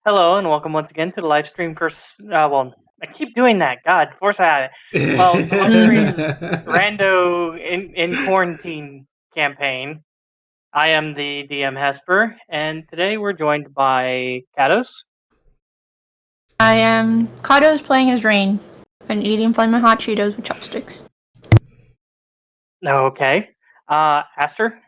Hello and welcome once again to the Lifestream Curse. I keep doing that. God, force I have it. Well, the Lifestream Rando in quarantine campaign. I am the DM Hesper, and today we're joined by Cados. I am Cados playing as Raine and eating flaming hot Cheetos with chopsticks. Okay. Aster.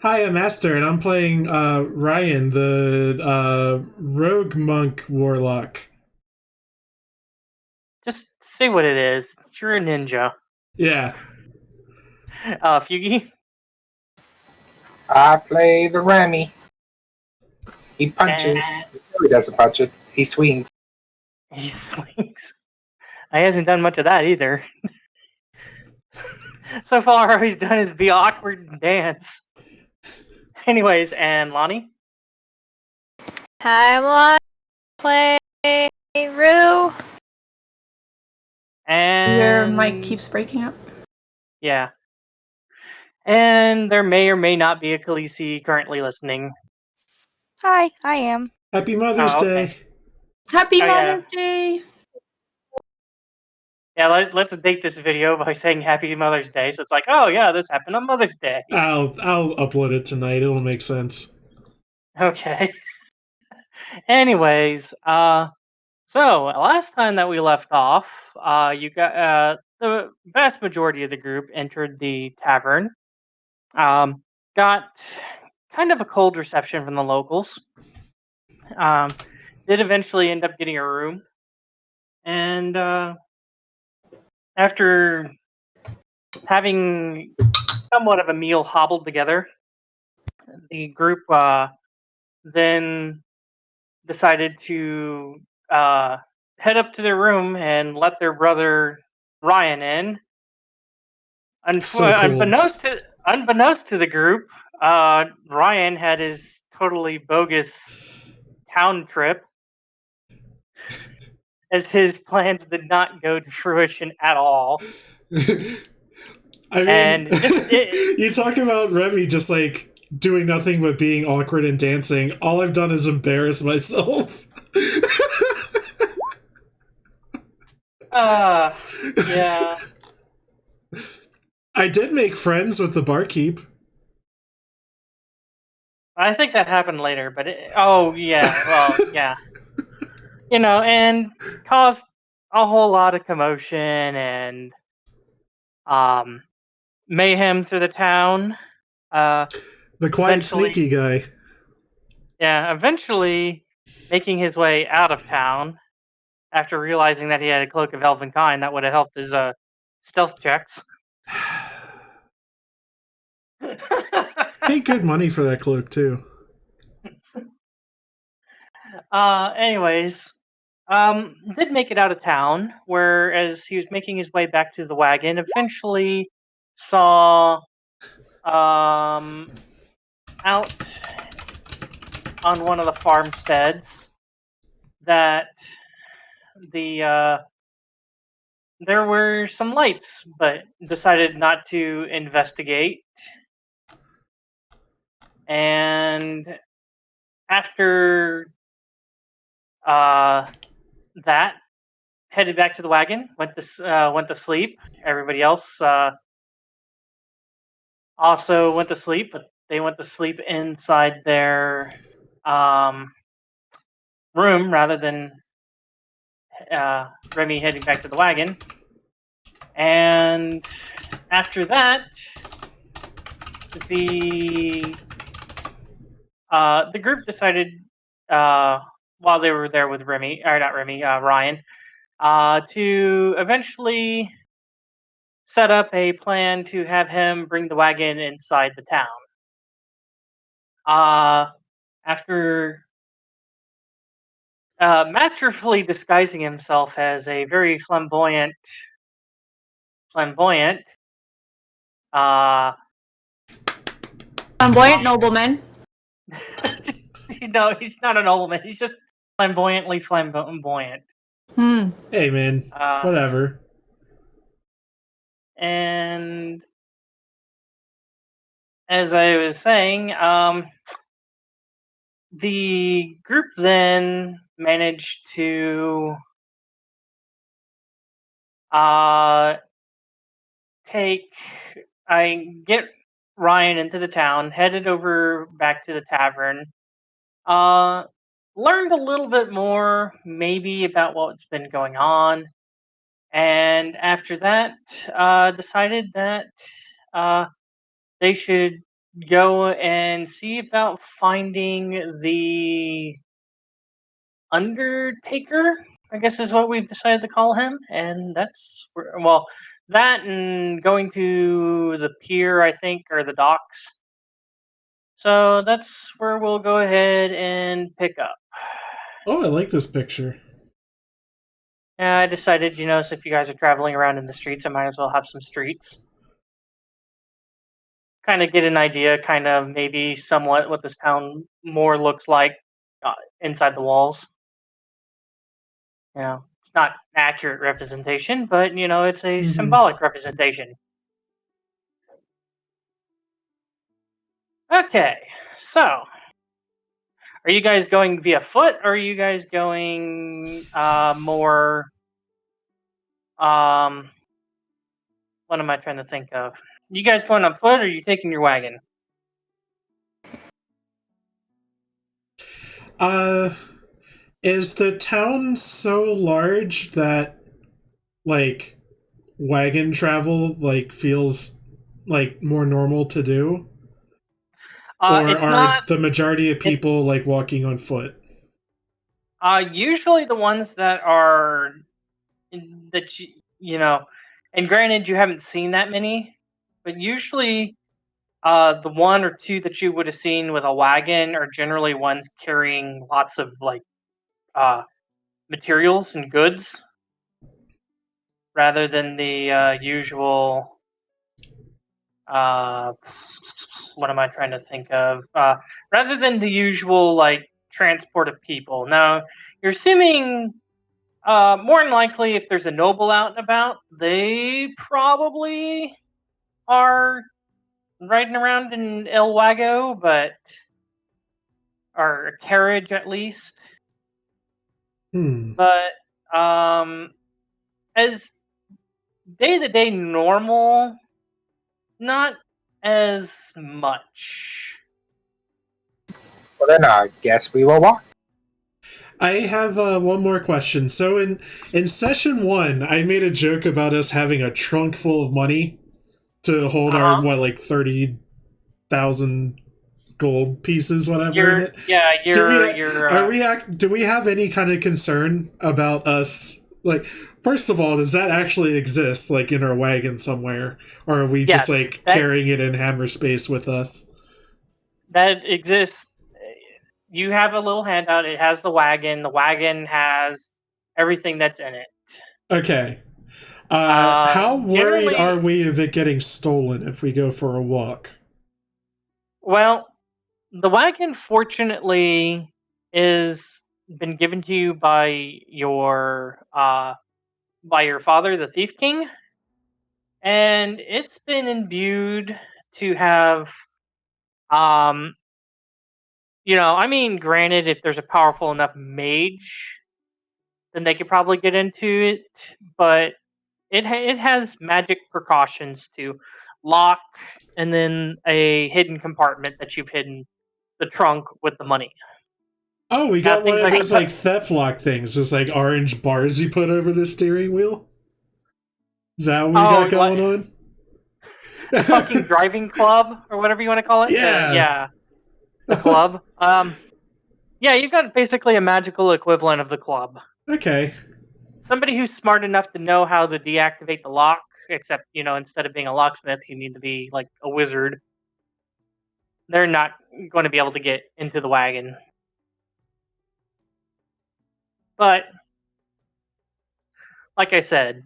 Hi, I'm Aster, and I'm playing Ryan, the rogue monk warlock. Just say what it is. You're a ninja. Yeah. Feugy. I play the Remy. He punches. He really doesn't punch it. He swings. He swings. He hasn't done much of that either. So far, all he's done is be awkward and dance. Anyways, and Lani. Hi, I'm Lani. Play Roux. And Your mic keeps breaking up. Yeah. And there may or may not be a Khaleesi currently listening. Hi, I am. Happy Mother's okay. Day. Happy Oh, yeah. Mother's Day! Yeah, let's date this video by saying Happy Mother's Day. So it's like, oh yeah, this happened on Mother's Day. I'll upload it tonight. It'll make sense. Okay. Anyways, so last time that we left off, you got the vast majority of the group entered the tavern. Got kind of a cold reception from the locals. Did eventually end up getting a room, and after having somewhat of a meal hobbled together, the group then decided to head up to their room and let their brother Ryan in. So cool. Unbeknownst to the group, Ryan had his totally bogus town trip, as his plans did not go to fruition at all. I mean, And you talk about Remy just like doing nothing but being awkward and dancing. All I've done is embarrass myself. Yeah. I did make friends with the barkeep. I think that happened later, but yeah. And caused a whole lot of commotion and mayhem through the town. The quiet, sneaky guy. Yeah, eventually making his way out of town after realizing that he had a cloak of elvenkind that would have helped his stealth checks. Paid good money for that cloak too. Anyways, did make it out of town, where as he was making his way back to the wagon, eventually saw out on one of the farmsteads that there were some lights, but decided not to investigate. And after that, headed back to the wagon. Went to sleep. Everybody else also went to sleep, but they went to sleep inside their room rather than Remy heading back to the wagon. And after that, the group decided while they were there with Ryan, to eventually set up a plan to have him bring the wagon inside the town. After masterfully disguising himself as a very flamboyant, Flamboyant nobleman. no, he's not a nobleman. He's just flamboyantly flamboyant. Hey, man. Whatever. And as I was saying, the group then managed to get Ryan into the town, headed over back to the tavern, learned a little bit more, maybe about what's been going on, and after that, decided that they should go and see about finding the Undertaker, I guess is what we've decided to call him, and that and going to the pier, I think, or the docks. So that's where we'll go ahead and pick up. Oh, I like this picture. And I decided, so if you guys are traveling around in the streets, I might as well have some streets. Kind of get an idea, kind of maybe somewhat what this town more looks like inside the walls. It's not an accurate representation, but it's a symbolic representation. Okay, so are you guys going via foot, or are you guys going more? What am I trying to think of? You guys going on foot, or are you taking your wagon? Is the town so large that like wagon travel feels like more normal to do? Or It's are not. the majority of people walking on foot? Usually the ones that are that and granted you haven't seen that many, but usually the one or two that you would have seen with a wagon are generally ones carrying lots of materials and goods, rather than the usual. What am I trying to think of? Rather than the usual transport of people. Now, you're assuming more than likely, if there's a noble out and about, they probably are riding around in El Wago, or a carriage at least. But as day-to-day normal, not as much. Well, then I guess we will walk. I have one more question. So in session 1, I made a joke about us having a trunk full of money to hold our 30,000 gold pieces, whatever. In it. Do we have any kind of concern about us? First of all, does that actually exist, in our wagon somewhere, or are we just carrying it in hammer space with us? That exists. You have a little handout. It has the wagon. The wagon has everything that's in it. Okay. How worried are we of it getting stolen if we go for a walk? Well, the wagon, fortunately, is been given to you by your father, the Thief King, and it's been imbued to have granted, if there's a powerful enough mage, then they could probably get into it, but it has magic precautions to lock, and then a hidden compartment that you've hidden the trunk with the money. Oh, we got one of those theft lock things, just orange bars you put over the steering wheel. Is that what we got going on? The fucking driving club, or whatever you want to call it. Yeah, the club. Yeah, you've got basically a magical equivalent of the club. Okay. Somebody who's smart enough to know how to deactivate the lock, except, instead of being a locksmith, you need to be a wizard. They're not going to be able to get into the wagon. But, like I said,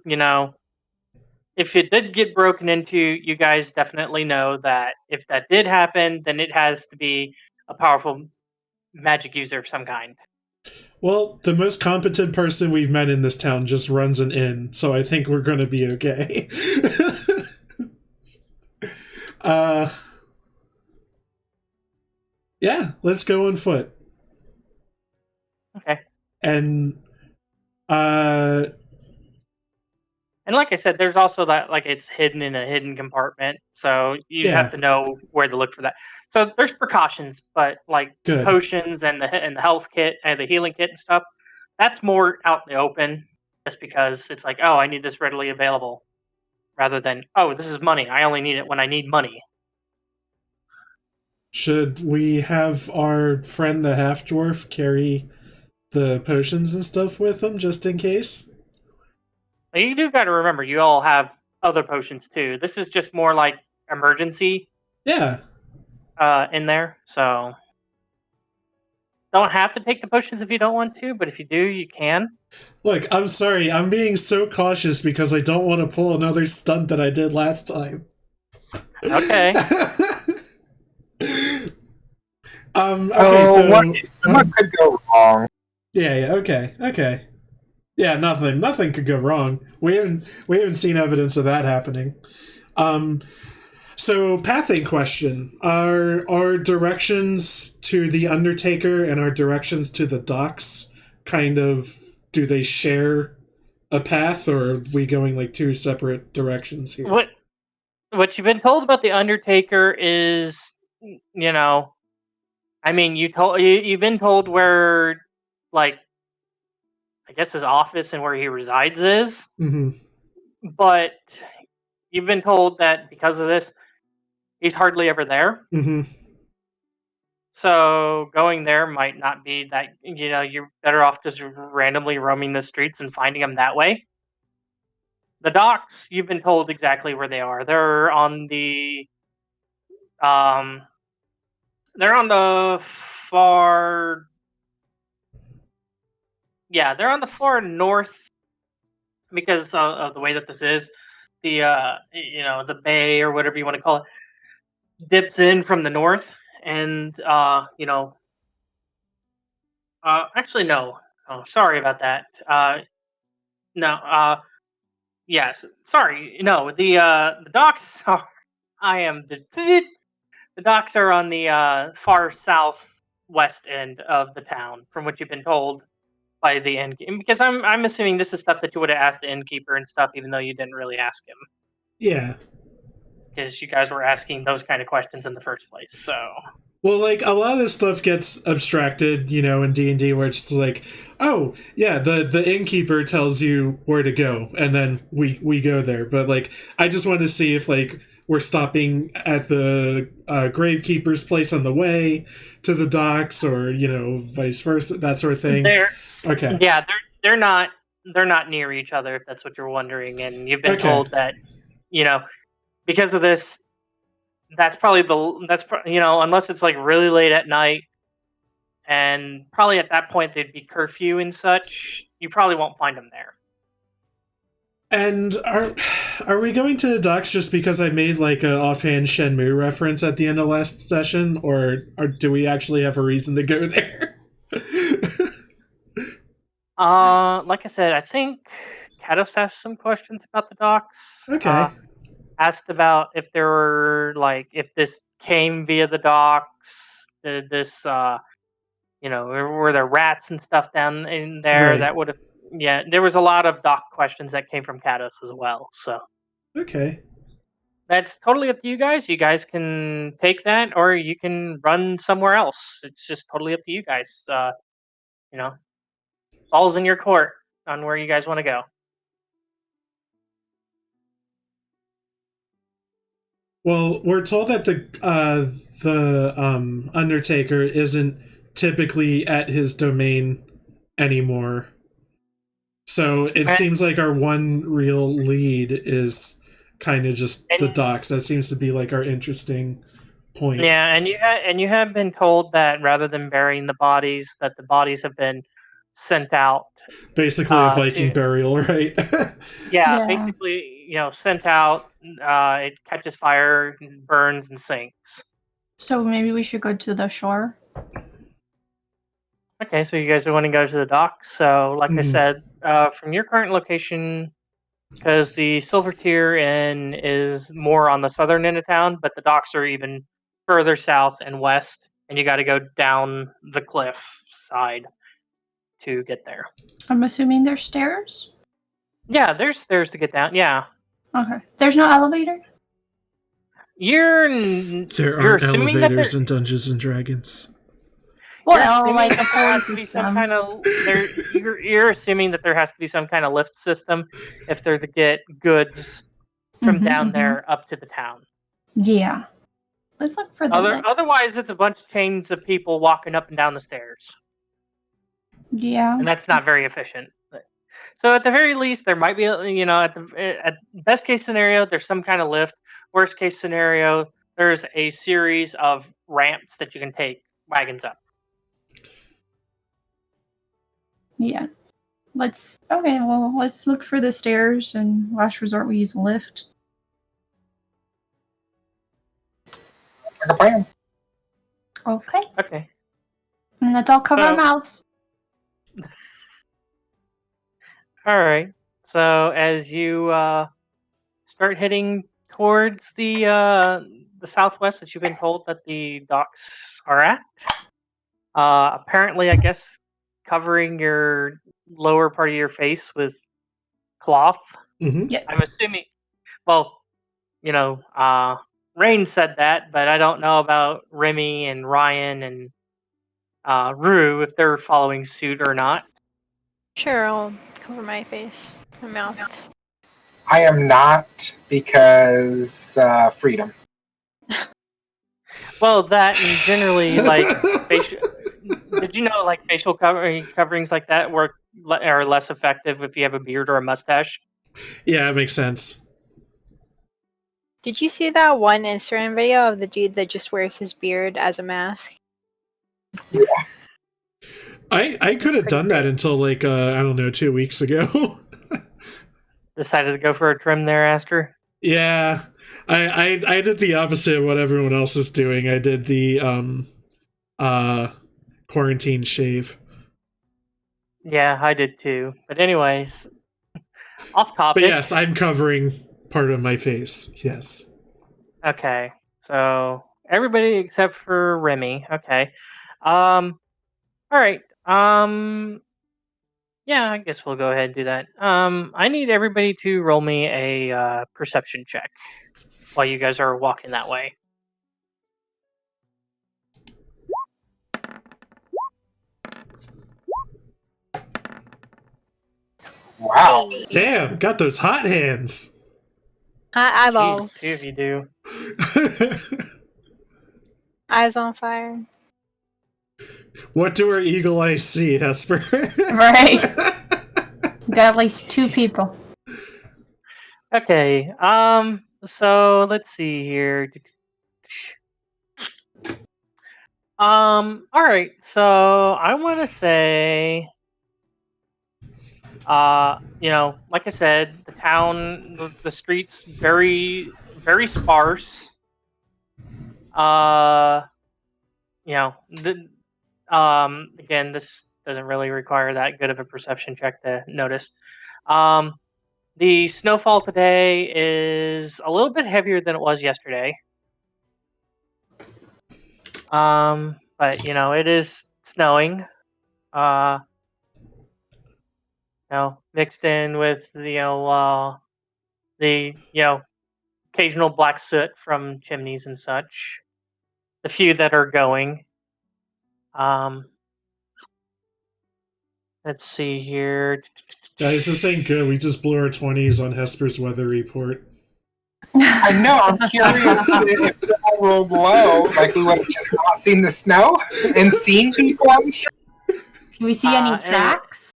if it did get broken into, you guys definitely know that if that did happen, then it has to be a powerful magic user of some kind. Well, the most competent person we've met in this town just runs an inn, so I think we're going to be okay. Yeah, let's go on foot. And and like I said, there's also that, like, it's hidden in a hidden compartment, so you have to know where to look for that. So there's precautions, but like good. potions and the health kit and the healing kit and stuff, that's more out in the open, just because it's like, oh, I need this readily available, rather than, oh, this is money. I only need it when I need money. Should we have our friend the Half-Dwarf carry the potions and stuff with him just in case? You do got to remember, you all have other potions too. This is just more like emergency. Yeah. In there, so don't have to take the potions if you don't want to, but if you do, you can. Look, I'm sorry. I'm being so cautious because I don't want to pull another stunt that I did last time. Okay. Okay, so what could go wrong? Yeah, okay. Yeah, nothing could go wrong. We haven't seen evidence of that happening. So pathing question: Are directions to the Undertaker and our directions to the docks kind of, do they share a path, or are we going like two separate directions here? What you've been told about the Undertaker is, I mean, you've been told where, like, I guess his office and where he resides is. Mm-hmm. But you've been told that because of this, he's hardly ever there. Mm-hmm. So going there might not be that, you're better off just randomly roaming the streets and finding him that way. The docks, you've been told exactly where they are. They're on the far, they're on the far north, because of the way that this is. The the bay, or whatever you want to call it, dips in from the north, and actually no. Oh, sorry about that. No. Yes. Sorry. No. The docks are. I am the docks are on the far southwest end of the town, from what you've been told by the innkeeper. Because I'm assuming this is stuff that you would have asked the innkeeper and stuff, even though you didn't really ask him. Yeah. Because you guys were asking those kind of questions in the first place. So. Well, like, a lot of this stuff gets abstracted, in D&D, where it's like, oh, yeah, the innkeeper tells you where to go, and then we go there. But, like, I just wanted to see if, like, we're stopping at the gravekeeper's place on the way to the docks, or, vice versa, that sort of thing. Okay. Yeah, they're not near each other, if that's what you're wondering. And you've been told that, because of this, unless it's like really late at night, and probably at that point they'd be curfew and such, you probably won't find them there. And are we going to the docks just because I made like an offhand Shenmue reference at the end of last session, or do we actually have a reason to go there? Like I said, I think Cados asked some questions about the docks. Okay. Asked about if there were, like, if this came via the docks, did this, were there rats and stuff down in there? Right. That would have, there was a lot of dock questions that came from Cados as well. So. Okay. That's totally up to you guys. You guys can take that, or you can run somewhere else. It's just totally up to you guys. Ball's in your court on where you guys want to go. Well, we're told that the Undertaker isn't typically at his domain anymore. So it seems like our one real lead is kind of just the docks. That seems to be like our interesting point. Yeah, and you have been told that rather than burying the bodies, that the bodies have been sent out. Basically a Viking burial, right? Yeah, basically, sent out. It catches fire, burns, and sinks. So maybe we should go to the shore. Okay, so you guys are wanting to go to the docks. So, like I said, from your current location, because the Silvertear Inn is more on the southern end of town, but the docks are even further south and west, and you got to go down the cliff side to get there. I'm assuming there's stairs? Yeah, there's stairs to get down. Yeah. Okay. There's no elevator? There You're aren't assuming elevators that in Dungeons and Dragons. Well, like a there has to be some kind of you're assuming that there has to be some kind of lift system if they're to get goods from down there up to the town. Yeah. Let's look for the lift. Otherwise, it's a bunch of chains of people walking up and down the stairs. Yeah. And that's not very efficient. So at the very least, there might be, at best case scenario, there's some kind of lift. Worst case scenario, there's a series of ramps that you can take wagons up. Yeah. Let's look for the stairs, and last resort we use a lift. That's like a plan. Okay. Okay. And let's all cover our mouths. All right. So as you start heading towards the southwest that you've been told that the docks are at, apparently, I guess, covering your lower part of your face with cloth. Mm-hmm. Yes. I'm assuming. Well, Raine said that, but I don't know about Remy and Ryan and Roux if they're following suit or not. Sure, I'll cover my face, my mouth. I am not, because freedom. Well, that and generally, like, did you know, like, facial coverings like that are less effective if you have a beard or a mustache? Yeah, it makes sense. Did you see that one Instagram video of the dude that just wears his beard as a mask? Yeah. I could have done that until, like, I don't know, 2 weeks ago. Decided to go for a trim there, Aster? Yeah. I did the opposite of what everyone else is doing. I did the quarantine shave. Yeah, I did too. But anyways, off topic. But yes, I'm covering part of my face. Yes. Okay. So everybody except for Remy. Okay. All right. Yeah, I guess we'll go ahead and do that. I need everybody to roll me a perception check while you guys are walking that way. Wow. Damn, got those hot hands. Hot eyeballs. Jeez, two of you do. Eyes on fire. What do our eagle eyes see, Hesper? Right. Got at least 2 people. Okay. So let's see here. All right. So I want to say, like I said, the town, the streets, very, very sparse. Again, this doesn't really require that good of a perception check to notice. The snowfall today is a little bit heavier than it was yesterday. But it is snowing. Mixed in with the occasional black soot from chimneys and such. The few that are going. Let's see here. Guys, this ain't good. We just blew our 20s on Hesper's weather report. I know, I'm curious if they all rolled low, like we would have just not seen the snow and seen people on the street. Can we see any tracks?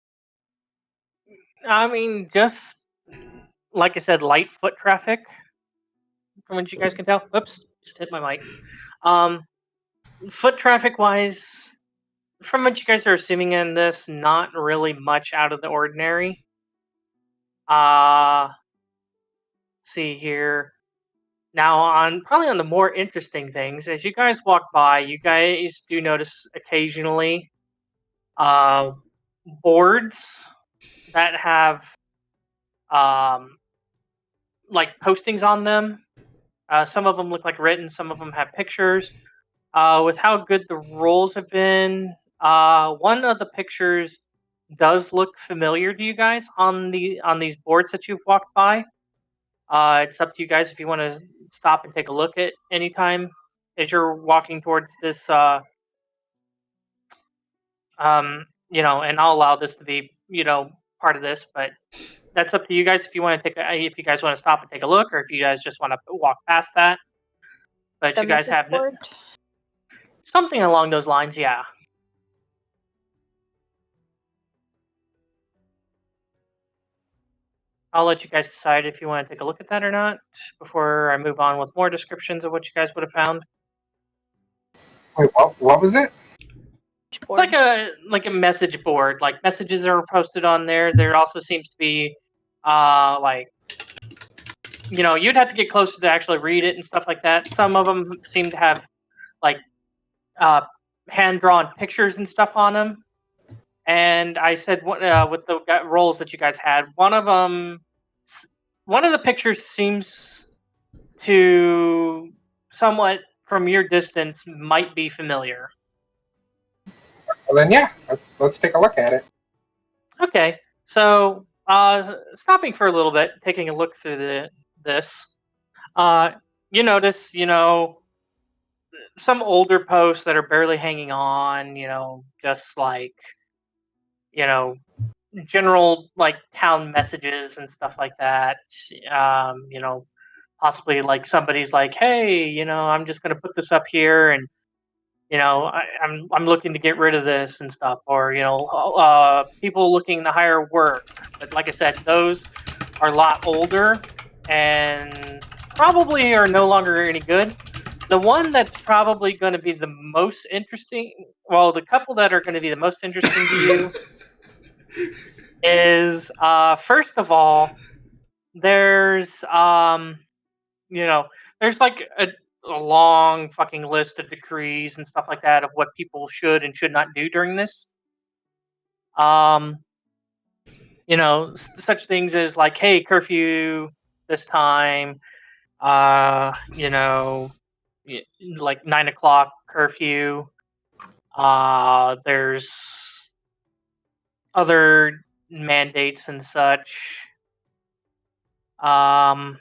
I mean, just like I said, light foot traffic. From what you guys can tell. Oops, just hit my mic. Foot traffic wise, from what you guys are assuming in this, not really much out of the ordinary. See here. Now, probably on the more interesting things, as you guys walk by, you guys do notice occasionally boards that have like postings on them. Some of them look like written, some of them have pictures. With how good the rolls have been, one of the pictures does look familiar to you guys on these boards that you've walked by. It's up to you guys if you want to stop and take a look at any time as you're walking towards this. And I'll allow this to be part of this, but that's up to you guys if you want to if you guys want to stop and take a look, or if you guys just want to walk past that. But The you guys have board? something along those lines, yeah. I'll let you guys decide if you want to take a look at that or not before I move on with more descriptions of what you guys would have found. Wait, what was it? It's like a message board. Like messages are posted on there. There also seems to be you'd have to get closer to actually read it and stuff like that. Some of them seem to have like hand-drawn pictures and stuff on them. And I said, with the roles that you guys had, one of the pictures seems to somewhat, from your distance, might be familiar. Well, then, yeah, let's take a look at it. Okay, so stopping for a little bit, taking a look through this, you notice, some older posts that are barely hanging on, just like, general like town messages and stuff like that. Possibly like somebody's like, hey, I'm just going to put this up here, and I'm looking to get rid of this and stuff, or people looking to hire work. But like I said, those are a lot older and probably are no longer any good. The one that's probably going to be the most interesting, well, the couple that are going to be the most interesting to you is first of all, there's there's like a long fucking list of decrees and stuff like that of what people should and should not do during this. Such things as like, hey, curfew this time, like 9 o'clock curfew. There's other mandates and such. One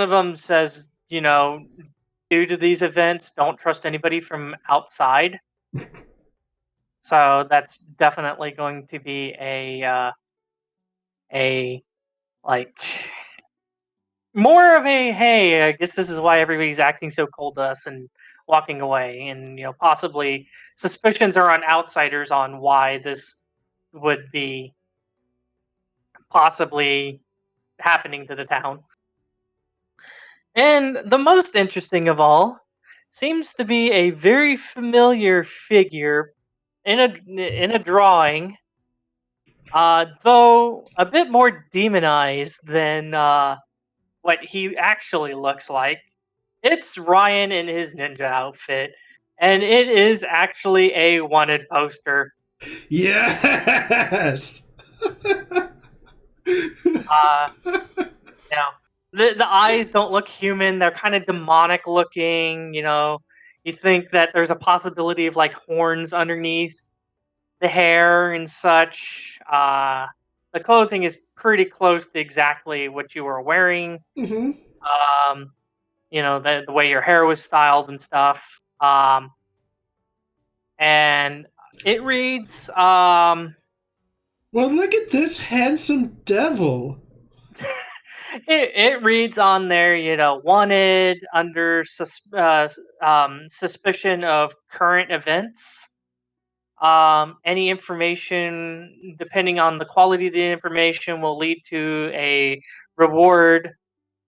of them says, due to these events, don't trust anybody from outside. So that's definitely going to be a like more of a, hey, I guess this is why everybody's acting so cold to us and walking away, and possibly suspicions are on outsiders on why this would be possibly happening to the town. And the most interesting of all seems to be a very familiar figure in a drawing, though a bit more demonized than what he actually looks like. It's Ryan in his ninja outfit, and it is actually a wanted poster. Yes. The eyes don't look human. They're kind of demonic looking. You think that there's a possibility of like horns underneath the hair and such. The clothing is pretty close to exactly what you were wearing. Mm-hmm. The way your hair was styled and stuff. And it reads, well, look at this handsome devil. It reads on there, wanted under suspicion of current events. Any information, depending on the quality of the information, will lead to a reward.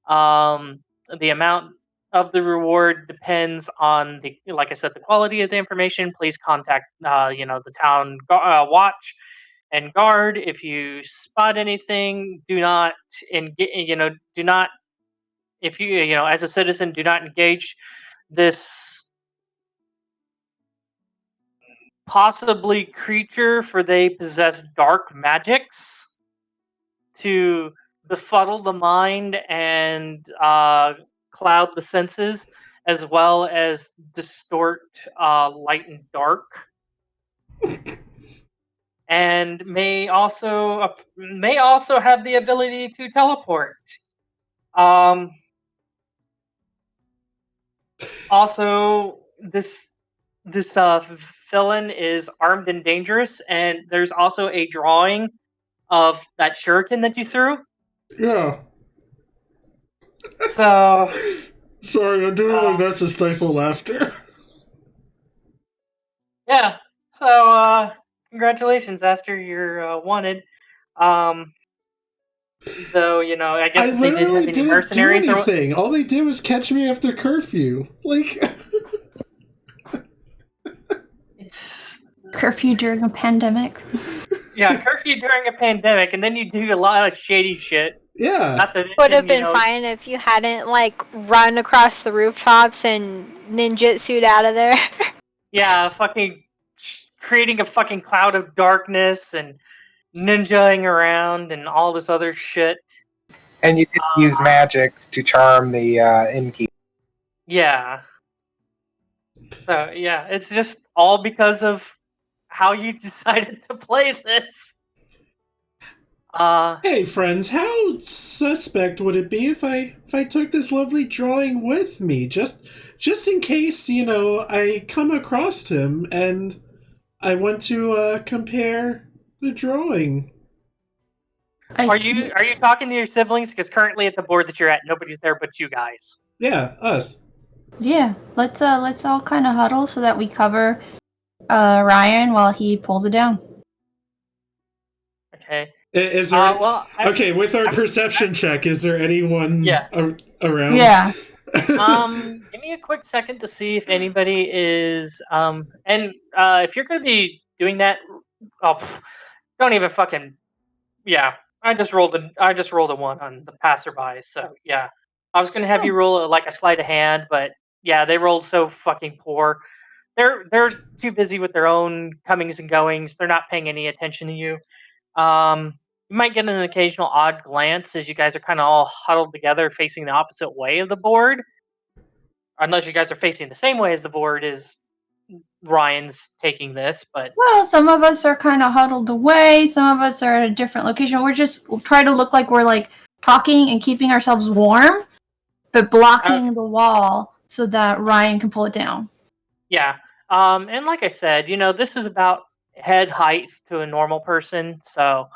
The amount of the reward depends on like I said, the quality of the information. Please contact, the town watch and guard. If you spot anything, do not if you as a citizen, do not engage this possibly creature, for they possess dark magics to befuddle the mind and cloud the senses, as well as distort light and dark. and may also have the ability to teleport. Also, this villain is armed and dangerous, and there's also a drawing of that shuriken that you threw. Yeah. So sorry, I'm doing my best to stifle laughter. Yeah. So congratulations, Aster. You're wanted. Though I guess I if they did have any mercenaries do anything. All they did was catch me after curfew. Like curfew during a pandemic. Yeah, curfew during a pandemic, and then you do a lot of shady shit. Yeah. Not that would have been fine if you hadn't run across the rooftops and ninjutsu'd out of there. Yeah, fucking creating a fucking cloud of darkness and ninjaing around and all this other shit. And you did use magics to charm the innkeeper. Yeah. So yeah, it's just all because of how you decided to play this. Hey friends, how suspect would it be if I took this lovely drawing with me, just in case, I come across him and I want to compare the drawing. Are you talking to your siblings? Because currently at the board that you're at, nobody's there but you guys. Yeah, us. Yeah, let's all kind of huddle so that we cover Ryan while he pulls it down. Okay. Is there okay with our perception check? Is there anyone around? Yeah. Give me a quick second to see if anybody is and if you're going to be doing that, don't even fucking I just rolled a 1 on the passerby, so yeah. I was going to have you roll a sleight of hand, but yeah, they rolled so fucking poor. They're too busy with their own comings and goings. They're not paying any attention to you. You might get an occasional odd glance as you guys are kind of all huddled together facing the opposite way of the board. Unless you guys are facing the same way as the board is Ryan's taking this, but... Well, some of us are kind of huddled away, some of us are at a different location. We're just trying to look like we're talking and keeping ourselves warm, but blocking the wall so that Ryan can pull it down. Yeah. And like I said, this is about head height to a normal person, so a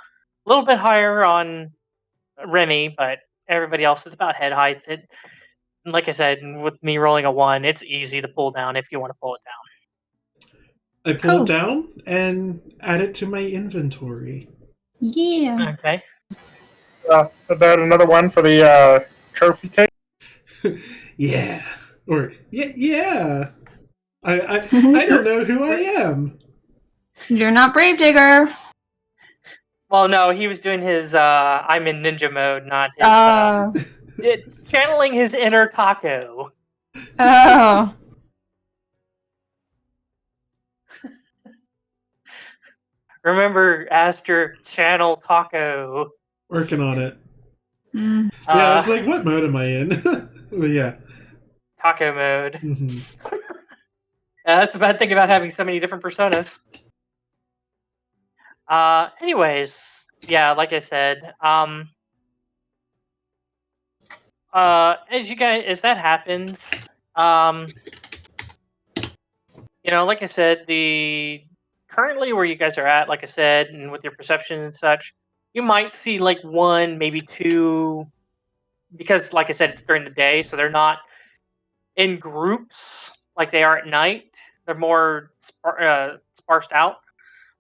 little bit higher on Remy, but everybody else is about head height. Like I said, with me rolling a 1, it's easy to pull down if you want to pull it down. I pull it down and add it to my inventory. Yeah. Okay. About another one for the trophy case? Yeah. Or, yeah. I don't know who I am. You're not Brave Digger. Well, no, he was doing his I'm in ninja mode, not his channeling his inner taco. Oh. Remember, Aster, channel taco. Working on it. Mm. Yeah, I was like, what mode am I in? But yeah. Taco mode. Mm-hmm. That's a bad thing about having so many different personas. Anyways, yeah, like I said, as that happens, like I said, currently where you guys are at, like I said, and with your perceptions and such, you might see one, maybe two, because like I said, it's during the day, so they're not in groups like they are at night. They're more sparsed out,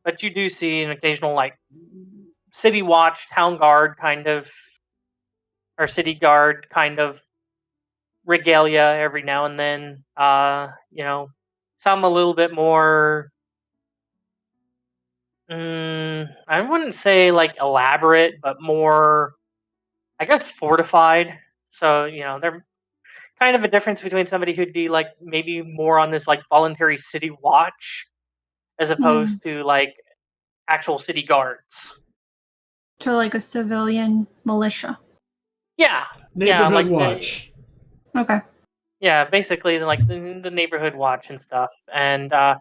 but you do see an occasional city watch, town guard kind of, or city guard kind of regalia every now and then. Some a little bit more. I wouldn't say elaborate, but more, I guess, fortified. So they're kind of a difference between somebody who'd be maybe more on this voluntary city watch, as opposed to actual city guards. To a civilian militia. Yeah. Neighborhood watch. Okay. Yeah, basically the neighborhood watch and stuff. And the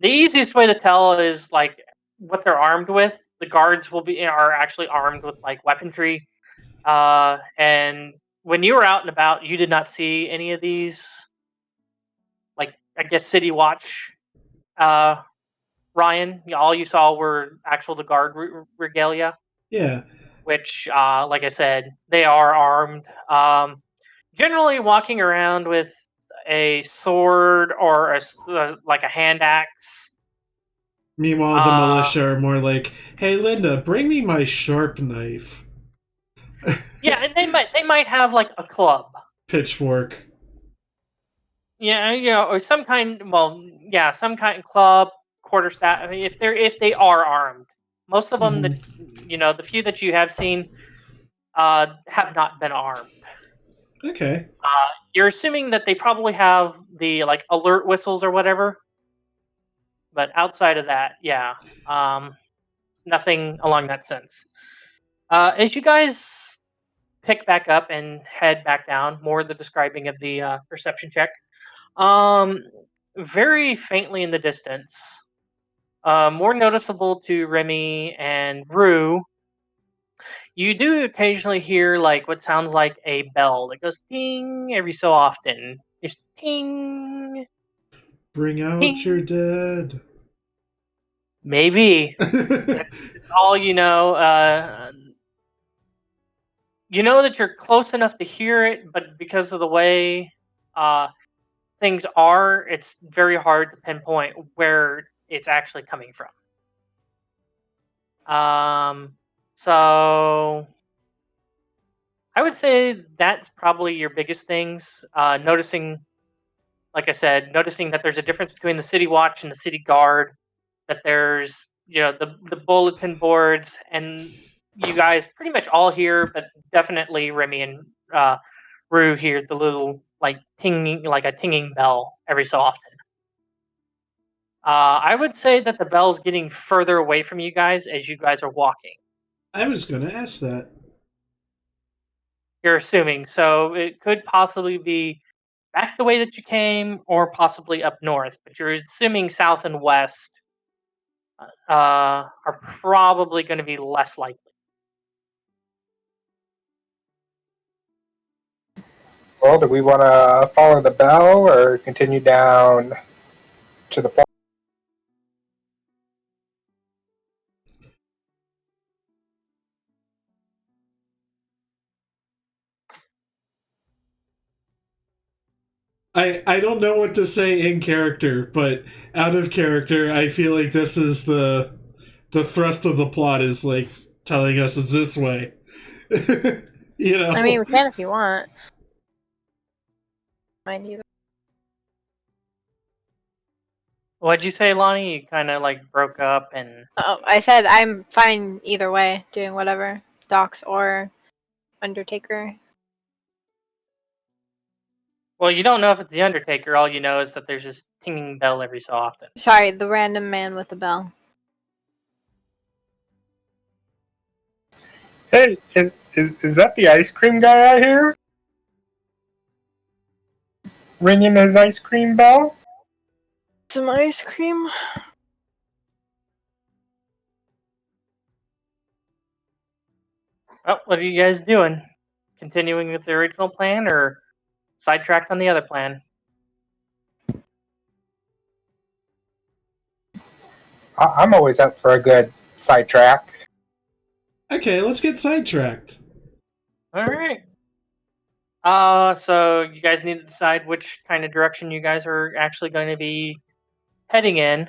easiest way to tell is what they're armed with. The guards are actually armed with like weaponry. And when you were out and about, you did not see any of these, like I guess City Watch. Ryan, all you saw were the guard regalia. Yeah. Which, like I said, they are armed. Generally walking around with a sword or like a hand axe. Meanwhile, the militia are more like, "Hey, Linda, bring me my sharp knife." Yeah, and they might have like a club, pitchfork. Yeah, or some kind. Well, yeah, some kind of club, quarterstaff. I mean, if they are armed, most of them that the few that you have seen, have not been armed. Okay. You're assuming that they probably have the like alert whistles or whatever, but outside of that, yeah, nothing along that sense. As you guys pick back up and head back down, more of the describing of the perception check. Very faintly in the distance, more noticeable to Remy and Roux, you do occasionally hear like what sounds like a bell that goes ting every so often. Just ting. Bring out ting. your dead. Maybe. It's all you know. You know that you're close enough to hear it, but because of the way things are, it's very hard to pinpoint where it's actually coming from. So I would say that's probably your biggest things. Noticing, like I said, noticing that there's a difference between the city watch and the city guard. That there's the bulletin boards, and you guys pretty much all hear, but definitely Remy and Roux hear the little like tinging, like a tinging bell every so often. I would say that the bell's getting further away from you guys as you guys are walking. I was going to ask that. You're assuming, so it could possibly be back the way that you came, or possibly up north. But you're assuming south and west are probably going to be less likely. Well, do we want to follow the bell or continue down to the point? I don't know what to say in character, but out of character, I feel like this is the thrust of the plot is like telling us it's this way. You know. I mean, we can if you want. Mind either. What'd you say, Lani? You kind of like broke up and. Oh, I said I'm fine either way, doing whatever, Docs or Undertaker. Well, you don't know if it's the Undertaker. All you know is that there's this tinging bell every so often. Sorry, the random man with the bell. Hey, is that the ice cream guy out here? Ringing his ice cream bell? Some ice cream? Oh, what are you guys doing? Continuing with the original plan, or sidetracked on the other plan? I'm always up for a good sidetrack. Okay, let's get sidetracked. All right. So you guys need to decide which kind of direction you guys are actually going to be heading in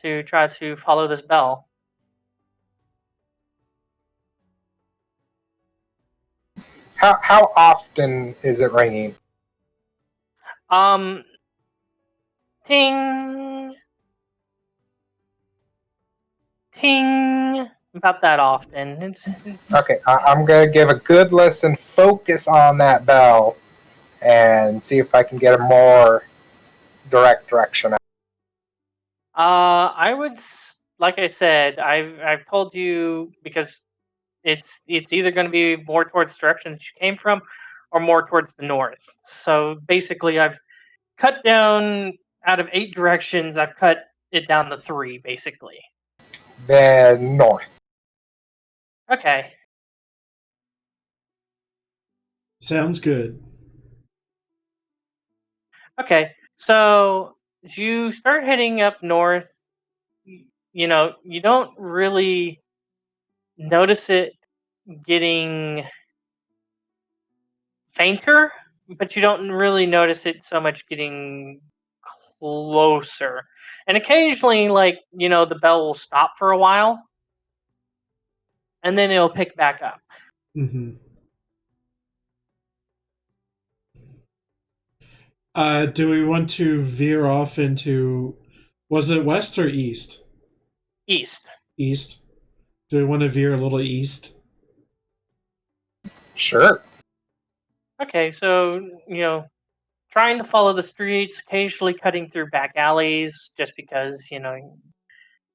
to try to follow this bell. How often is it ringing? Ting, ting, about that often. It's... Okay, I'm gonna give a good listen, focus on that bell, and see if I can get a more direct direction. I would, like I said, I've told you, because it's either going to be more towards the direction that you came from, or more towards the north. So basically, I've cut down out of 8 directions. I've cut it down to 3, basically. then north. Okay. Sounds good. Okay. So as you start heading up north, you know, you don't really notice it getting fainter, but you don't really notice it so much getting closer. And occasionally, like, you know, the bell will stop for a while and then it'll pick back up. Mm-hmm. Do we want to veer off into... Was it west or east? East. East. Do we want to veer a little east? Sure. Okay, so, you know, trying to follow the streets, occasionally cutting through back alleys just because, you know,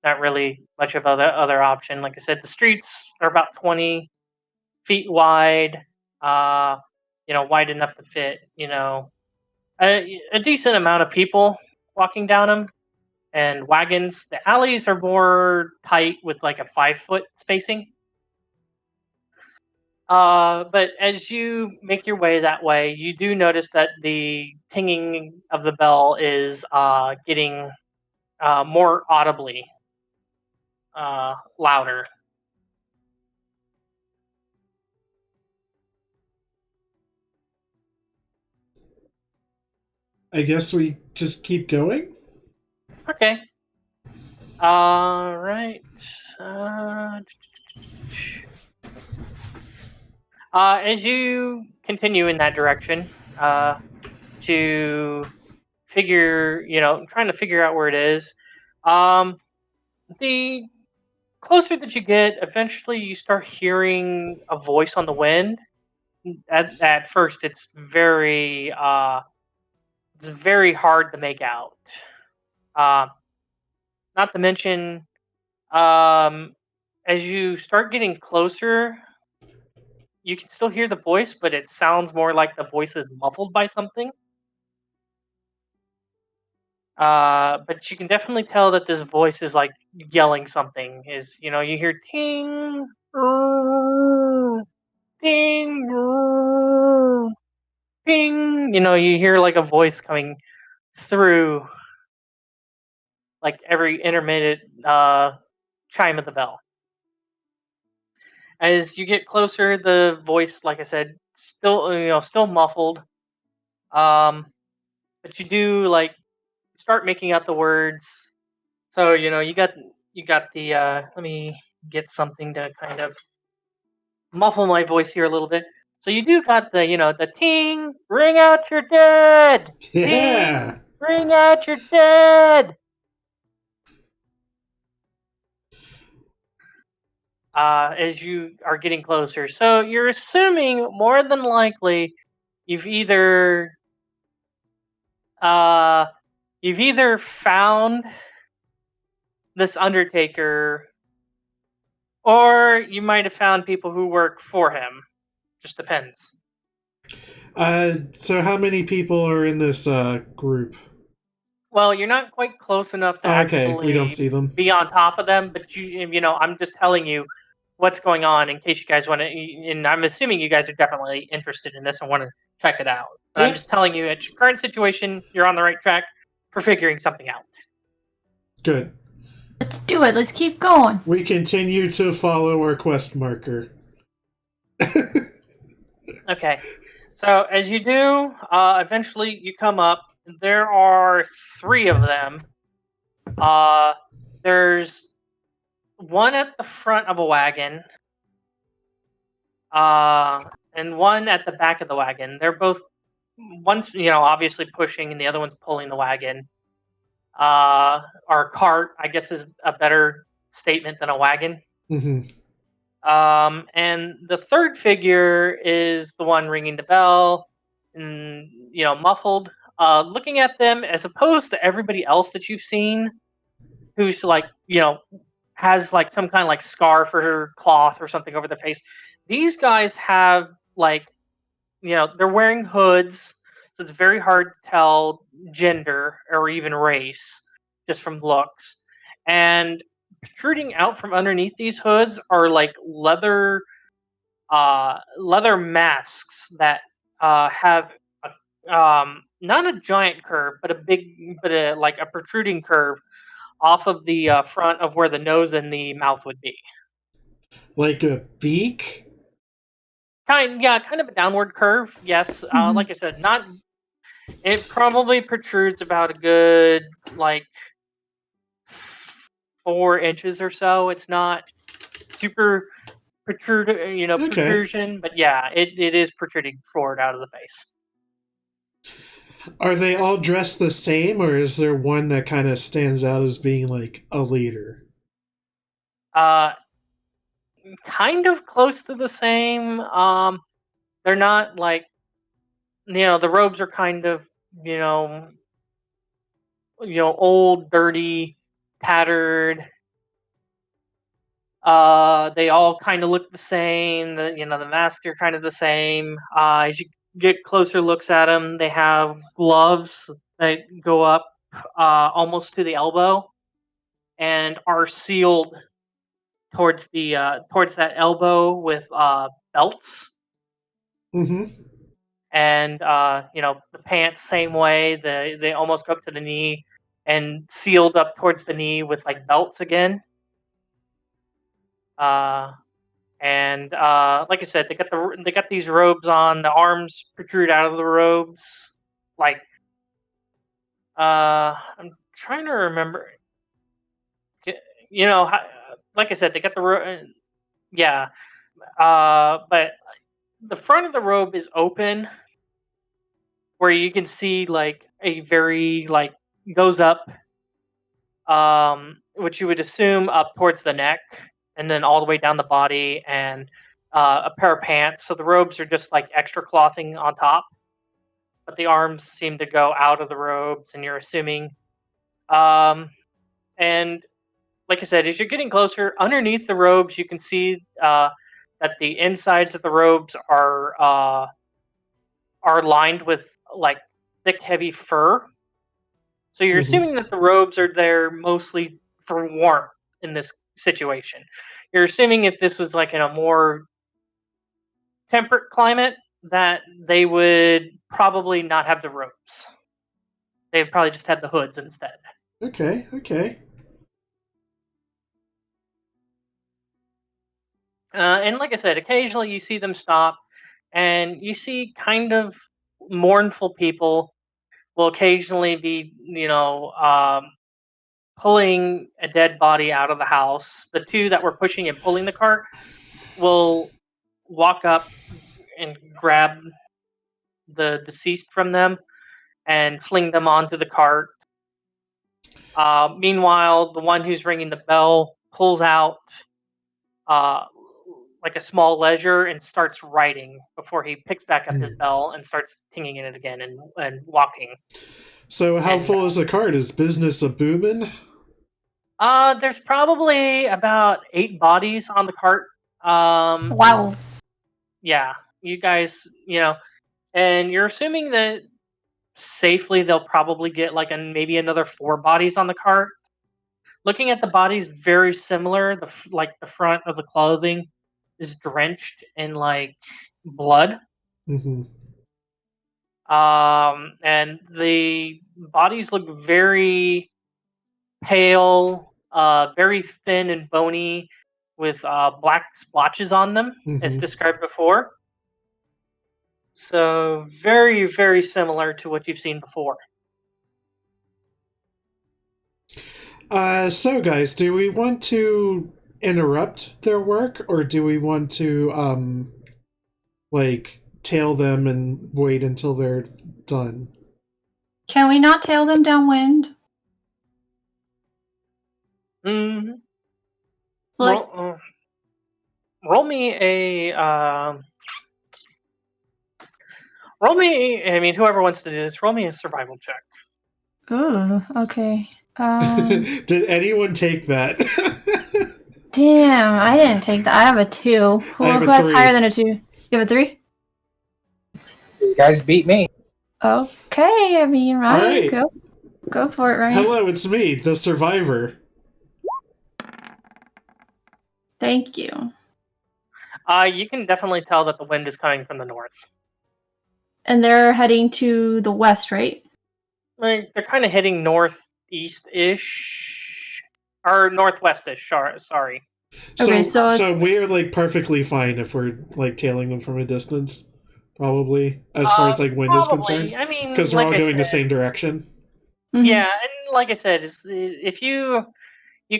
not really much of other option. Like I said, the streets are about 20 feet wide, you know, wide enough to fit, you know, a decent amount of people walking down them, and wagons. The alleys are more tight with like a 5 foot spacing. But as you make your way that way, you do notice that the tinging of the bell is getting more audibly louder. I guess we just keep going? Okay. All right. As you continue in that direction, to figure, you know, trying to figure out where it is, the closer that you get, eventually you start hearing a voice on the wind. At first, it's very hard to make out. Uh, Not to mention, um, as you start getting closer, you can still hear the voice, but it sounds more like the voice is muffled by something. But you can definitely tell that this voice is like yelling something. Is, you know, you hear ting, ting, ping. You know, you hear like a voice coming through like every intermittent chime of the bell. As you get closer, the voice, like I said, still, you know, still muffled. Um, but you do like start making out the words. So, you know, you got the let me get something to kind of muffle my voice here a little bit. So you do got the, you know, the ting, bring out your dead. Yeah. Ting, bring out your dead. As you are getting closer. So you're assuming more than likely you've either uh you've either found this Undertaker, or you might have found people who work for him. Just depends. So how many people are in this group? Well, you're not quite close enough to Okay, we don't actually see them. be on top of them, but you know, I'm just telling you what's going on in case you guys want to. And I'm assuming you guys are definitely interested in this and want to check it out. But Yep. I'm just telling you, at your current situation, you're on the right track for figuring something out. Good. Let's do it. Let's keep going. We continue to follow our quest marker. Okay. So as you do, eventually you come up. There are 3 of them. There's one at the front of a wagon, and one at the back of the wagon. They're both, one's, you know, obviously pushing, and the other one's pulling the wagon. Or cart, I guess, is a better statement than a wagon. Mm-hmm. And the third figure is the one ringing the bell, and, you know, muffled. Looking at them, as opposed to everybody else that you've seen, who's like, you know, has like some kind of like scarf or cloth or something over their face. These guys have like, you know, they're wearing hoods, so it's very hard to tell gender or even race just from looks. And protruding out from underneath these hoods are like leather masks that have not a giant curve, but a protruding curve off of the front of where the nose and the mouth would be. Like a beak? Kind of a downward curve. Yes, like I said, not. It probably protrudes about a good 4 inches or so. It's not super protrusion, but yeah, it is protruding forward out of the face. Are they all dressed the same, or is there one that kind of stands out as being like a leader? Kind of close to the same. They're not the robes are kind of old, dirty, tattered. They all kind of look the same. The masks are kind of the same. As you get closer looks at them, they have gloves that go up almost to the elbow and are sealed towards that elbow with belts. Mm-hmm. And the pants same way. They almost go up to the knee and sealed up towards the knee with belts again. And like I said, they got these robes on. The arms protrude out of the robes. I'm trying to remember. Like I said, they got the yeah. But the front of the robe is open, where you can see a very goes up, which you would assume up towards the neck, and then all the way down the body, and a pair of pants. So the robes are just extra clothing on top, but the arms seem to go out of the robes, and you're assuming. And like I said, as you're getting closer, underneath the robes, you can see that the insides of the robes are lined with thick, heavy fur. So you're assuming that the robes are there mostly for warmth in this situation. You're assuming if this was in a more temperate climate, that they would probably not have the robes. They'd probably just have the hoods instead. Okay. And like I said, occasionally you see them stop, and you see kind of mournful people will occasionally be, pulling a dead body out of the house. The two that were pushing and pulling the cart will walk up and grab the deceased from them and fling them onto the cart. Meanwhile, the one who's ringing the bell pulls out a small ledger and starts writing before he picks back up his bell and starts tinging in it again and walking. So how full is the cart? Is business a booming? There's probably about 8 bodies on the cart. Wow. Yeah, you guys, and you're assuming that safely they'll probably get maybe another 4 bodies on the cart. Looking at the bodies, very similar. The front of the clothing is drenched in blood. Mm-hmm. And the bodies look very pale, very thin and bony, with black splotches on them, as described before. So very, very similar to what you've seen before. So guys, do we want to interrupt their work, or do we want to tail them and wait until they're done? Can we not tail them downwind? Roll me a whoever wants to do this, roll me a survival check. Ooh, okay. Did anyone take that? Damn, I didn't take that. I have a 2. Who has higher than a 2? You have a 3? You guys beat me. Okay, Ryan, right. go for it, Ryan. Hello, it's me, the survivor. Thank you. You can definitely tell that the wind is coming from the north. And they're heading to the west, right? Like, they're kind of heading northeast-ish. Or northwest-ish, sorry. Okay, so we're like perfectly fine if we're like tailing them from a distance, probably, as far as like wind is concerned. I mean, because they're all going the same direction. Mm-hmm. Yeah, and like I said, if you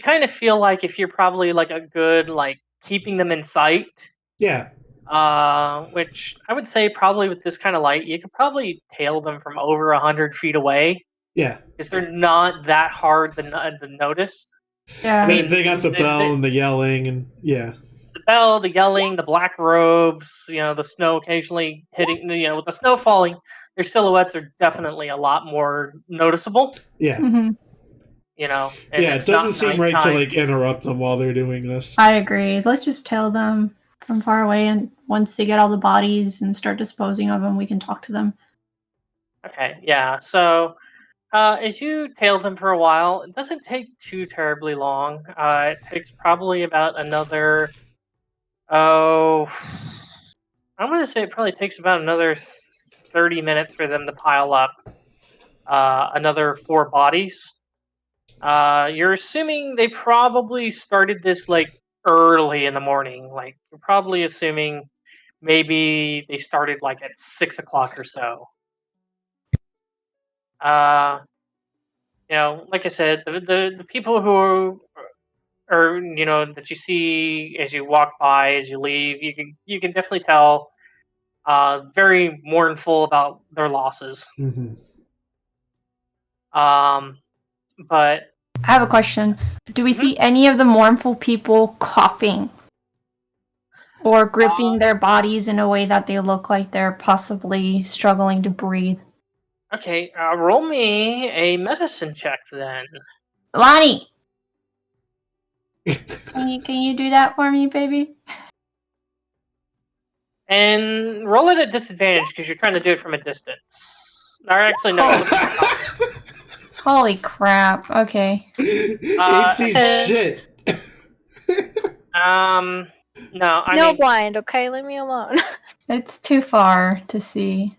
kind of feel like if you're probably like a good like keeping them in sight. Yeah. Which I would say probably with this kind of light, you could probably tail them from over 100 feet away. Yeah. Because they're not that hard to notice. Yeah. I mean, they got the bell and the yelling and yeah. The bell, the yelling, the black robes, the snow occasionally hitting, with the snow falling, their silhouettes are definitely a lot more noticeable. Yeah. Mm-hmm. And it doesn't seem right to like interrupt them while they're doing this. I agree. Let's just tail them from far away, and once they get all the bodies and start disposing of them, we can talk to them. Okay, yeah. So, as you tail them for a while, it doesn't take too terribly long. It takes probably about another, I'm going to say it probably takes about another 30 minutes for them to pile up another 4 bodies. You're assuming they probably started this like early in the morning. Like you're probably assuming maybe they started like at 6 o'clock or so. Like I said, the people who are that you see as you walk by, as you leave, you can definitely tell very mournful about their losses. Mm-hmm. But I have a question. Do we see any of the mournful people coughing or gripping their bodies in a way that they look like they're possibly struggling to breathe? Okay, roll me a medicine check then. Lani! Can you do that for me, baby? And roll it at disadvantage because you're trying to do it from a distance. Or actually, no. Holy crap. Okay. AC shit. No, I no mean, blind, okay? Leave me alone. It's too far to see.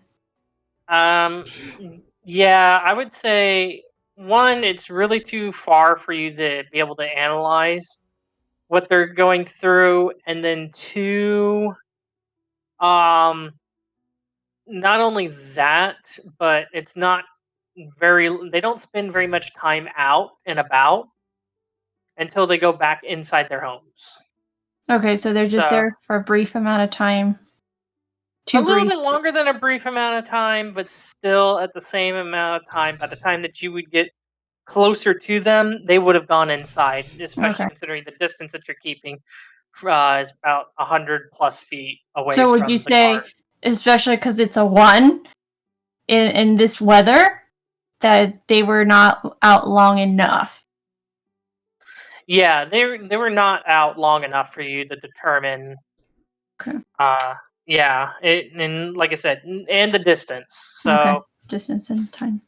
Yeah, I would say, one, it's really too far for you to be able to analyze what they're going through, and then two, not only that, but it's not they don't spend very much time out and about until they go back inside their homes. Okay, so they're just there for a brief amount of time. A little bit longer than a brief amount of time, but still at the same amount of time. By the time that you would get closer to them, they would have gone inside, especially considering the distance that you're keeping is about 100 plus feet away. So would you say, especially because it's a 1 in this weather, that they were not out long enough? Yeah, they were not out long enough for you to determine. Okay. Yeah, and like I said, and the distance. So okay. Distance and time.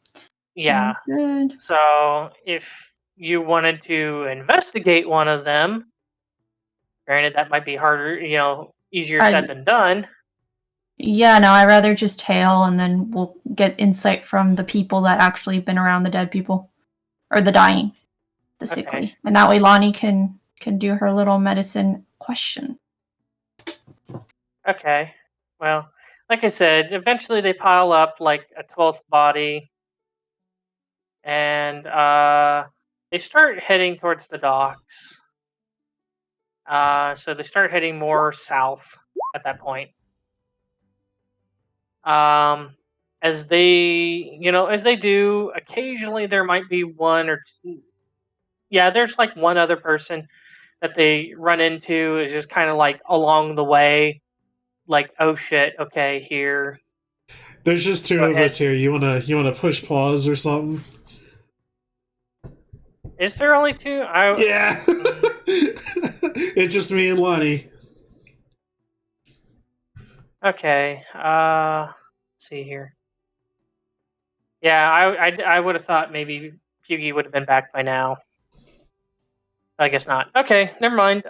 Yeah. Good. So if you wanted to investigate one of them, granted that might be harder, easier said than done. Yeah, no, I'd rather just tail, and then we'll get insight from the people that actually been around the dead people. Or the dying, the sickly. Okay. And that way Lani can do her little medicine question. Okay. Well, like I said, eventually they pile up like a 12th body. And they start heading towards the docks. So they start heading more south at that point. As they do, occasionally there might be one or two. Yeah, there's like one other person that they run into is just kind of like along the way, like, oh shit, okay, here. There's just 2 of us here. You wanna push pause or something? Is there only 2? Yeah. It's just me and Lani. Okay. Let's see here. Yeah, I would have thought maybe Feugy would have been back by now. I guess not. Okay, never mind.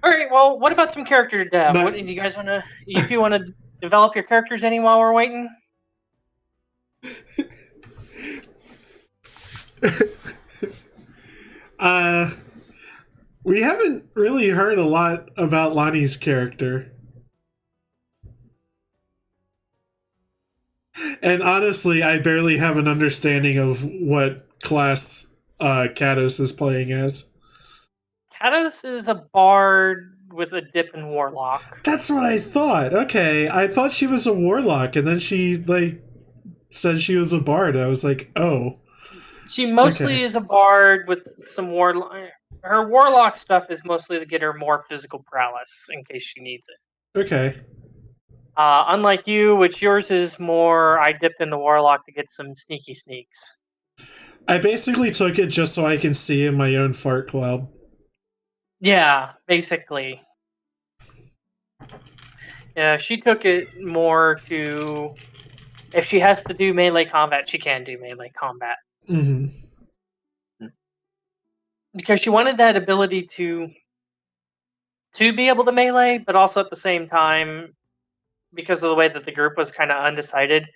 All right. Well, what about some character dev? What do you guys want to? If you want to develop your characters any while we're waiting. We haven't really heard a lot about Lani's character. And honestly, I barely have an understanding of what class Cados is playing as. Cados is a bard with a dip in Warlock. That's what I thought. Okay, I thought she was a Warlock, and then she said she was a bard. I was like, oh. She mostly is a bard with some Warlock. Her Warlock stuff is mostly to get her more physical prowess in case she needs it. Okay. Unlike you, which yours is more, I dipped in the Warlock to get some sneaky sneaks. I basically took it just so I can see in my own fart cloud. Yeah, basically. Yeah, she took it more to... If she has to do melee combat, she can do melee combat. Mm-hmm. Because she wanted that ability to be able to melee, but also at the same time, because of the way that the group was kind of undecided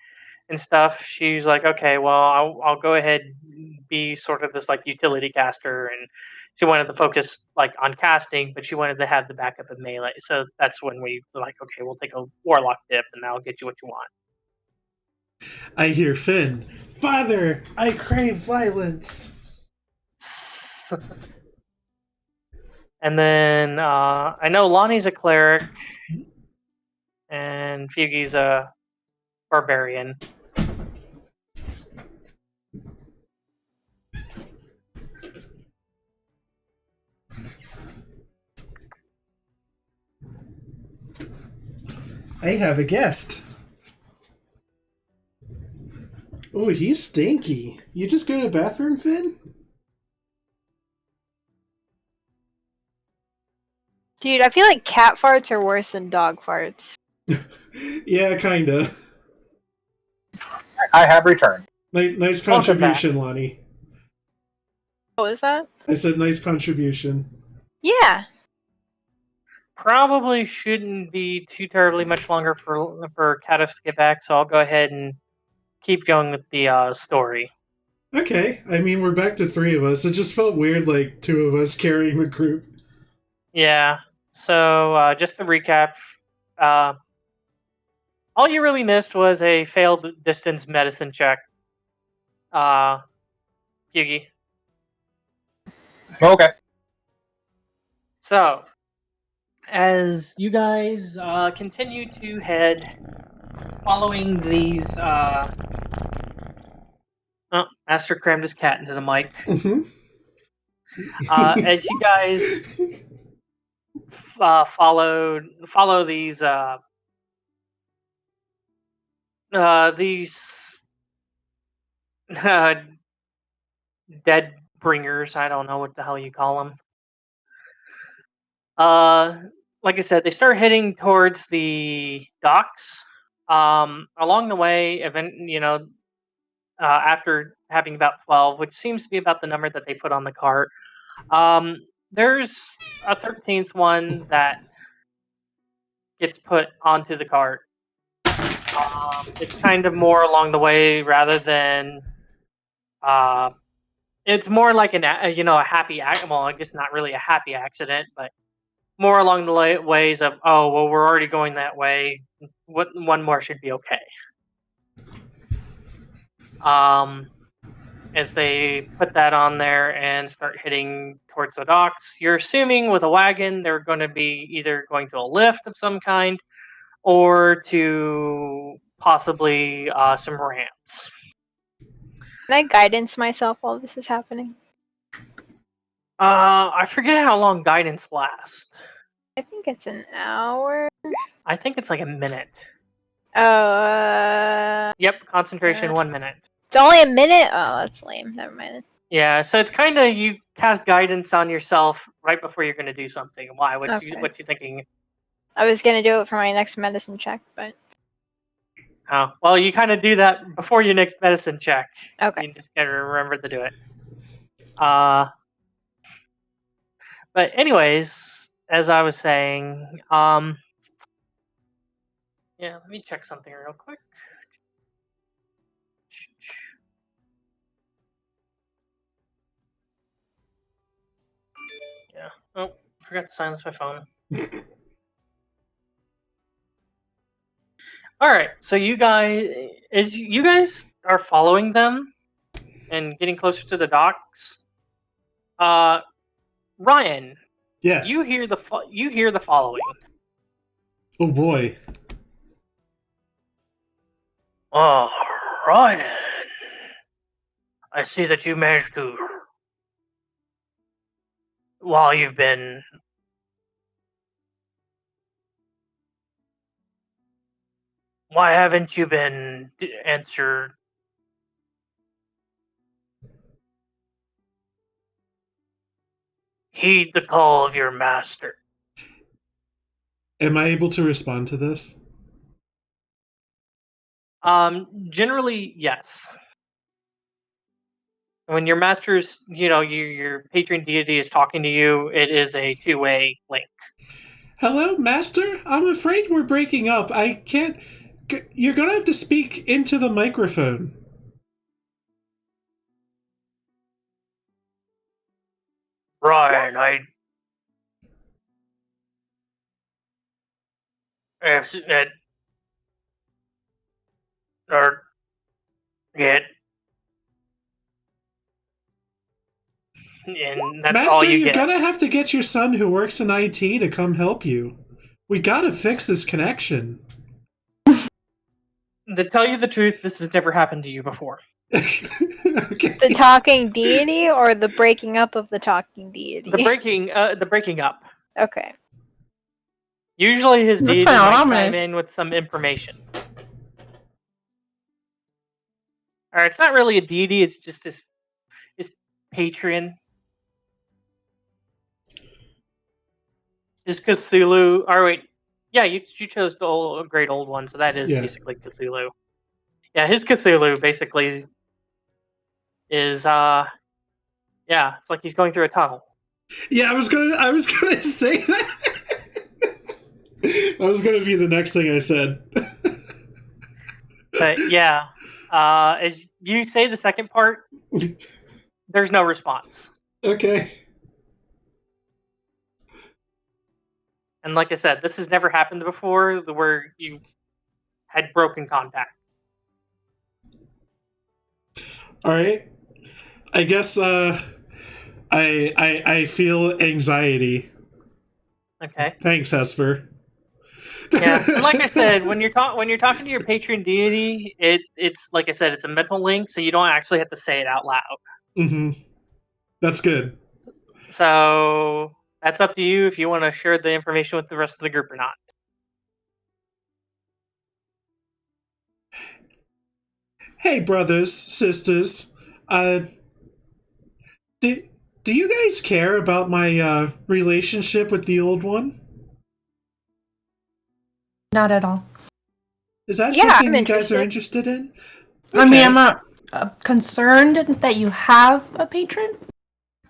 and stuff, she's like, okay, well, I'll go ahead and be sort of this like utility caster, and she wanted to focus like on casting, but she wanted to have the backup of melee. So that's when we were like, okay, we'll take a Warlock dip, and that'll get you what you want. I hear Finn. Father, I crave violence. And then I know Lani's a cleric, and Feugy's a barbarian. I have a guest. Oh, he's stinky. You just go to the bathroom, Finn? Dude, I feel like cat farts are worse than dog farts. Yeah, kinda. I have returned. Nice contribution, Lani. What was that? I said nice contribution. Yeah. Probably shouldn't be too terribly much longer for Cados to get back, so I'll go ahead and keep going with the story. Okay, I mean, we're back to 3 of us. It just felt weird, like, 2 of us carrying the group. Yeah, so just to recap, all you really missed was a failed distance medicine check. Feugy. Okay. So, as you guys continue to head, following these... Aster crammed his cat into the mic. Mm-hmm. As you guys follow these dead bringers, I don't know what the hell you call them. Like I said, they start heading towards the docks. Along the way, after having about 12, which seems to be about the number that they put on the cart, there's a 13th one that gets put onto the cart. It's kind of more along the way rather than it's more like a happy well, I guess not really a happy accident, but more along the ways of, oh well, we're already going that way, what one more should be okay. As they put that on there and start heading towards the docks, you're assuming with a wagon they're going to be either going to a lift of some kind or to possibly some ramps. Can I guidance myself while this is happening? I forget how long guidance lasts. I think it's an hour. I think it's like a minute. Oh, Yep, concentration 1 minute. It's only a minute? Oh, that's lame. Never mind. Yeah, so it's kind of, you cast guidance on yourself right before you're going to do something. Why? What you thinking? I was going to do it for my next medicine check, but... Oh, well, you kind of do that before your next medicine check. Okay. You just got to remember to do it. But anyways, as I was saying, yeah, let me check something real quick. Yeah. Oh, forgot to silence my phone. All right, so you guys are following them and getting closer to the docks. Ryan, Yes. you hear the following. Oh boy. Oh, Ryan, I see that you managed to. While you've been. Why haven't you been answered? Heed the call of your master. Am I able to respond to this? Generally, yes. When your master's, your patron deity is talking to you, it is a two-way link. Hello, master? I'm afraid we're breaking up. I can't... You're gonna have to speak into the microphone. Ryan, or get, and that's Master, all you you're get. gonna have to get your son who works in IT to come help you. We gotta fix this connection. To tell you the truth, this has never happened to you before. Okay. The talking deity or the breaking up of the talking deity? The breaking up. Okay. Usually his That's deity kinda might ominous. chime in with some information. Or it's not really a deity, it's just this patron. Just Cthulhu. Or wait, yeah, you chose the great old one, so that is basically Cthulhu. Yeah, his Cthulhu basically is it's like he's going through a tunnel. Yeah, I was gonna say that. That was gonna be the next thing I said. But yeah, as you say the second part, there's no response. Okay. And like I said, this has never happened before, where you had broken contact. All right. I guess I feel anxiety. Okay. Thanks, Hesper. Yeah, and like I said, when you're talking to your patron deity, it's like I said, it's a mental link, so you don't actually have to say it out loud. Mm-hmm. That's good. So that's up to you if you want to share the information with the rest of the group or not. Hey, brothers, sisters. Do you guys care about my relationship with the old one? Not at all. Is that Yeah, something I'm you guys are interested. interested in? I mean, I'm not concerned that you have a patron,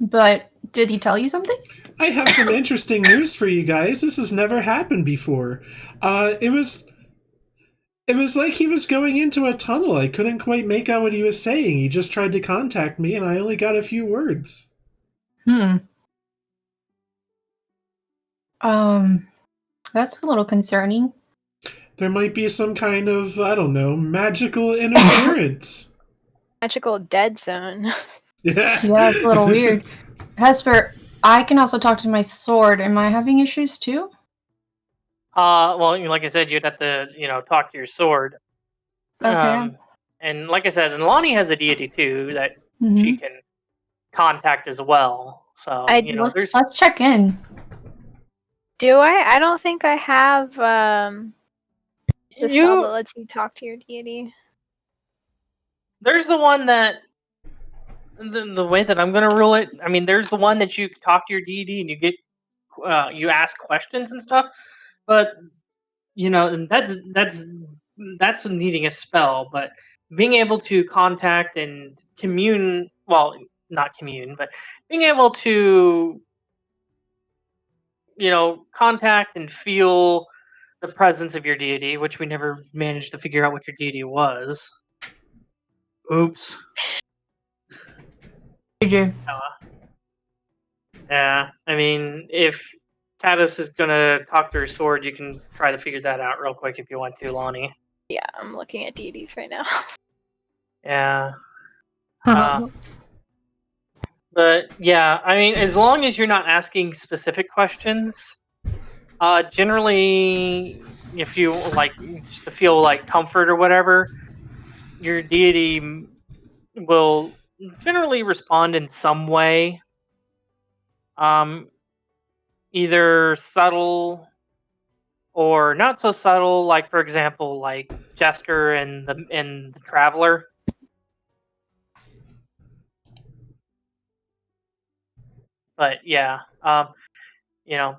but did he tell you something? I have some interesting news for you guys. This has never happened before. It was like he was going into a tunnel. I couldn't quite make out what he was saying. He just tried to contact me, and I only got a few words. That's a little concerning. There might be some kind of, I don't know, magical interference. Magical dead zone. Yeah, it's a little weird. Hesper, I can also talk to my sword. Am I having issues too? Well, like I said, you'd have to, talk to your sword. Okay. And like I said, and Lani has a deity too that she can contact as well. So let's check in. Do I? I don't think I have the spell that lets you talk to your deity. There's the one that the way that I'm gonna rule it. I mean, there's the one that you talk to your deity and you get you ask questions and stuff. But and that's needing a spell. But being able to contact and commune, well, not commune, but being able to contact and feel the presence of your deity, which we never managed to figure out what your deity was. Oops. GG. Yeah, I mean, if Cados is gonna talk to her sword, you can try to figure that out real quick if you want to, Lani. Yeah, I'm looking at deities right now. Yeah. But yeah, I mean, as long as you're not asking specific questions, generally, if you like just to feel like comfort or whatever, your deity will generally respond in some way. Either subtle or not so subtle, like for example, like Jester and the Traveler. But yeah,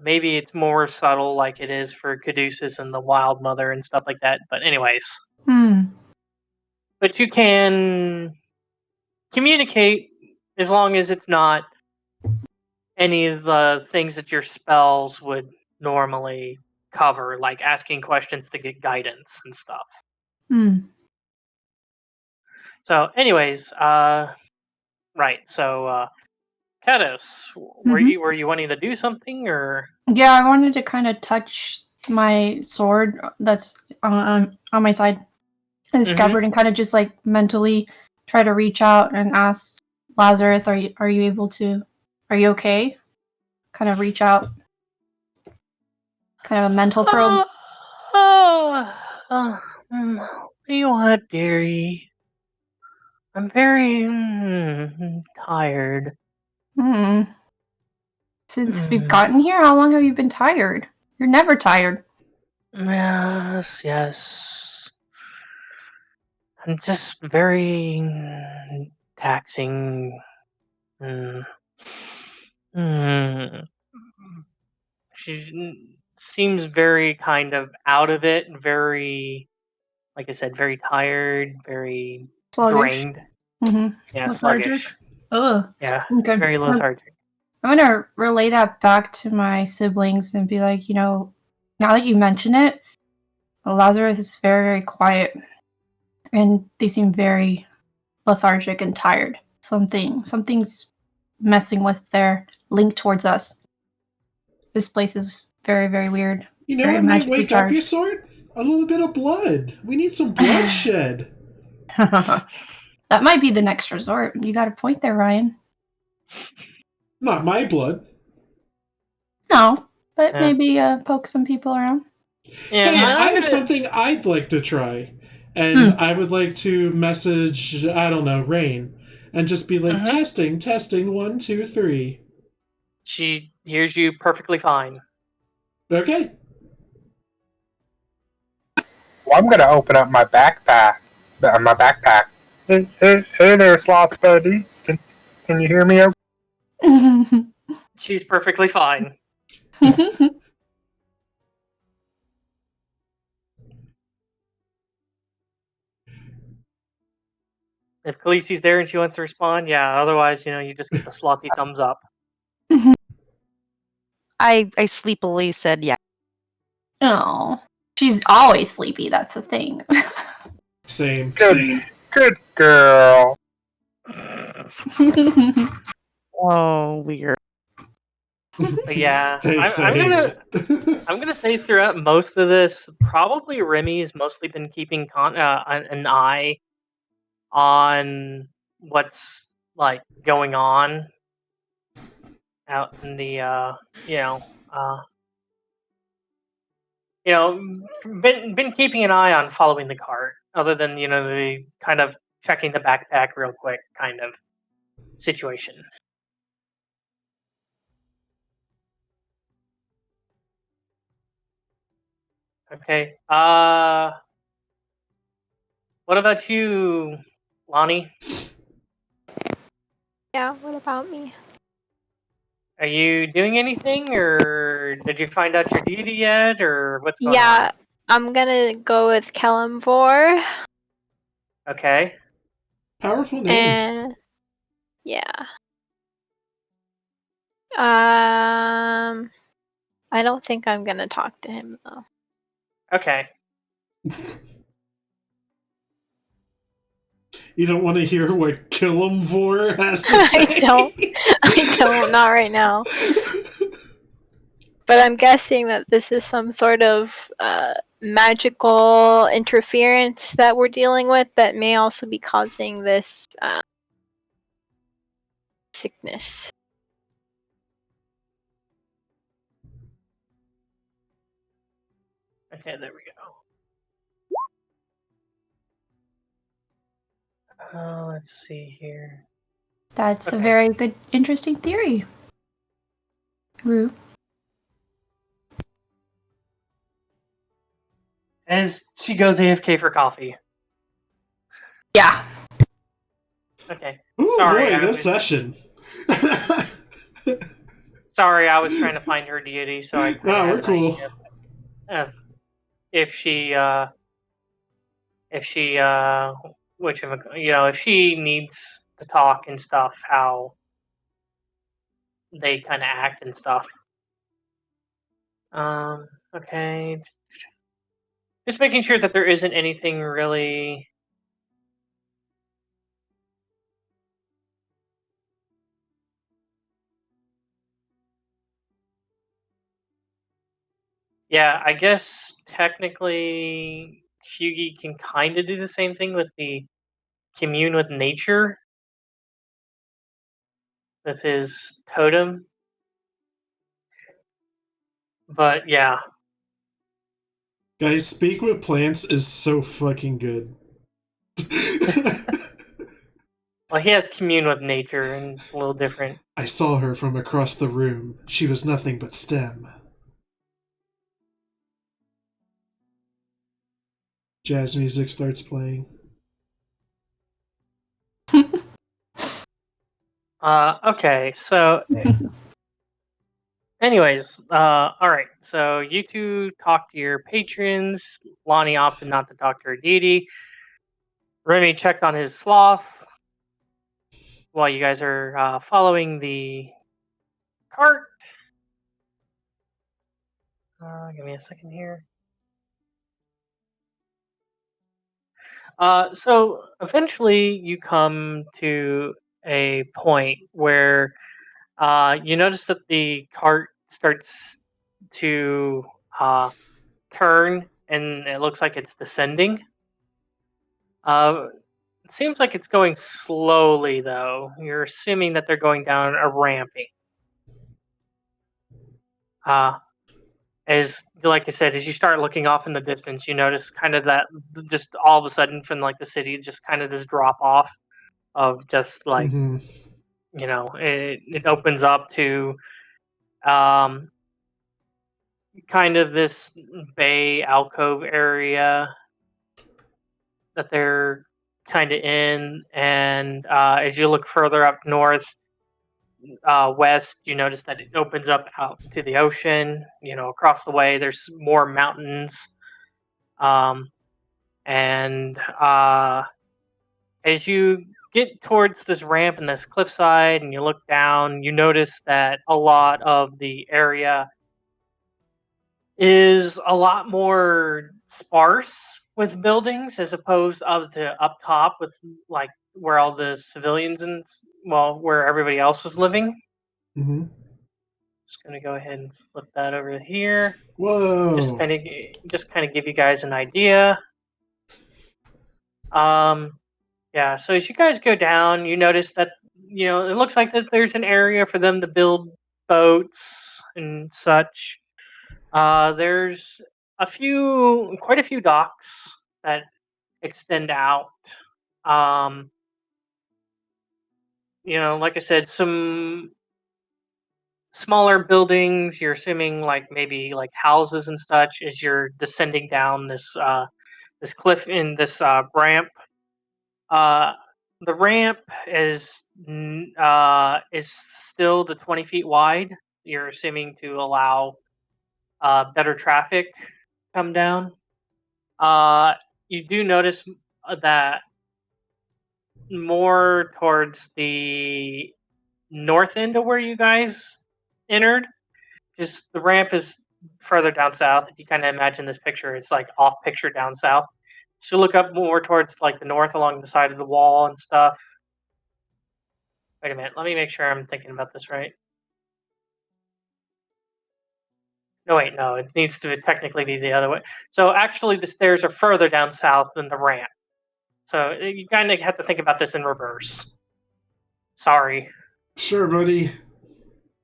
maybe it's more subtle, like it is for Caduceus and the Wild Mother and stuff like that. But anyways, but you can communicate as long as it's not any of the things that your spells would normally cover, like asking questions to get guidance and stuff. So, anyways, right. So, Cados, were you wanting to do something or? Yeah, I wanted to kind of touch my sword that's on my side, and scabbard, and kind of just like mentally try to reach out and ask Lazarus, "Are you able to? Are you okay?" Kind of reach out, kind of a mental probe. What do you want, dearie? I'm very tired. Since we've gotten here, how long have you been tired? You're never tired. Yes. I'm just very taxing. She seems very kind of out of it, very, like I said, very tired, very Sluggish. drained. Yeah, Lethargic. sluggish. Ugh. Yeah, Okay. very lethargic. I'm gonna relay that back to my siblings and be like, now that you mention it, Lazarus is very, very quiet, and they seem very lethargic and tired. Something's messing with their link towards us. This place is very, very weird. You know what might wake up your sword? A little bit of blood. We need some bloodshed. That might be the next resort. You got a point there, Ryan. Not my blood. No, but maybe poke some people around. Yeah, hey, I have something I'd like to try. And I would like to message, I don't know, Raine. And just be like, testing, 1, 2, 3. She hears you perfectly fine. Okay. Well, I'm going to open up my backpack. Hey there, sloth buddy. Can you hear me okay? She's perfectly fine. If Khaleesi's there and she wants to respond, yeah. Otherwise, you just get the slothy thumbs up. I sleepily said yeah. Oh, she's always sleepy. That's the thing. Same. Good girl. Oh, weird. But yeah, Thanks, I'm gonna say throughout most of this, probably Remy has mostly been keeping an eye on what's like going on out in the been keeping an eye on following the cart, other than the kind of checking the backpack real quick kind of situation. Okay. What about you, Lani? Yeah, what about me? Are you doing anything, or did you find out your deity yet, or what's going on? Yeah, I'm gonna go with Kelemvor. Okay. Powerful name. And yeah. I don't think I'm gonna talk to him though. Okay. You don't want to hear what Kill 'em For has to say? I don't, not right now. But I'm guessing that this is some sort of magical interference that we're dealing with that may also be causing this sickness. Okay, there we go. Let's see here. That's a very good, interesting theory. Roux. As she goes AFK for coffee. Yeah. Okay. Ooh, Sorry, boy, this session. Sorry, I was trying to find her deity, so I No, we're cool. If she if she needs to talk and stuff, how they kind of act and stuff. Okay. Just making sure that there isn't anything really. Yeah, I guess technically Feugy can kind of do the same thing with the commune with nature with his totem. But yeah. Guys, Speak with Plants is so fucking good. Well, he has commune with nature, and it's a little different. I saw her from across the room. She was nothing but stem. Jazz music starts playing. Okay, so anyways, alright, so you two talk to your patrons. Lani opted not to talk to her deity. Remy checked on his sloth while you guys are following the cart. Give me a second here. So eventually you come to a point where you notice that the cart starts to turn and it looks like it's descending. It seems like it's going slowly though. You're assuming that they're going down a ramping. As like I said, as you start looking off in the distance, you notice kind of that just all of a sudden from like the city, just kind of this drop off of just like it opens up to um, kind of this bay alcove area that they're kind of in, and as you look further up north, west, you notice that it opens up out to the ocean. Across the way, there's more mountains. And as you get towards this ramp and this cliffside and you look down, you notice that a lot of the area is a lot more sparse with buildings as opposed to up top with like where all the civilians and where everybody else was living. Mm-hmm. Just gonna go ahead and flip that over here. Whoa! Just kind of give you guys an idea. Yeah. So as you guys go down, you notice that it looks like that there's an area for them to build boats and such. There's quite a few docks that extend out. Like I said, some smaller buildings. You're assuming like maybe like houses and such as you're descending down this cliff in this ramp. Uh, the ramp is still the 20 feet wide. You're assuming to allow better traffic come down. You do notice that more towards the north end of where you guys entered, Just the ramp is further down south. If you kind of imagine this picture, it's like off picture down south. So look up more towards like the north along the side of the wall and stuff. Wait a minute. Let me make sure I'm thinking about this right. No, wait, no. It needs to technically be the other way. So actually, the stairs are further down south than the ramp. So you kind of have to think about this in reverse. Sorry. Sure, buddy.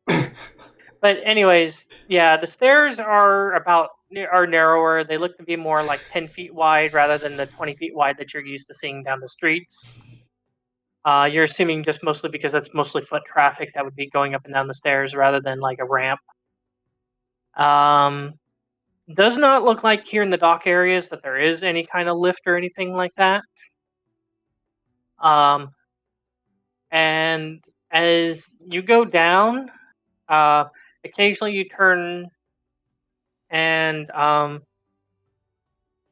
But anyways, yeah, the stairs are narrower. They look to be more like 10 feet wide rather than the 20 feet wide that you're used to seeing down the streets. You're assuming just mostly because that's mostly foot traffic that would be going up and down the stairs rather than like a ramp. Does not look like here in the dock areas that there is any kind of lift or anything like that. And as you go down, occasionally you turn and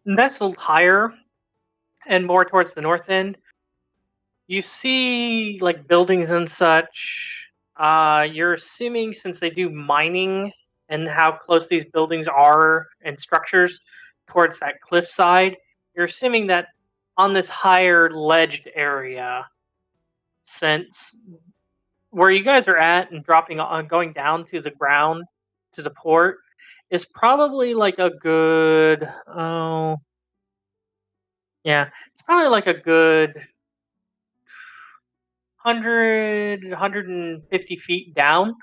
nestled higher and more towards the north end, you see like buildings and such. You're assuming since they do mining and how close these buildings are and structures towards that cliffside, you're assuming that on this higher ledged area, since where you guys are at and going down to the ground to the port is probably like a good it's probably like a good 150 feet down,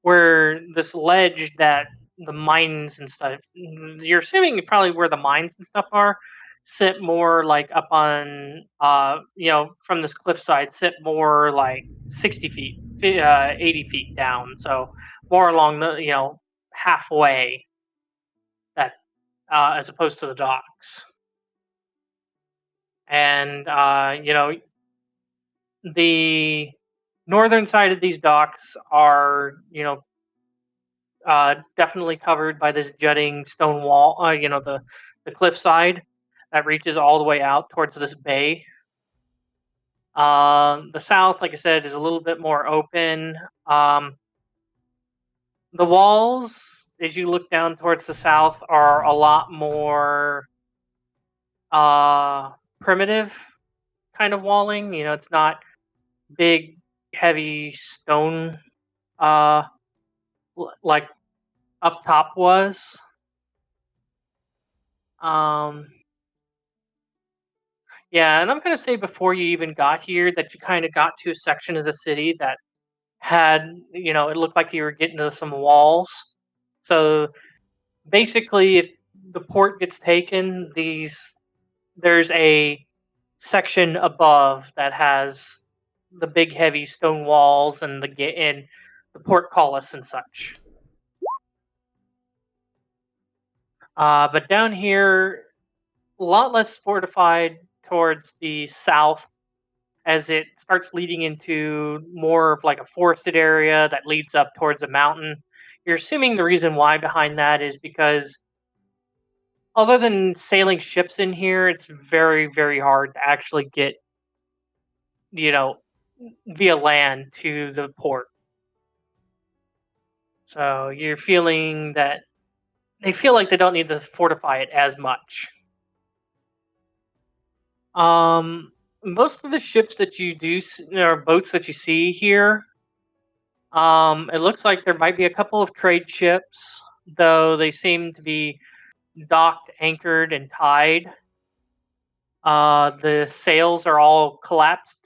where this ledge that the mines and stuff, you're assuming probably where the mines and stuff are, sit more like up on, from this cliffside, sit more like 60 feet, 80 feet down. So more along the, halfway that, as opposed to the docks. And, the northern side of these docks are, definitely covered by this jutting stone wall, the cliffside that reaches all the way out towards this bay. The south, like I said, is a little bit more open. The walls, as you look down towards the south, are a lot more primitive kind of walling. It's not big, heavy stone like up top was. Yeah, and I'm gonna say before you even got here that you kind of got to a section of the city that had, it looked like you were getting to some walls. So basically, if the port gets taken, there's a section above that has the big heavy stone walls and the portcullis and such. But down here, a lot less fortified towards the south, as it starts leading into more of like a forested area that leads up towards a mountain. You're assuming the reason why behind that is because other than sailing ships in here, it's very, very hard to actually get, via land to the port. So you're feeling that they feel like they don't need to fortify it as much. Most of the ships that you do, or boats that you see here, it looks like there might be a couple of trade ships, though they seem to be docked, anchored, and tied. The sails are all collapsed,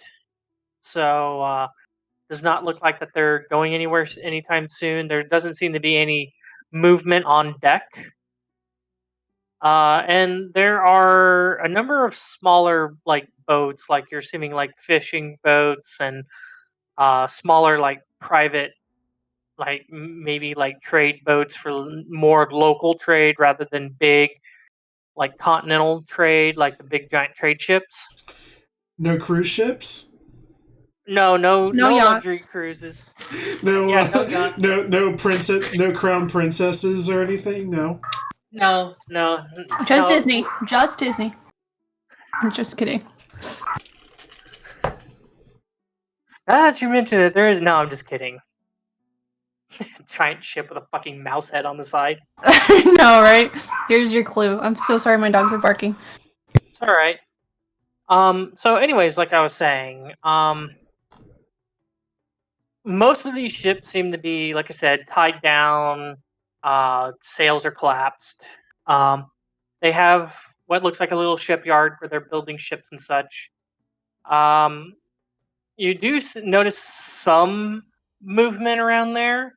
so does not look like that they're going anywhere anytime soon. There doesn't seem to be any movement on deck. And there are a number of smaller like boats, like you're assuming like fishing boats and smaller like private, like maybe like trade boats for more local trade rather than big like continental trade, like the big giant trade ships. No cruise ships? No yachts. luxury cruises. No, no yachts. no crown princesses or anything. No. Just Disney. Just Disney. I'm just kidding. Now that you mention it, there is. No, I'm just kidding. Giant ship with a fucking mouse head on the side. No, right? Here's your clue. I'm so sorry my dogs are barking. It's alright. So anyways, like I was saying, most of these ships seem to be, like I said, tied down, sails are collapsed. They have what looks like a little shipyard where they're building ships and such. You do notice some movement around there,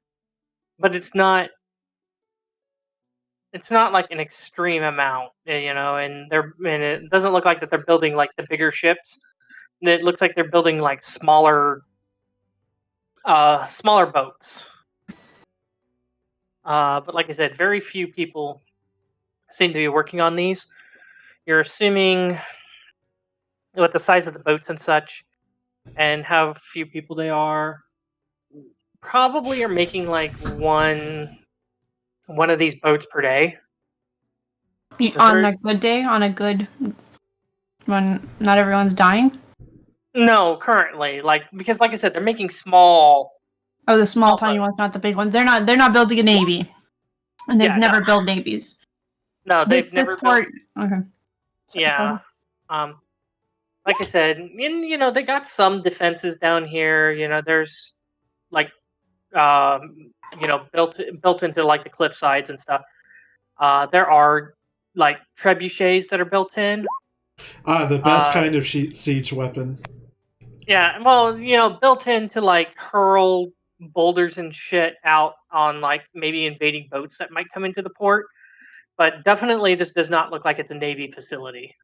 but it's not like an extreme amount, and it doesn't look like that they're building like the bigger ships. It looks like they're building like smaller boats. But like I said, very few people seem to be working on these. You're assuming with the size of the boats and such, and how few people they are, probably are making like one of these boats per day. On a good day, on a good when not everyone's dying. No, currently, because like I said, they're making small. Oh, the small tiny ones, not the big ones. They're not building a navy, and they've never built navies. No, they've never built. Okay. Sorry, yeah. Like I said, and they got some defenses down here. There's like built into like the cliff sides and stuff. There are like trebuchets that are built in. The best kind of siege weapon. Yeah, well, built in to like hurl boulders and shit out on like maybe invading boats that might come into the port. But definitely, this does not look like it's a Navy facility.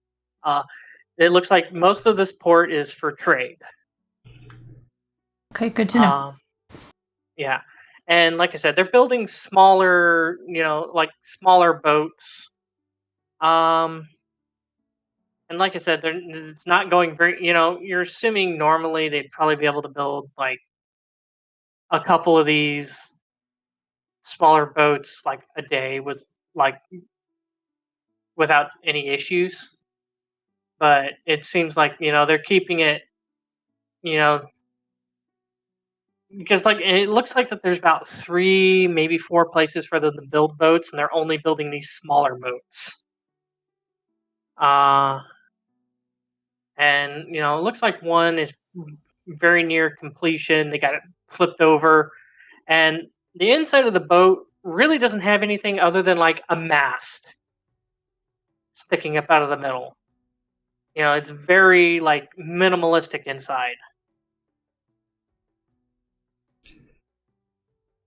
It looks like most of this port is for trade. Okay, good to know. Yeah, and like I said, they're building smaller, like smaller boats. And like I said, it's not going very. You're assuming normally they'd probably be able to build like a couple of these smaller boats like a day without any issues. But it seems like they're keeping it, because like it looks like that there's about 3, maybe 4 places for them to build boats, and they're only building these smaller boats. And it looks like one is very near completion. They got it flipped over, and the inside of the boat really doesn't have anything other than like a mast sticking up out of the middle. It's very like minimalistic inside.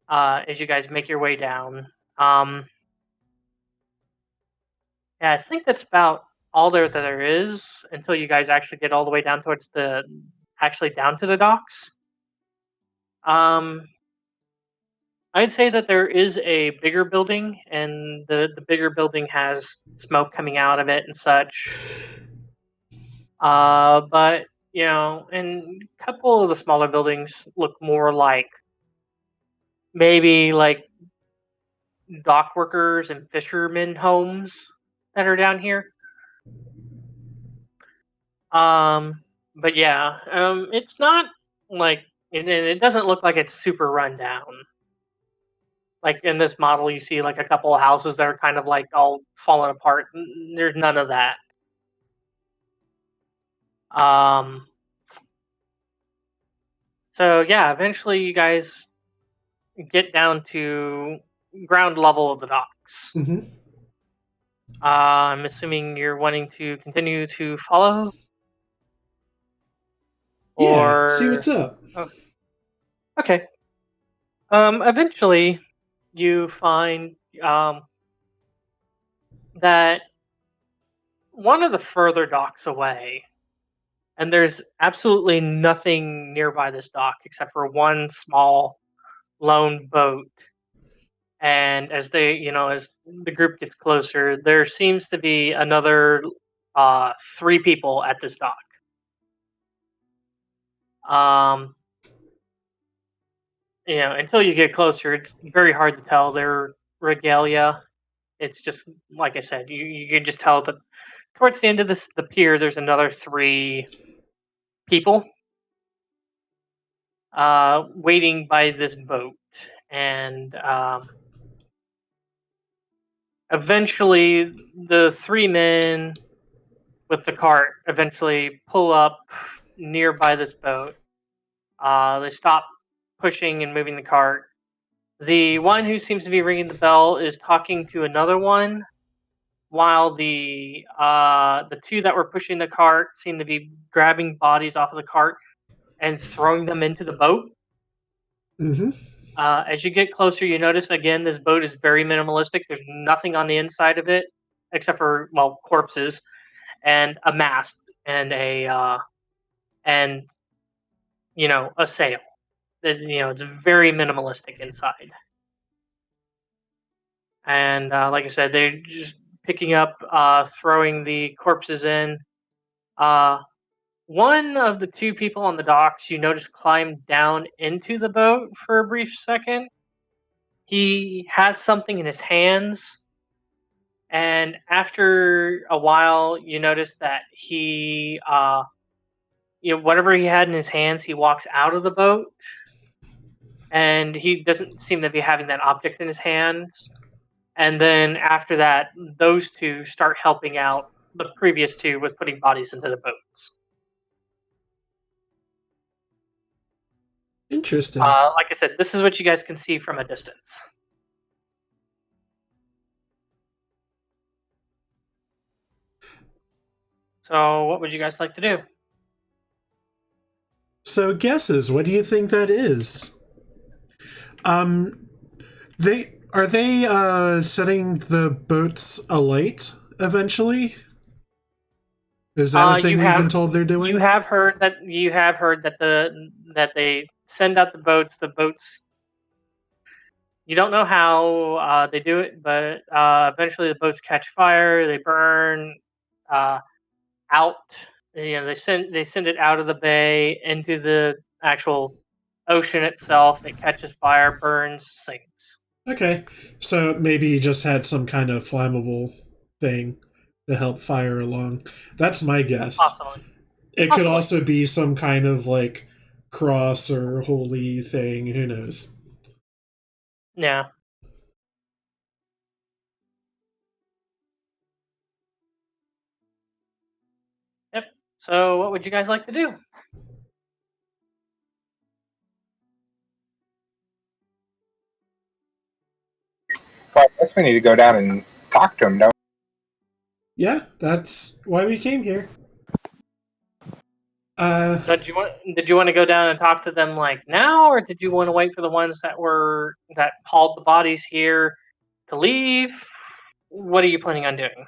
As you guys make your way down, yeah, I think that's about all there is until you guys actually get all the way down towards down to the docks. I'd say that there is a bigger building, and the bigger building has smoke coming out of it and such. But and a couple of the smaller buildings look more like maybe like dock workers and fishermen homes that are down here. But yeah, it's not like it doesn't look like it's super run down. Like in this model, you see like a couple of houses that are kind of like all falling apart. There's none of that. So yeah, eventually you guys get down to ground level of the docks. Mm-hmm. I'm assuming you're wanting to continue to follow? Yeah, see what's up. Oh. Okay. Eventually, you find that one of the further docks away, and there's absolutely nothing nearby this dock except for one small lone boat. And as as the group gets closer, there seems to be another 3 people at this dock. Until you get closer, it's very hard to tell their regalia. It's just like I said, you can just tell that towards the end of the pier, there's another 3 people waiting by this boat. and eventually the three men with the cart eventually pull up nearby this boat. They stop pushing and moving the cart. The one who seems to be ringing the bell is talking to another one, while the two that were pushing the cart seem to be grabbing bodies off of the cart and throwing them into the boat. Mm-hmm. As you get closer, you notice again this boat is very minimalistic. There's nothing on the inside of it except for corpses and a mast and a sail. It's very minimalistic inside. And like I said, they're just picking up, throwing the corpses in. One of the two people on the docks you notice climbed down into the boat for a brief second. He has something in his hands, and after a while, you notice that whatever he had in his hands, he walks out of the boat, and he doesn't seem to be having that object in his hands. And then after that, those two start helping out the previous two with putting bodies into the boats. Interesting. Like I said, this is what you guys can see from a distance. So, what would you guys like to do? So, guesses. What do you think that is? They setting the boats alight eventually? Is that a thing we've been told they're doing? You have heard that that they send out the boats. The boats. You don't know how they do it, but eventually the boats catch fire. They burn out. They send it out of the bay into the actual ocean itself. It catches fire, burns, sinks. Okay, so maybe he just had some kind of flammable thing to help fire along. That's my guess. Possibly. It could also be some kind of cross or holy thing. Who knows? Yeah. Yep. So, what would you guys like to do? Well, I guess we need to go down and talk to him, don't we? Yeah, that's why we came here. So did you want to go down and talk to them now, or did you want to wait for the ones that hauled the bodies here to leave? What are you planning on doing?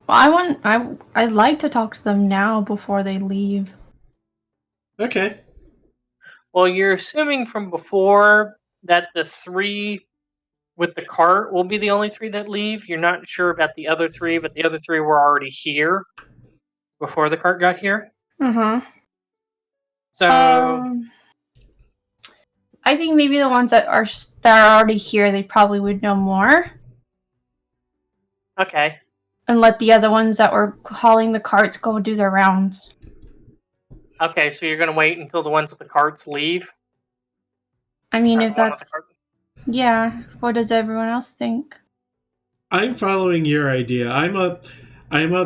Well, I'd like to talk to them now before they leave. Okay. Well, you're assuming from before that the three with the cart will be the only three that leave. You're not sure about the other three, but the other three were already here before the cart got here. So I think maybe the ones that are already here, they probably would know more. Okay. And let the other ones that were hauling the carts go do their rounds. Okay, so you're going to wait until the ones with the carts leave? I mean, if that's... Yeah, what does everyone else think? I'm following your idea. I'm up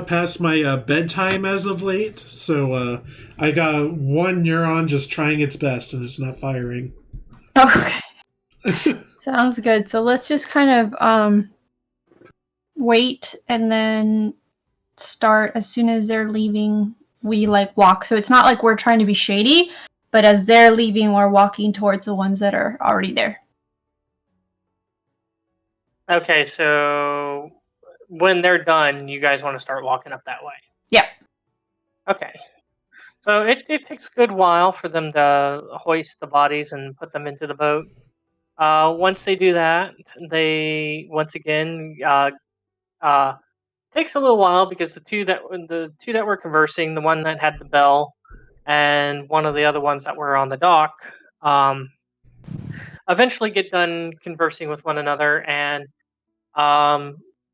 past my bedtime as of late, so I got one neuron just trying its best and it's not firing. Okay. Sounds good. So let's just kind of wait and then start as soon as they're leaving. We walk. So it's not like we're trying to be shady, but as they're leaving, we're walking towards the ones that are already there. Okay, so when they're done, you guys want to start walking up that way? Yep. Okay. So it takes a good while for them to hoist the bodies and put them into the boat. Once they do that, they once again takes a little while because the two that were conversing, the one that had the bell, and one of the other ones that were on the dock, eventually get done conversing with one another, and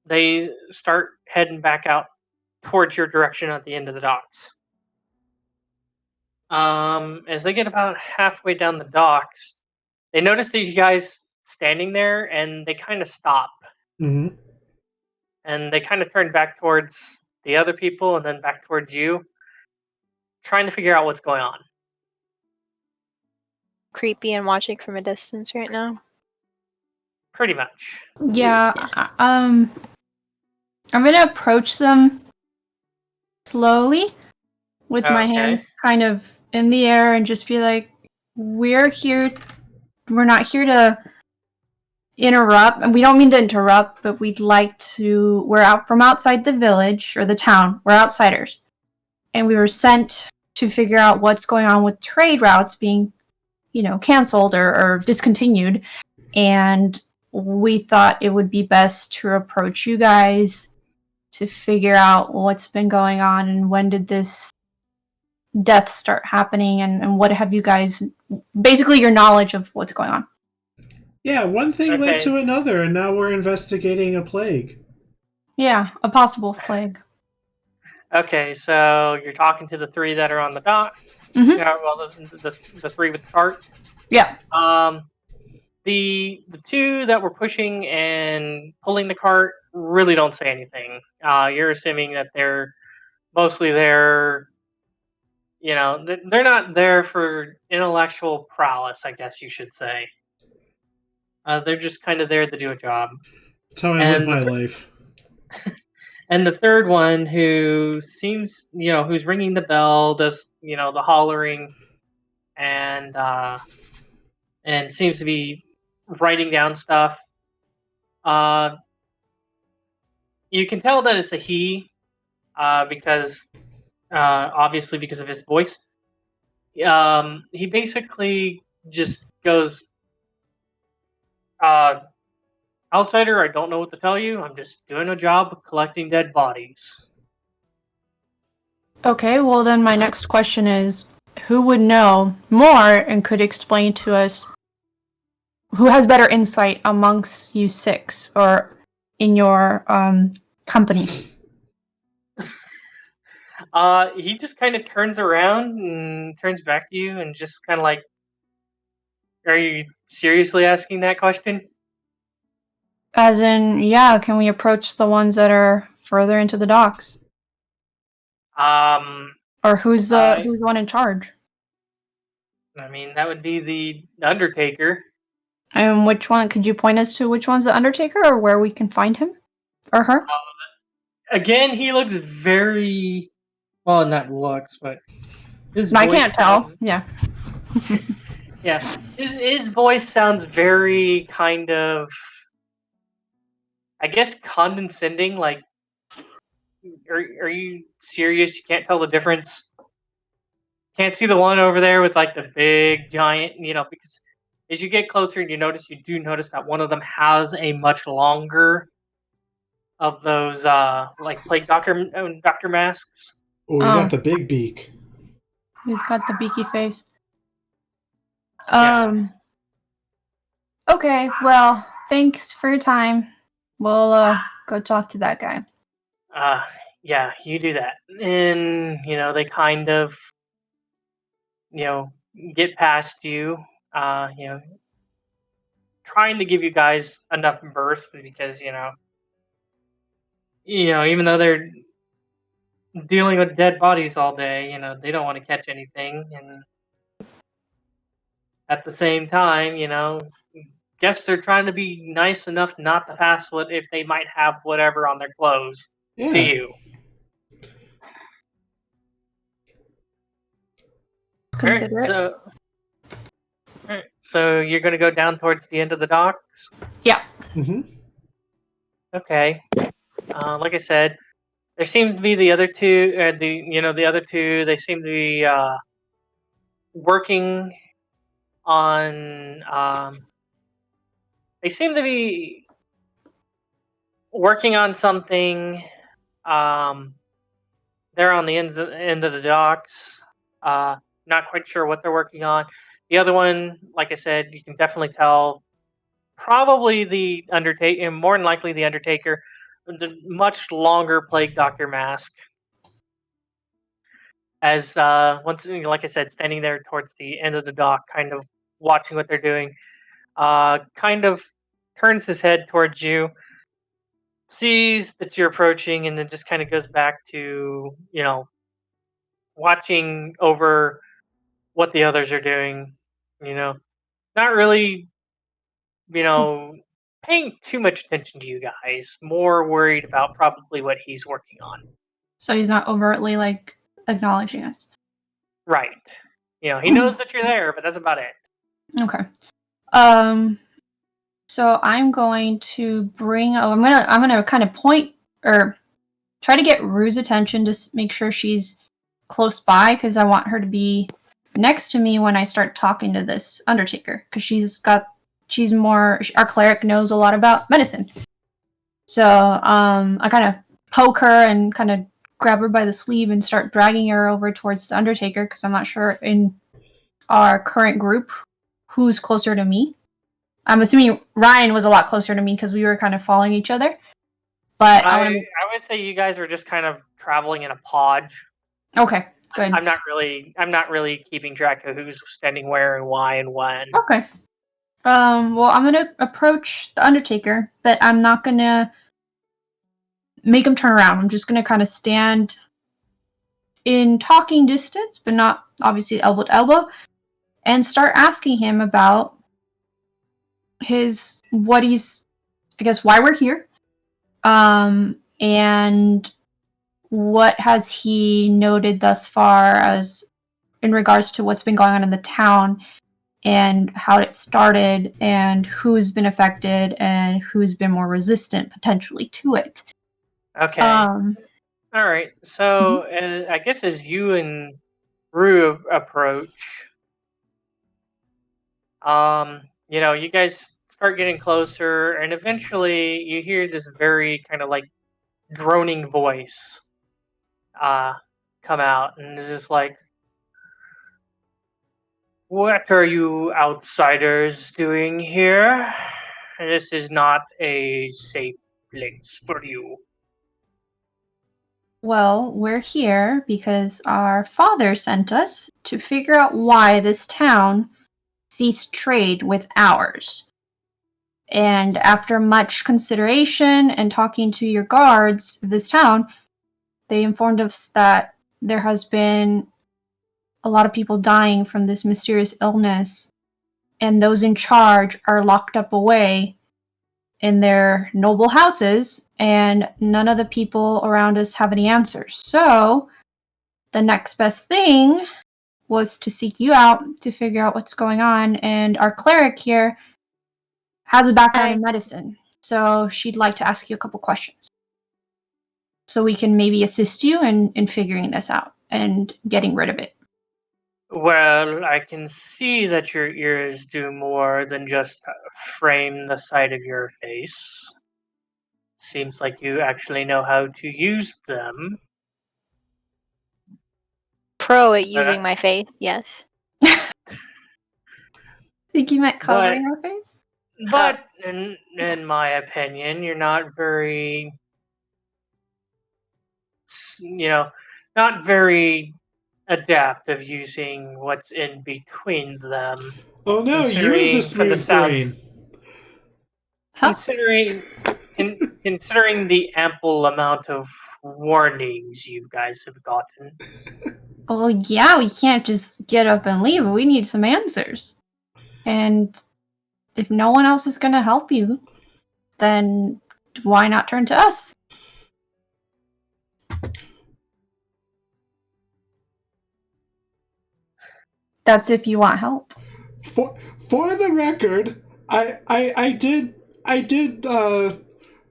they start heading back out towards your direction at the end of the docks. As they get about halfway down the docks, they notice that you guys standing there, and they kind of stop. Mm-hmm. And they kind of turn back towards the other people and then back towards you, trying to figure out what's going on. Creepy and watching from a distance right now. Pretty much. Yeah. I'm gonna approach them slowly with my hands kind of in the air and just be like, we're not here to interrupt, and we don't mean to interrupt, but we're out from outside the village or the town. We're outsiders. And we were sent to figure out what's going on with trade routes being, canceled or discontinued. And we thought it would be best to approach you guys to figure out what's been going on and when did this death start happening and what have you guys, basically your knowledge of what's going on. Yeah, one thing led to another, and now we're investigating a plague. Yeah, a possible plague. Okay, so you're talking to the three that are on the dock. Mm-hmm. Yeah, well, the three with the cart. Yeah. The two that were pushing and pulling the cart really don't say anything. You're assuming that they're mostly there. They're not there for intellectual prowess, I guess you should say. They're just kind of there to do a job. That's how I live my life. And the third one, who seems, who's ringing the bell, does, the hollering, and seems to be writing down stuff. You can tell that it's a he, because obviously because of his voice. He basically just goes, outsider, I don't know what to tell you. I'm just doing a job of collecting dead bodies. Okay, well then my next question is, who would know more and could explain to us who has better insight amongst you six or in your company? He just kind of turns around and turns back to you and just kind of like, are you seriously asking that question? As in, yeah, can we approach the ones that are further into the docks? Or who's the one in charge? I mean, that would be the Undertaker. And which one? Could you point us to which one's the Undertaker, or where we can find him or her? Again, he looks very well. Not looks, but his I voice can't tell. Yeah. Yeah, his voice sounds very kind of, I guess, condescending. Like, are you serious? You can't tell the difference? Can't see the one over there with like the big giant, because as you get closer and you do notice that one of them has a much longer of those like plague doctor masks. Oh, he got the big beak. He's got the beaky face. Yeah. Okay, well, thanks for your time. We'll go talk to that guy. Yeah, you do that. And, they kind of, get past you, trying to give you guys enough berth because, even though they're dealing with dead bodies all day, they don't want to catch anything. And at the same time, guess they're trying to be nice enough not to pass if they might have whatever on their clothes to you. Consider it. So you're going to go down towards the end of the docks? Yeah. Mm-hmm. Okay. Like I said, there seem to be the other two. The other two. They seem to be working on. They seem to be working on something. They're on the end of the docks. Not quite sure what they're working on. The other one, like I said, you can definitely tell. Probably the Undertaker, more than likely the Undertaker, the much longer plague doctor mask. as once, like I said, standing there towards the end of the dock, kind of watching what they're doing, kind of turns his head towards you, sees that you're approaching, and then just kind of goes back to watching over what the others are doing. Not really, you know, paying too much attention to you guys. More worried about probably what he's working on. So he's not overtly like acknowledging us. Right. He knows that you're there, but that's about it. Okay. So I'm going to bring. Oh, I'm gonna kind of point or try to get Roux' attention to make sure she's close by, because I want her to be next to me when I start talking to this Undertaker, because she's more. Our cleric knows a lot about medicine. So I kind of poke her and kind of grab her by the sleeve and start dragging her over towards the Undertaker, because I'm not sure in our current group who's closer to me. I'm assuming Ryan was a lot closer to me because we were kind of following each other. But I would say you guys are just kind of traveling in a podge. Okay, good. I'm not really keeping track of who's standing where and why and when. Okay. Well, I'm gonna approach the Undertaker, but I'm not gonna make him turn around. I'm just gonna kind of stand in talking distance, but not obviously elbow to elbow, and start asking him about why we're here, and what has he noted thus far as in regards to what's been going on in the town and how it started and who's been affected and who's been more resistant potentially to it. Okay. All right. So I guess as you and Roux approach, you guys start getting closer, and eventually you hear this very kind of like droning voice come out, and it's just like, "What are you outsiders doing here? This is not a safe place for you." Well, we're here because our father sent us to figure out why this town ceased trade with ours. And after much consideration and talking to your guards of this town, they informed us that there has been a lot of people dying from this mysterious illness, and those in charge are locked up away in their noble houses, and none of the people around us have any answers. So the next best thing was to seek you out to figure out what's going on, and our cleric here has a background in medicine, so she'd like to ask you a couple questions so we can maybe assist you in figuring this out and getting rid of it. Well, I can see that your ears do more than just frame the side of your face. Seems like you actually know how to use them. Pro at using my face, yes. Think you meant covering our face? But in my opinion, you're not very, not very adept of using what's in between them. Oh no, you have the smooth brain. Considering the ample amount of warnings you guys have gotten. Oh yeah, we can't just get up and leave. We need some answers. And if no one else is going to help you, then why not turn to us? That's if you want help. For the record, I did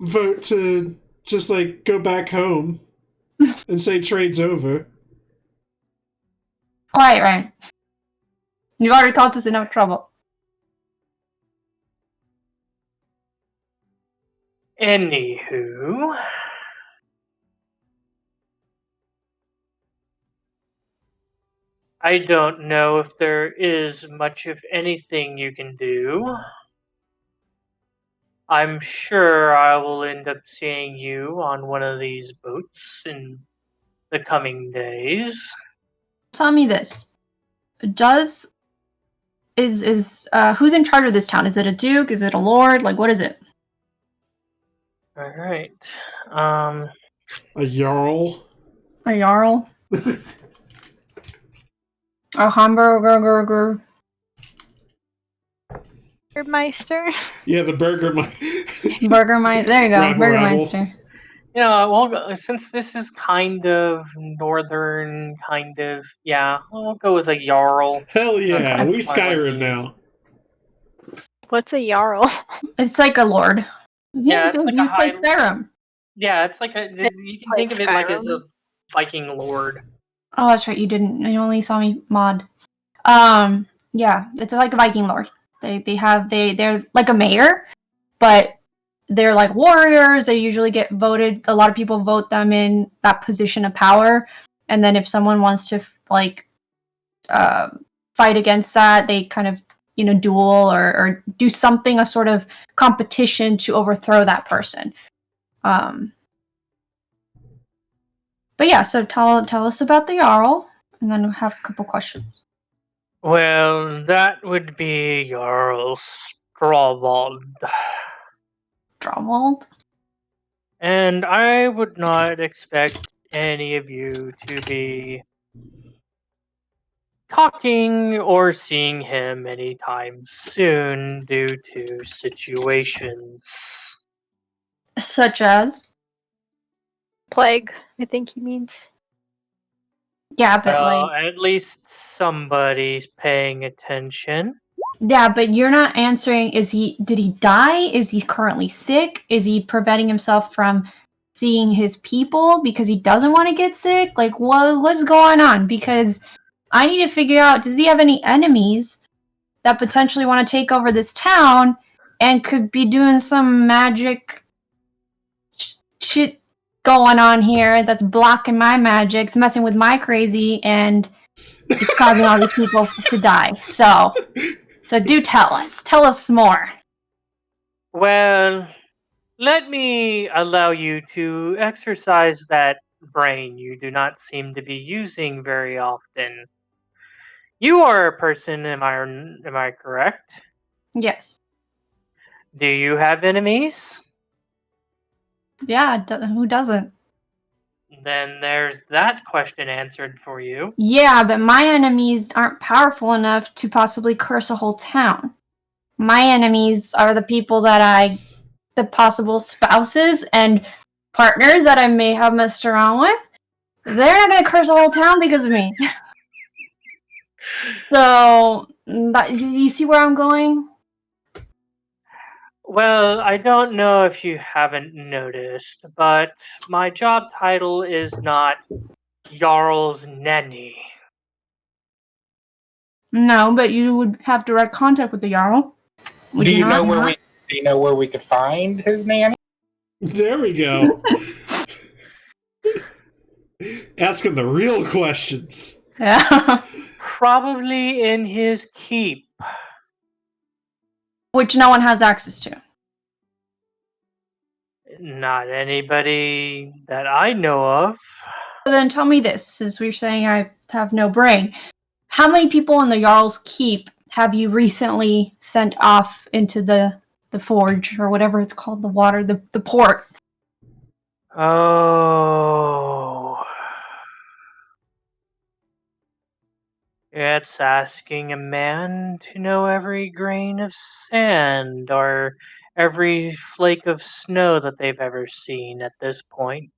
vote to just like go back home and say trade's over. Quiet, Ryan. You've already caused us enough trouble. Anywho, I don't know if there is much of anything you can do. I'm sure I will end up seeing you on one of these boats in the coming days. Tell me this. Is who's in charge of this town? Is it a duke? Is it a lord? Like, what is it? All right. A jarl. A jarl. A hamburger. Burgermeister. Yeah, the Burgermeister. There you go, Rabble, Burgermeister. You know, well, since this is kind of northern, I'll go with a jarl. Hell yeah, Okay. we Skyrim now. What's a jarl? It's like a lord. Yeah, it's like you a played high. Skyrim. Yeah, it's like you can think of it like as a Viking lord. Oh, that's right. You didn't. You only saw me mod. Yeah, it's like a Viking lord. They're like a mayor, but they're like warriors. They usually get voted. A lot of people vote them in that position of power, and then if someone wants to fight against that, they kind of duel or do something, a sort of competition to overthrow that person. But yeah, so tell us about the Jarl, and then we'll have a couple questions. Well, that would be Jarl Strawbald. Strawbald? And I would not expect any of you to be talking or seeing him anytime soon due to situations. Such as? Plague, I think he means. Yeah, but well, at least somebody's paying attention. Yeah, but you're not answering. Did he die? Is he currently sick? Is he preventing himself from seeing his people because he doesn't want to get sick? Like, what's going on? Because I need to figure out, does he have any enemies that potentially want to take over this town and could be doing some magic shit going on here that's blocking my magics, messing with my crazy, and it's causing all these people to die. So do tell us more. Well, let me allow you to exercise that brain you do not seem to be using very often. You are a person, am I correct? Yes. Do you have enemies? Yeah, who doesn't? Then there's that question answered for you. Yeah, but my enemies aren't powerful enough to possibly curse a whole town. My enemies are the people the possible spouses and partners that I may have messed around with. They're not going to curse a whole town because of me. So, you see where I'm going? Well, I don't know if you haven't noticed, but my job title is not Jarl's Nanny. No, but you would have direct contact with the Jarl. Do you know where we could find his nanny? There we go. Asking the real questions. Yeah. Probably in his keep. Which no one has access to. Not anybody that I know of. So then tell me this, since we're saying I have no brain. How many people in the Jarl's Keep have you recently sent off into the forge, or whatever it's called, the water, the port? Oh. It's asking a man to know every grain of sand or every flake of snow that they've ever seen at this point.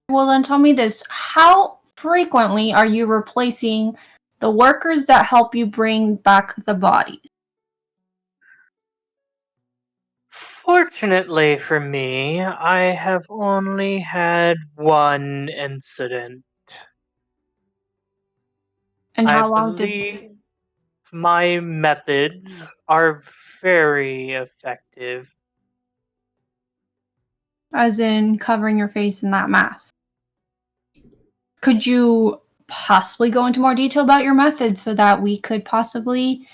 Well, then tell me this. How frequently are you replacing the workers that help you bring back the bodies? Fortunately for me, I have only had one incident. And how I long believe my methods are very effective. As in covering your face in that mask? Could you possibly go into more detail about your methods so that we could possibly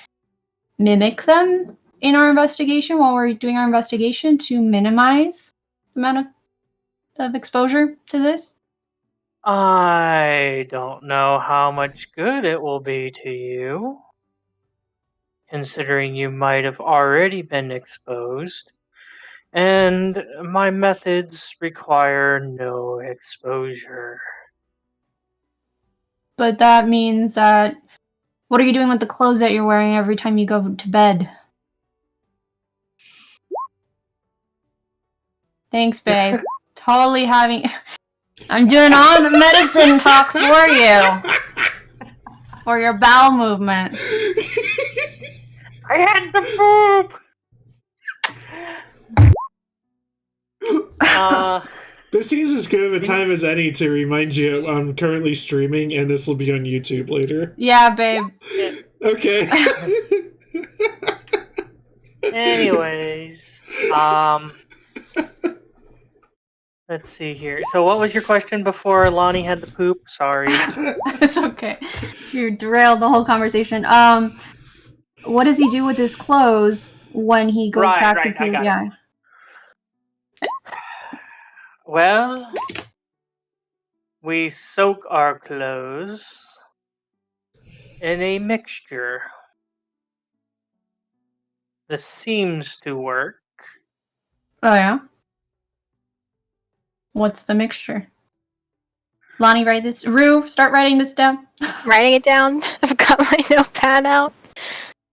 mimic them in our investigation while we're doing our investigation to minimize the amount of exposure to this? I don't know how much good it will be to you, considering you might have already been exposed, and my methods require no exposure. But that means that... What are you doing with the clothes that you're wearing every time you go to bed? Thanks, babe. Totally having... I'm doing all the medicine talk for you. For your bowel movement. I had to poop! This seems as good of a time as any to remind you I'm currently streaming and this will be on YouTube later. Yeah, babe. Okay. Anyways, let's see here. So what was your question before Lani had the poop? Sorry. It's okay. You derailed the whole conversation. What does he do with his clothes when he goes back into... Yeah. Well, we soak our clothes in a mixture. This seems to work. Oh, yeah? What's the mixture? Lani, write this. Roux, start writing this down. Writing it down. I've got my notepad out.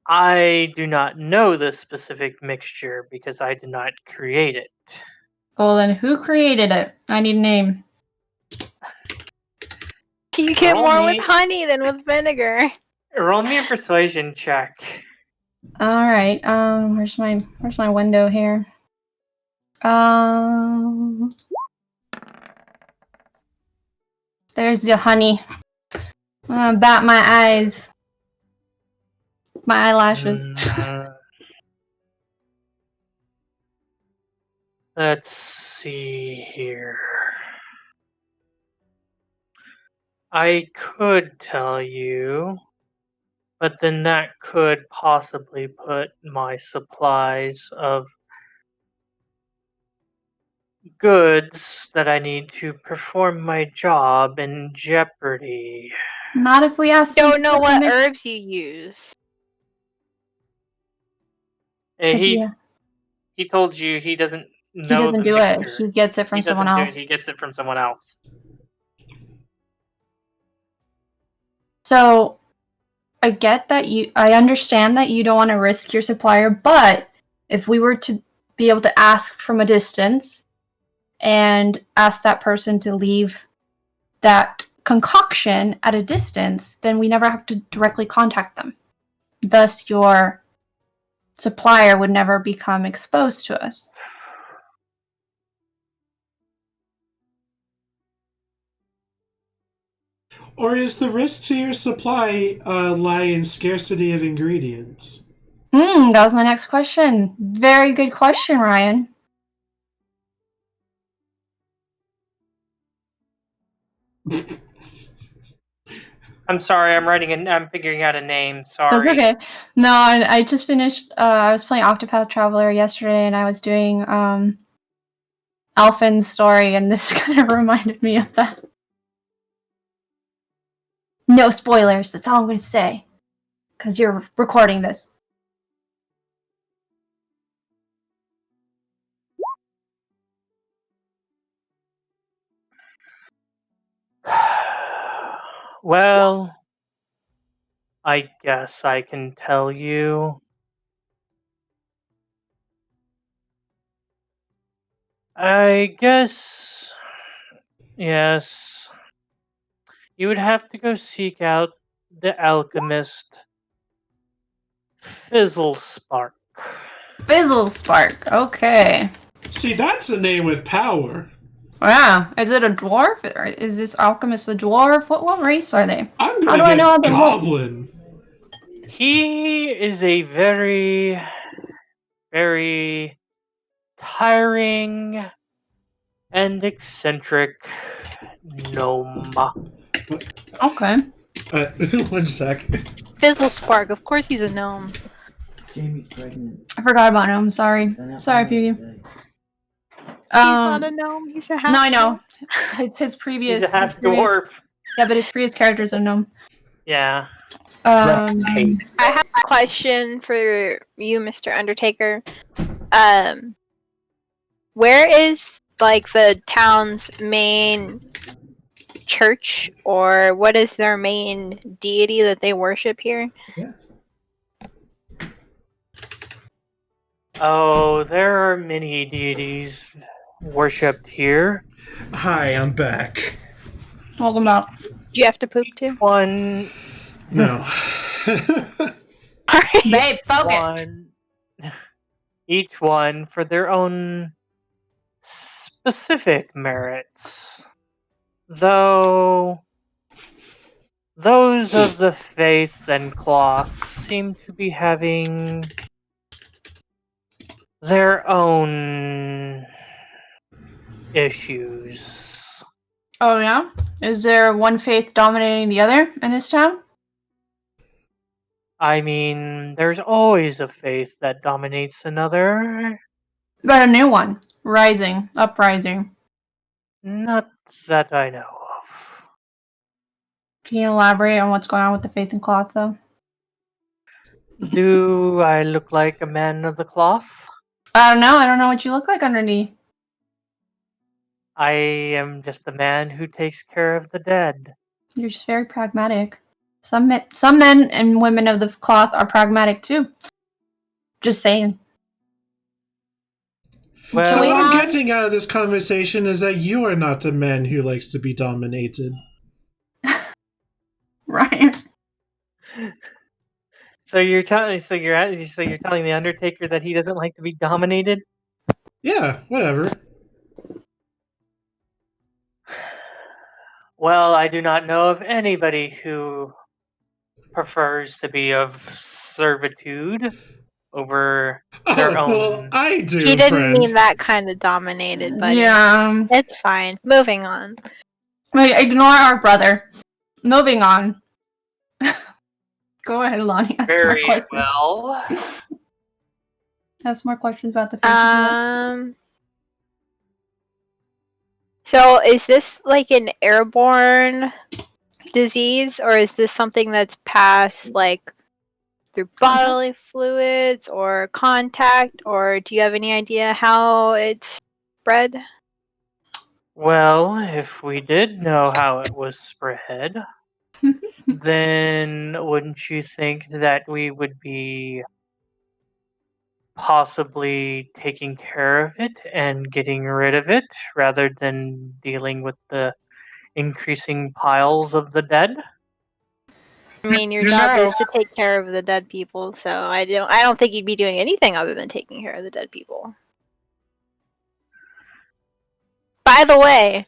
I do not know the specific mixture because I did not create it. Well, then who created it? I need a name. You get more with honey than with vinegar. Roll me a persuasion check. Alright, where's my window here? There's the honey. I'm gonna bat my eyes. My eyelashes. Let's see here. I could tell you, but then that could possibly put my supplies of goods that I need to perform my job in jeopardy. Not if we ask. Don't know what herbs you use. He told you he doesn't know. He doesn't do it. He gets it from someone else. He gets it from someone else. So, I get that I understand that you don't want to risk your supplier, but if we were to be able to ask from a distance and ask that person to leave that concoction at a distance, then we never have to directly contact them. Thus, your supplier would never become exposed to us. Or is the risk to your supply lie in scarcity of ingredients? That was my next question. Very good question, Ryan. I'm sorry, I'm figuring out a name, sorry. That's okay. No, I just finished, I was playing Octopath Traveler yesterday, and I was doing, Alphin's story, and this kind of reminded me of that. No spoilers, that's all I'm going to say. Because you're recording this. Well, I guess I can tell you. I guess, yes. You would have to go seek out the alchemist Fizzlespark. Fizzlespark, okay. See, that's a name with power. Wow, is it a dwarf? Or is this alchemist a dwarf? What race are they? I'm gonna guess goblin. He is a very, very tiring and eccentric gnome. Okay. 1 sec. Fizzlespark, of course he's a gnome. Jamie's pregnant. I forgot about him, sorry. Sorry, Puggy. He's not a gnome. He's a half. No, I know. His previous. He's a half-dwarf. Yeah, but his previous character's a gnome. Yeah. I have a question for you, Mr. Undertaker. Where is like the town's main church, or what is their main deity that they worship here? Yeah. Oh, there are many deities worshipped here. Hi, I'm back. Welcome back. Do you have to poop too? One. No. Babe, focus. Each one for their own specific merits. Though those of the faith and cloth seem to be having their own issues. Oh yeah? Is there one faith dominating the other in this town? I mean, there's always a faith that dominates another. Got a new one. Uprising. Not that I know of. Can you elaborate on what's going on with the faith and cloth, though? Do I look like a man of the cloth? I don't know. I don't know what you look like underneath. I am just a man who takes care of the dead. You're just very pragmatic. Some men and women of the cloth are pragmatic too. Just saying. Well, So what I'm getting out of this conversation is that you are not the man who likes to be dominated. Right. So you're telling the Undertaker that he doesn't like to be dominated? Yeah, whatever. Well, I do not know of anybody who prefers to be of servitude over their own. Well, I do. He didn't friend. mean that kind of dominated, but Yeah. it's fine. Moving on. Wait, ignore our brother. Moving on. Go ahead, Lani. Ask Very more questions. well. Ask more questions about the faith. So is this like an airborne disease, or is this something that's passed like through bodily fluids or contact, or do you have any idea how it's spread? Well, if we did know how it was spread, then wouldn't you think that we would be possibly taking care of it and getting rid of it rather than dealing with the increasing piles of the dead? I mean, your job is to take care of the dead people, so I don't think you'd be doing anything other than taking care of the dead people. By the way,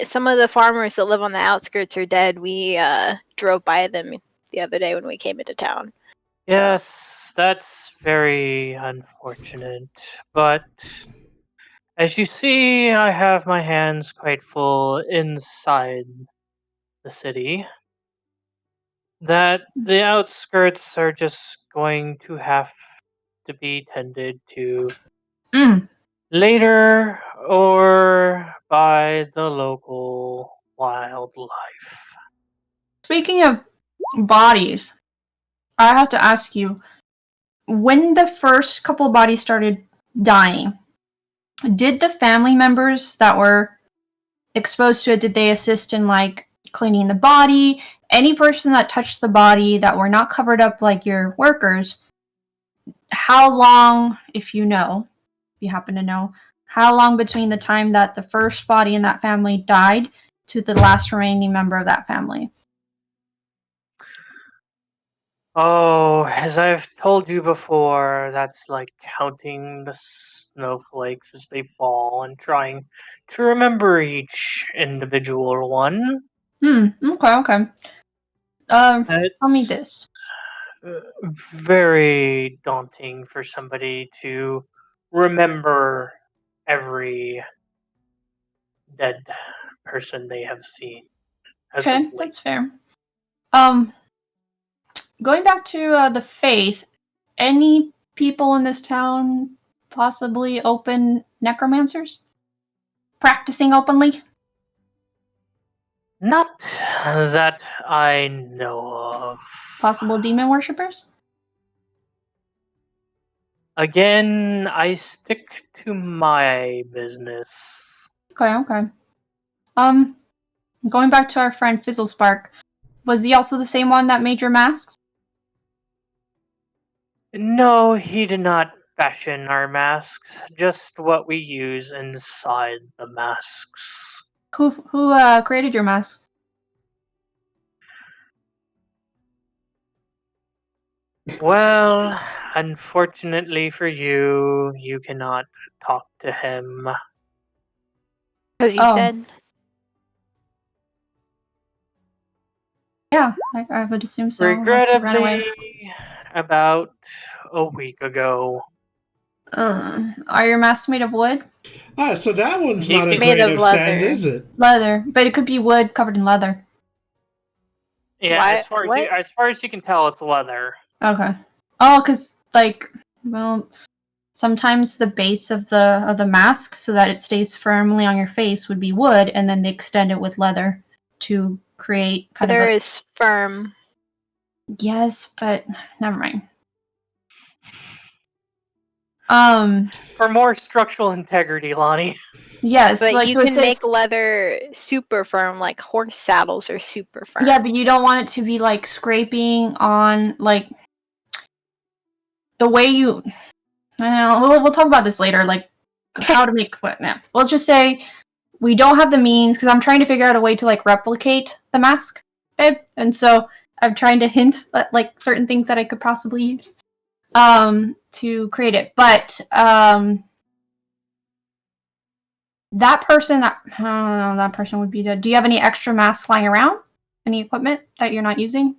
some of the farmers that live on the outskirts are dead. We drove by them the other day when we came into town. Yes, that's very unfortunate. But as you see, I have my hands quite full inside the city. That the outskirts are just going to have to be tended to later or by the local wildlife. Speaking of bodies, I have to ask you, when the first couple of bodies started dying, did the family members that were exposed to it, did they assist in like cleaning the body? Any person that touched the body that were not covered up like your workers, how long, if you happen to know, how long between the time that the first body in that family died to the last remaining member of that family? Oh, as I've told you before, that's like counting the snowflakes as they fall and trying to remember each individual one. Okay. Tell me this. Very daunting for somebody to remember every dead person they have seen. Okay, that's fair. Going back to the faith, any people in this town possibly open necromancers? Practicing openly? Not that I know of. Possible demon worshippers? Again, I stick to my business. Okay. Going back to our friend Fizzlespark, was he also the same one that made your masks? No, he did not fashion our masks, just what we use inside the masks. Who created your masks? Well, unfortunately for you, you cannot talk to him. Because he's dead. Yeah, I would assume so. Regrettably, about a week ago. Are your masks made of wood? So that one's You not a can- grain Made of of sand, leather. is it? Leather, but it could be wood covered in leather. Yeah, Why- as far what? as far as you can tell, it's leather. Okay. Oh, because sometimes the base of the mask, so that it stays firmly on your face, would be wood, and then they extend it with leather to create kind Leather of. is firm. Yes, but never mind. For more structural integrity, Lani. Yes, But like you so it can says- make leather super firm, like horse saddles are super firm. Yeah, but you don't want it to be like scraping on like the way you. We'll talk about this later, like how to make what. Nah. We'll just say we don't have the means because I'm trying to figure out a way to like replicate the mask, babe, and so I'm trying to hint at like certain things that I could possibly use to create it. But that person that person would be dead. Do you have any extra masks lying around? Any equipment that you're not using?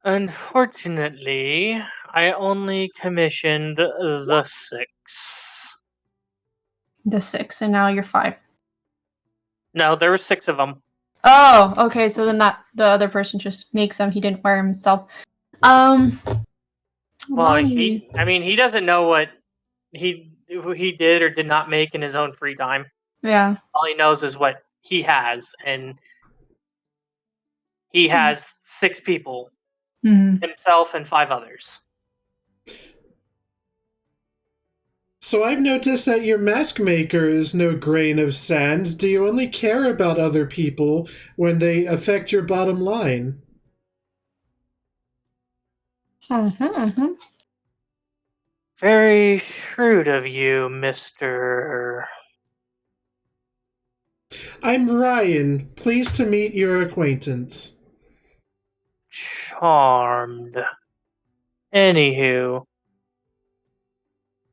Unfortunately, I only commissioned the 6. The 6, and now you're 5. No, there were 6 of them. Oh, okay. So then the other person just makes them. He didn't wear them himself. Well, Lani. he doesn't know what he did or did not make in his own free time. Yeah. All he knows is what he has, and he has 6 people, himself and 5 others. So I've noticed that your mask maker is no grain of sand. Do you only care about other people when they affect your bottom line? Very shrewd of you, Mr. I'm Ryan. Pleased to meet your acquaintance. Charmed. Anywho,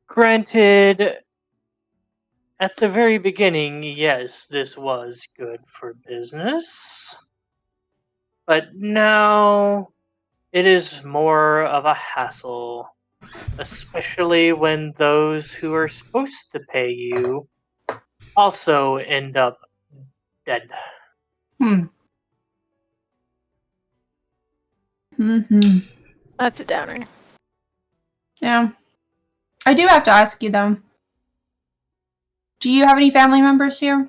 granted, at the very beginning, yes, this was good for business. But now, it is more of a hassle. Especially when those who are supposed to pay you also end up dead. That's a downer. Yeah. I do have to ask you though. Do you have any family members here?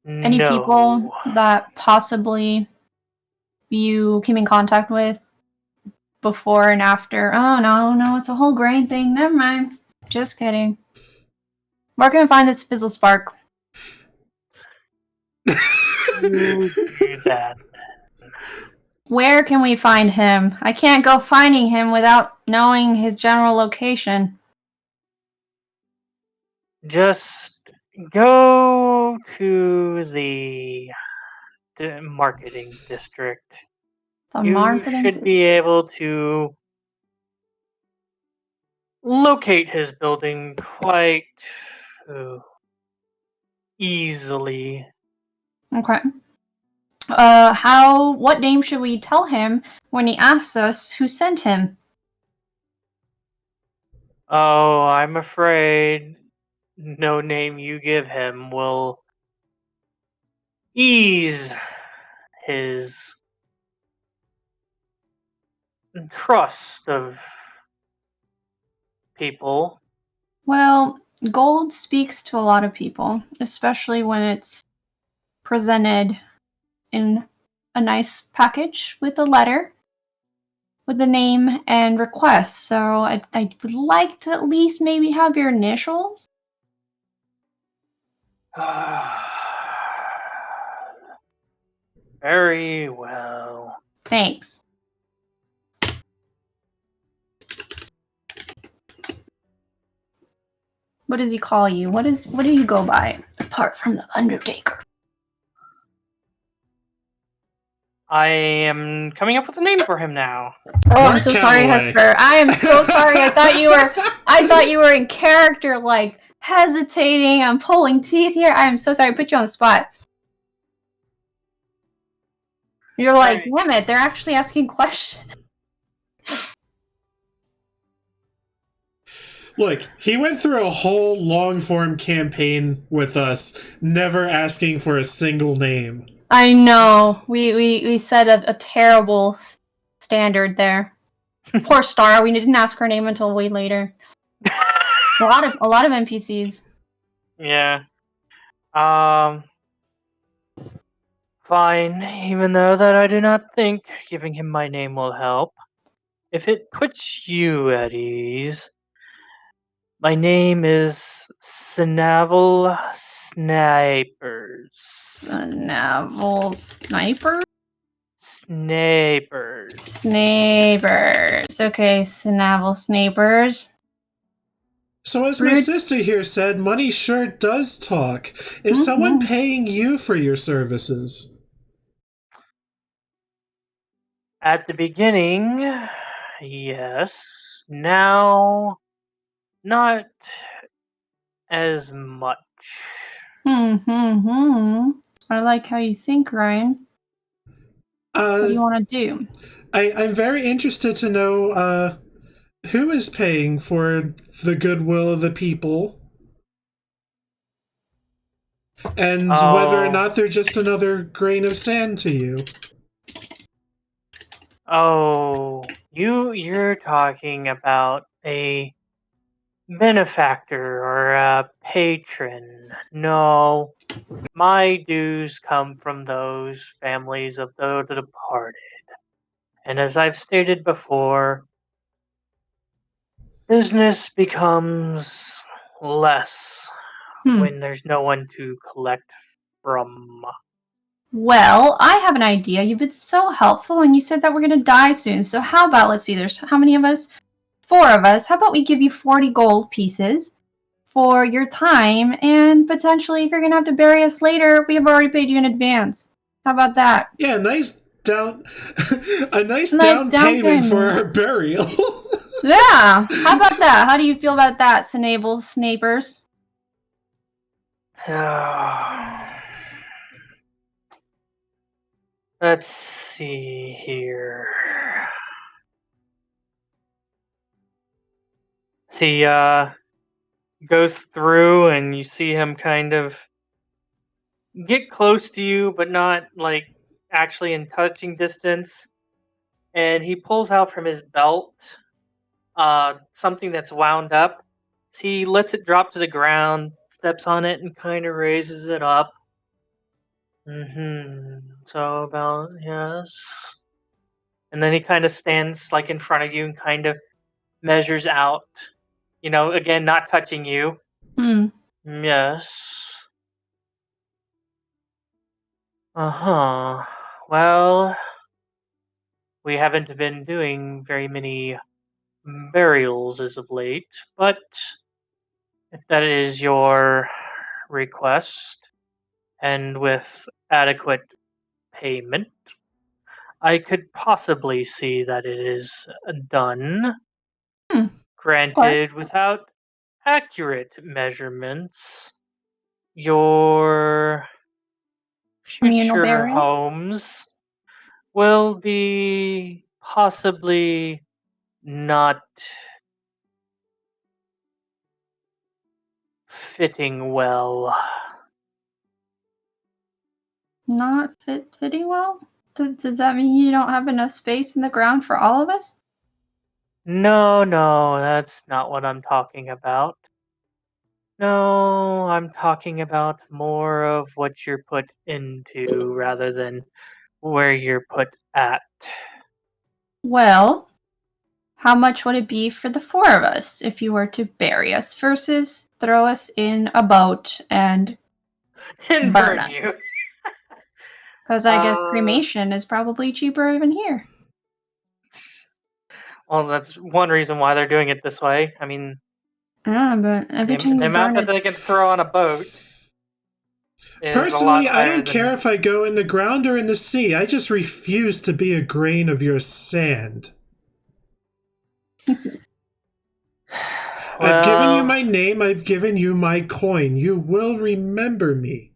Any people that possibly you came in contact with before and after? Oh, no, it's a whole grain thing. Never mind. Just kidding. Where can I find this Fizzlespark? That. Where can we find him? I can't go finding him without knowing his general location. Just go to the marketing district. You should be able to locate his building quite easily. Okay. What name should we tell him when he asks us who sent him? Oh, I'm afraid no name you give him will ease his trust of people. Well, gold speaks to a lot of people, especially when it's presented in a nice package with a letter, with the name and request. So I would like to at least maybe have your initials. Very well. Thanks. What does he call you? What do you go by apart from the Undertaker? I am coming up with a name for him now. Oh, I'm so sorry, Hesper. I am so sorry. I thought you were in character, like hesitating. I'm pulling teeth here. I am so sorry. I put you on the spot. You're like, damn it, they're actually asking questions. Look, he went through a whole long-form campaign with us, never asking for a single name. I know. We set a terrible standard there. Poor Star. We didn't ask her name until way later. a lot of NPCs. Yeah. Fine. Even though that I do not think giving him my name will help. If it puts you at ease, my name is Sinavel Snipers. Sinavel Sniper? Snipers. Snipers. Okay, Sinavel Snipers. So as my sister here said, money sure does talk. Is someone paying you for your services? At the beginning, yes. Now, not as much. I like how you think, Ryan. What do you want to do? I'm very interested to know who is paying for the goodwill of the people, and whether or not they're just another grain of sand to you. Oh, you're talking about a benefactor or a patron. No, my dues come from those families of the departed. And as I've stated before, business becomes less when there's no one to collect from. Well, I have an idea. You've been so helpful, and you said that we're going to die soon. So how about, let's see, there's how many of us? 4 of us. How about we give you 40 gold pieces for your time, and potentially if you're going to have to bury us later, we have already paid you in advance. How about that? Yeah, a nice down payment for our burial. Yeah, how about that? How do you feel about that, Sinavel Snipers? Let's see here. See, goes through and you see him kind of get close to you, but not like actually in touching distance. And he pulls out from his belt something that's wound up. So he lets it drop to the ground, steps on it, and kind of raises it up. So about, yes. And then he kind of stands like in front of you and kind of measures out. You know, again, not touching you. Yes. Well, we haven't been doing very many burials as of late, but if that is your request, and with adequate payment, I could possibly see that it is done. Granted, without accurate measurements, your future homes will be possibly not fitting well. Not fitting well? Does that mean you don't have enough space in the ground for all of us? No, that's not what I'm talking about. No, I'm talking about more of what you're put into rather than where you're put at. Well, how much would it be for the 4 of us if you were to bury us versus throw us in a boat and And burn us? you. Because I guess cremation is probably cheaper even here. Well, that's one reason why they're doing it this way. I mean, but every time the you amount burn that they can throw on a boat is Personally, a lot I higher don't care if I go in the ground or in the sea. I just refuse to be a grain of your sand. I've given you my name, I've given you my coin. You will remember me.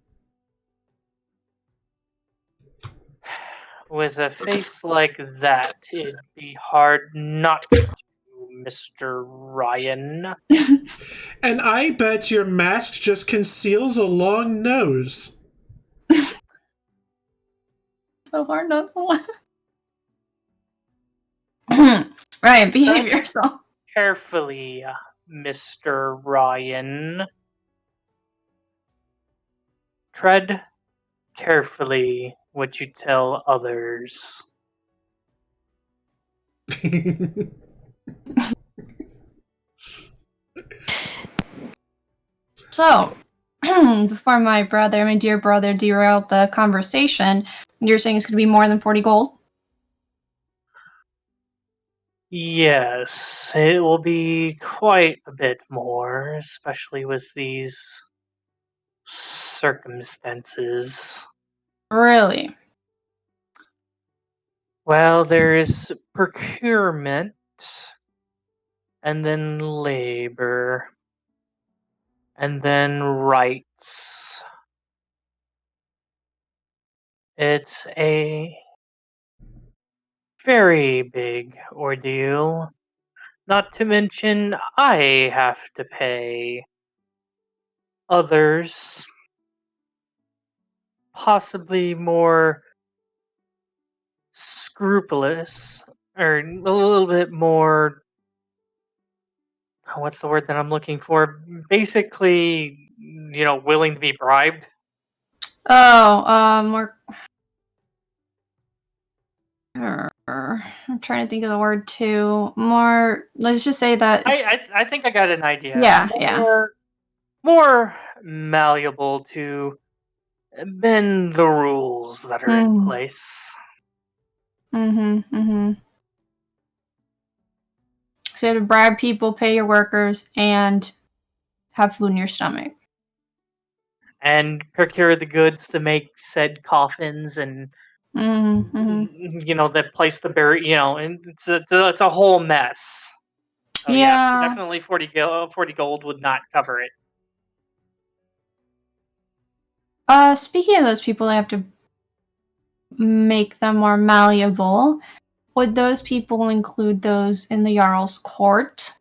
With a face like that, it'd be hard not to, Mr. Ryan. And I bet your mask just conceals a long nose. So hard not to laugh. Ryan, behave yourself. Carefully, Mr. Ryan. Tread carefully what you tell others. So, before my dear brother, derailed the conversation, you're saying it's going to be more than 40 gold? Yes, it will be quite a bit more, especially with these circumstances. Really? Well, there is procurement, and then labor, and then rights. It's a very big ordeal. Not to mention, I have to pay. Others, possibly more scrupulous, or a little bit more. What's the word that I'm looking for? Basically, willing to be bribed. More. I'm trying to think of the word too. More. Let's just say that. I think I got an idea. Yeah. More malleable to bend the rules that are in place. So you have to bribe people, pay your workers, and have food in your stomach. And procure the goods to make said coffins and that place to bury, and it's a whole mess. So yeah, definitely 40 gold would not cover it. Speaking of those people that have to make them more malleable, would those people include those in the Jarl's court?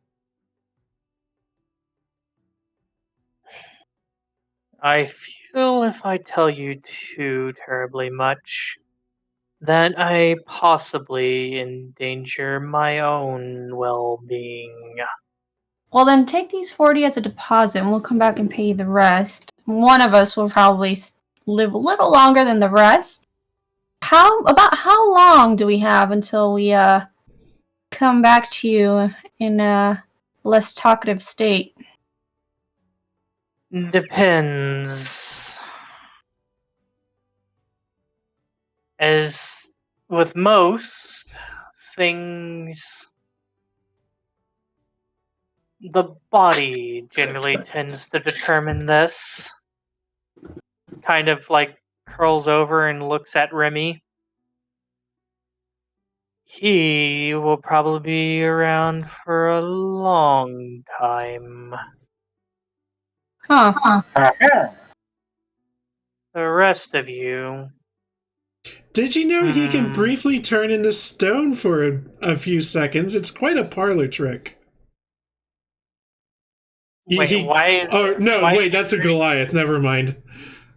I feel if I tell you too terribly much, that I possibly endanger my own well-being. Well, then take these 40 as a deposit, and we'll come back and pay you the rest. One of us will probably live a little longer than the rest. About how long do we have until we come back to you in a less talkative state? Depends. As with most things, the body generally tends to determine this. Kind of like curls over and looks at Remy. He will probably be around for a long time. Huh. The rest of you... Did you know he can briefly turn into stone for a few seconds? It's quite a parlor trick. Wait, why is... Oh, no, wait, that's a Goliath. Never mind.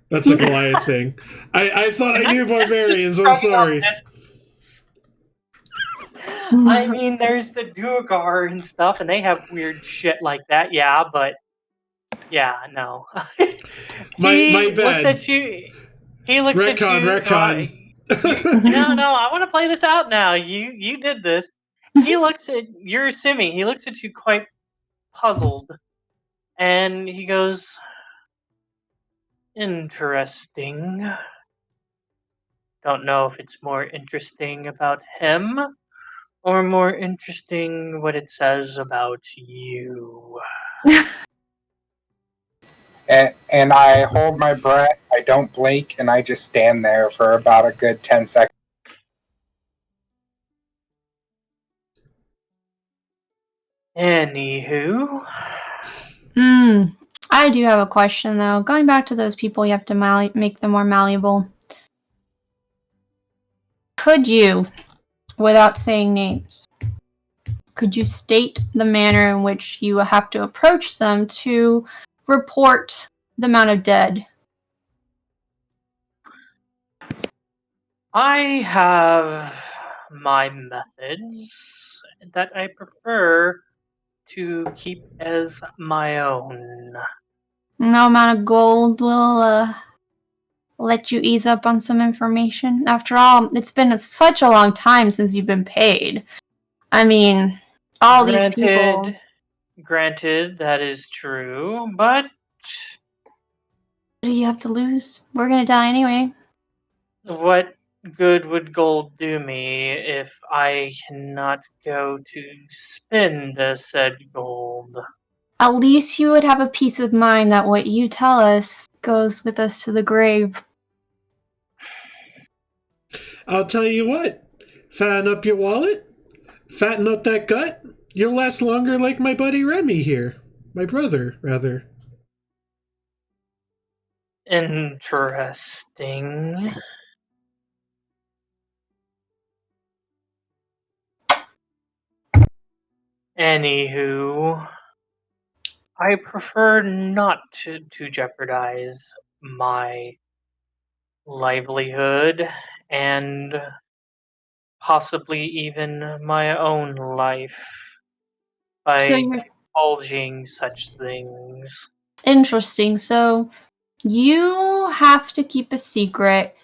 That's a Goliath thing. I thought I knew barbarians. I'm sorry. I mean, there's the Duergar and stuff, and they have weird shit like that. Yeah, but yeah, no. my Looks bad. at you. He looks Retcon, at you. retcon. No, I want to play this out now. You did this. He looks at you're assuming. He looks at you quite puzzled, and he goes, "Interesting. Don't know if it's more interesting about him or more interesting what it says about you." And I hold my breath, I don't blink, and I just stand there for about a good 10 seconds. Anywho. I do have a question, though. Going back to those people, you have to make them more malleable. Could you, without saying names, could you state the manner in which you have to approach them to report the amount of dead? I have my methods that I prefer to keep as my own. No amount of gold will let you ease up on some information. After all, it's been such a long time since you've been paid. I mean, these people... Granted, that is true, but... What do you have to lose? We're gonna die anyway. What good would gold do me if I cannot go to spend said gold? At least you would have a peace of mind that what you tell us goes with us to the grave. I'll tell you what. Fatten up your wallet. Fatten up that gut. You'll last longer like my buddy Remy here. My brother, rather. Interesting. Anywho, I prefer not to jeopardize my livelihood and possibly even my own life by divulging such things. Interesting. So you have to keep a secret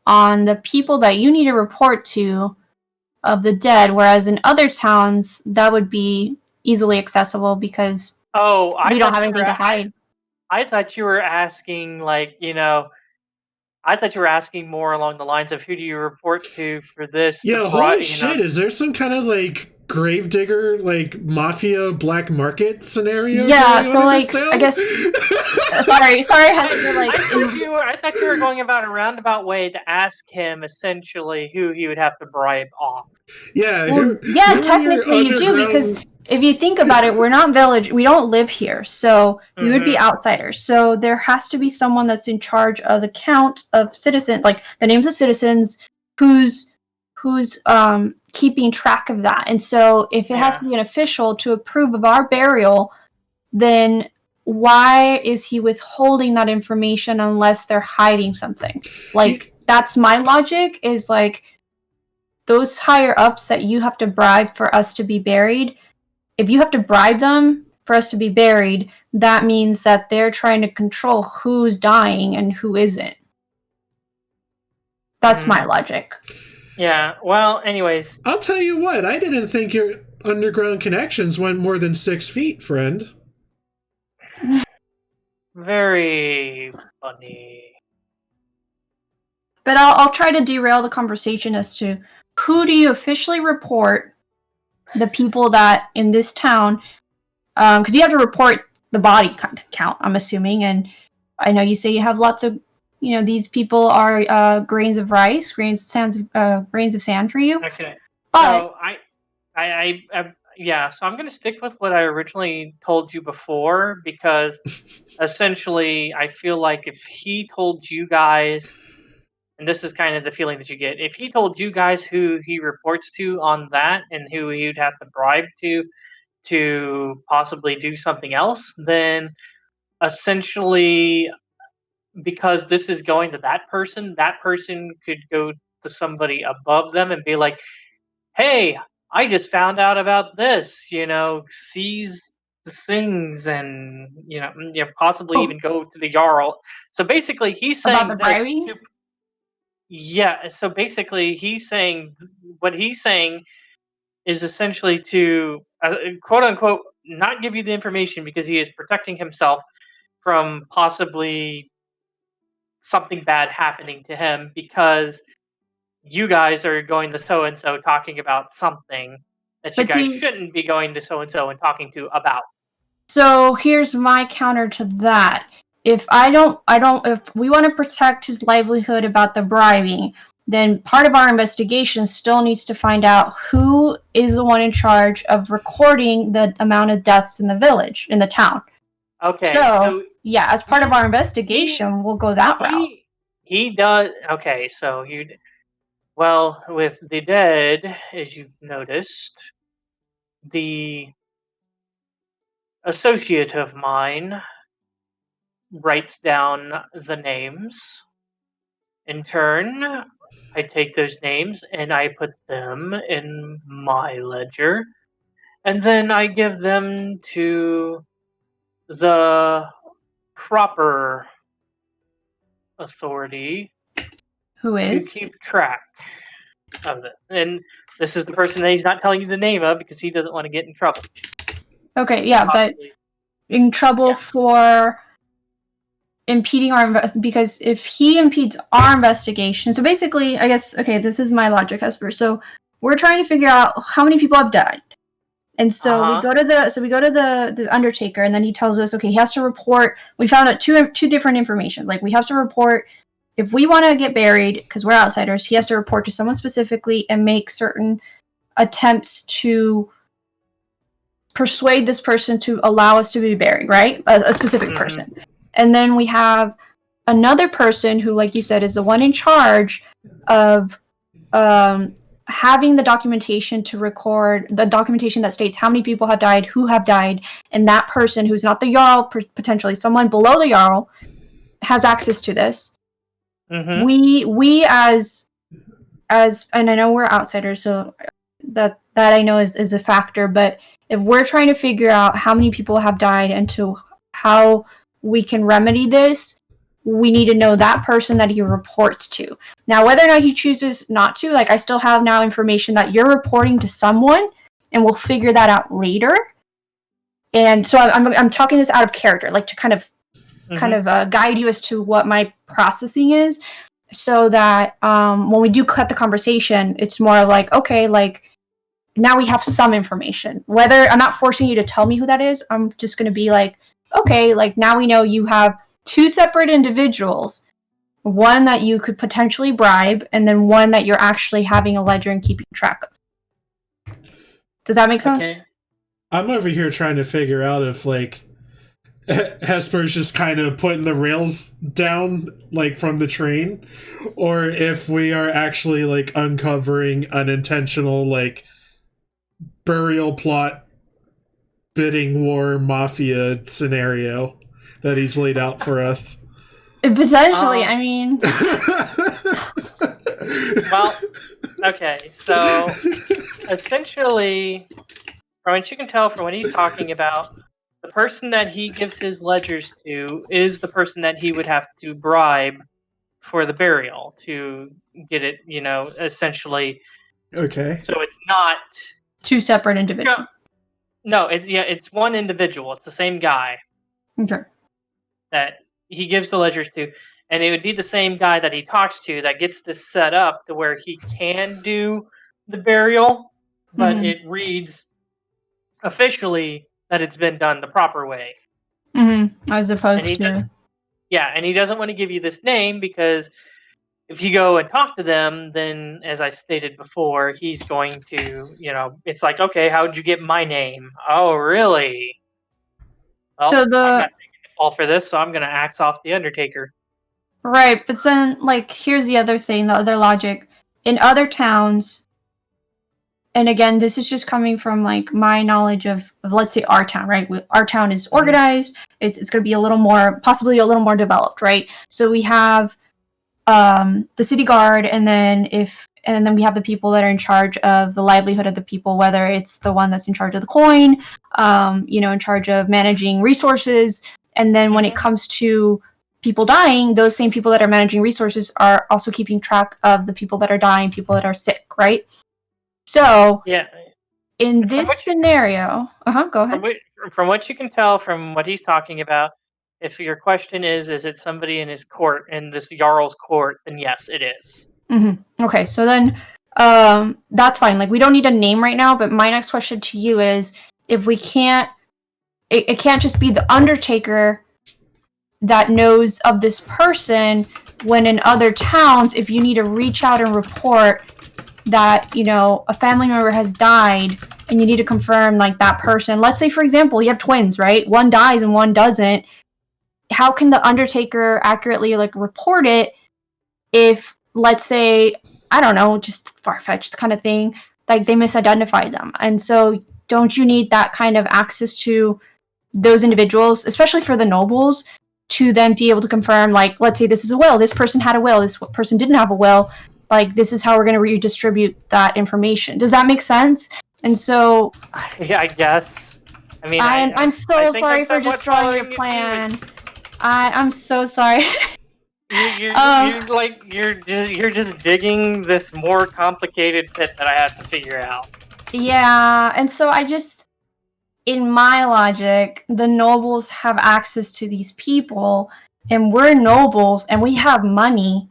on the people that you need to report to of the dead, whereas in other towns that would be easily accessible because we don't have anything to hide. I thought you were asking, like, I thought you were asking more along the lines of who do you report to for this? Yeah, holy shit, is there some kind of, like, gravedigger, like, mafia black market scenario? Yeah, so, like, I guess... sorry, Hesper, like... I thought you were going about a roundabout way to ask him, essentially, who he would have to bribe off. Yeah, technically you do, because if you think about it, we're not village, we don't live here, so we would be outsiders. So there has to be someone that's in charge of the count of citizens, like the names of citizens, who's keeping track of that. And so if it has to be an official to approve of our burial, then why is he withholding that information unless they're hiding something? Like, that's my logic, is like, those higher ups that you have to bribe for us to be buried, if you have to bribe them for us to be buried, that means that they're trying to control who's dying and who isn't. That's my logic. Yeah, well, anyways. I'll tell you what, I didn't think your underground connections went more than 6 feet, friend. Very funny. But I'll try to derail the conversation as to who do you officially report the people that in this town, because you have to report the body count, I'm assuming, and I know you say you have lots of, these people are grains of rice, grains of sand for you. Okay. But so so I'm going to stick with what I originally told you before, because essentially I feel like if he told you guys, and this is kind of the feeling that you get, if he told you guys who he reports to on that and who he'd have to bribe to possibly do something else, then essentially, because this is going to that person could go to somebody above them and be like, hey, I just found out about this, seize the things and, possibly even go to the Jarl. So basically, he's About the saying this bribing? to. Yeah, so basically, what he's saying is essentially to, quote unquote, not give you the information because he is protecting himself from possibly something bad happening to him because you guys are going to so and so talking about something that you But guys see, shouldn't be going to so and so and talking to about. so here's my counter to that. If we want to protect his livelihood about the bribing, then part of our investigation still needs to find out who is the one in charge of recording the amount of deaths in the village, in the town. Okay, so yeah, as part of our investigation, we'll go that route. He does. Okay, so well, with the dead, as you've noticed, the associate of mine writes down the names. In turn, I take those names and I put them in my ledger, and then I give them to the proper authority Who to is? keep track of it. And this is the person that he's not telling you the name of because he doesn't want to get in trouble. Okay, yeah, possibly. But in trouble for impeding our because if he impedes our investigation, so basically, I guess, okay, this is my logic, Hesper. So we're trying to figure out how many people have died. And so we go to the Undertaker, and then he tells us, okay, he has to report. We found out two different information. Like, we have to report if we want to get buried because we're outsiders. He has to report to someone specifically and make certain attempts to persuade this person to allow us to be buried, right? A specific person. And then we have another person who, like you said, is the one in charge of having the documentation to record the documentation that states how many people have died, who have died, and that person who's not the Jarl, potentially someone below the Jarl, has access to this. We as and I know we're outsiders, so that I know is a factor, but if we're trying to figure out how many people have died and to how we can remedy this, we need to know that person that he reports to. Now, whether or not he chooses not to, like, I still have now information that you're reporting to someone, and we'll figure that out later. And so I'm talking this out of character, like to kind of guide you as to what my processing is, so that when we do cut the conversation, it's more like, okay, like, now we have some information. Whether I'm not forcing you to tell me who that is, I'm just going to be like, okay, like, now we know you have two separate individuals, one that you could potentially bribe, and then one that you're actually having a ledger and keeping track of. Does that make sense? Okay. I'm over here trying to figure out if, like, Hesper's just kind of putting the rails down, like, from the train, or if we are actually, like, uncovering an intentional, like, burial plot bidding war mafia scenario that he's laid out for us. Potentially, I mean. Well, okay, so essentially, from what you can tell from what he's talking about, the person that he gives his ledgers to is the person that he would have to bribe for the burial to get it, essentially. Okay. So it's not two separate individuals. No, it's one individual. It's the same guy. Okay. That he gives the ledgers to, and it would be the same guy that he talks to that gets this set up to where he can do the burial, but it reads officially that it's been done the proper way. As opposed to... Yeah, and he doesn't want to give you this name because if you go and talk to them, then, as I stated before, he's going to, it's like, okay, how'd you get my name? Oh, really? Well, so I'm not taking the fall for this, so I'm going to axe off the Undertaker. Right, but then, like, here's the other thing, the other logic. In other towns, and again, this is just coming from, like, my knowledge of let's say, our town, right? Our town is organized. It's going to be possibly a little more developed, right? So we have the city guard, and then if and then we have the people that are in charge of the livelihood of the people, whether it's the one that's in charge of the coin, in charge of managing resources. And then when it comes to people dying, those same people that are managing resources are also keeping track of the people that are dying, people that are sick, right? So, in this scenario, go ahead. From what you can tell from what he's talking about, if your question is it somebody in his court, in this Jarl's court, then yes, it is. Mm-hmm. Okay, so then that's fine. Like, we don't need a name right now, but my next question to you is, if we can't, it can't just be the Undertaker that knows of this person, when in other towns, if you need to reach out and report that, a family member has died, and you need to confirm, like, that person. Let's say, for example, you have twins, right? One dies and one doesn't. How can the Undertaker accurately, like, report it if, let's say, I don't know, just far-fetched kind of thing, like, they misidentified them? And so, don't you need that kind of access to those individuals, especially for the nobles, to then be able to confirm, like, let's say this is a will, this person had a will, this person didn't have a will, like, this is how we're going to redistribute that information. Does that make sense? And so... Yeah, I guess. I mean, I'm so sorry for destroying your plan. I'm so sorry. You're just digging this more complicated pit that I have to figure out. Yeah, and so in my logic, the nobles have access to these people, and we're nobles, and we have money.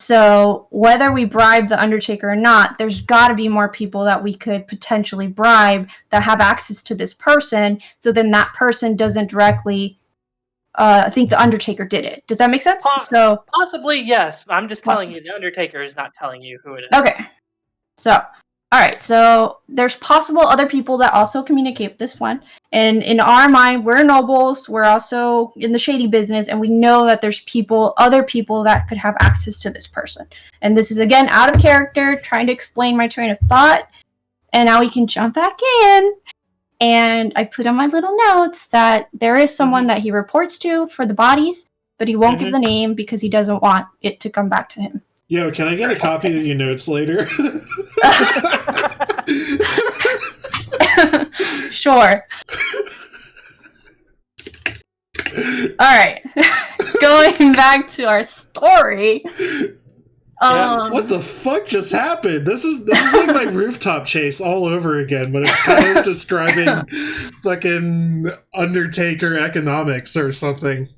So whether we bribe the Undertaker or not, there's got to be more people that we could potentially bribe that have access to this person, so then that person doesn't directly think the Undertaker did it. Does that make sense? So possibly, yes. I'm just telling you, the Undertaker is not telling you who it is. Okay. So... Alright, so there's possible other people that also communicate with this one. And in our mind, we're nobles, we're also in the shady business, and we know that there's other people that could have access to this person. And this is, again, out of character, trying to explain my train of thought. And now we can jump back in. And I put on my little notes that there is someone that he reports to for the bodies, but he won't give the name because he doesn't want it to come back to him. Yo, can I get a copy of your notes later? Sure. Alright. Going back to our story. What the fuck just happened? This is like my rooftop chase all over again, but it's kind of describing fucking Undertaker economics or something.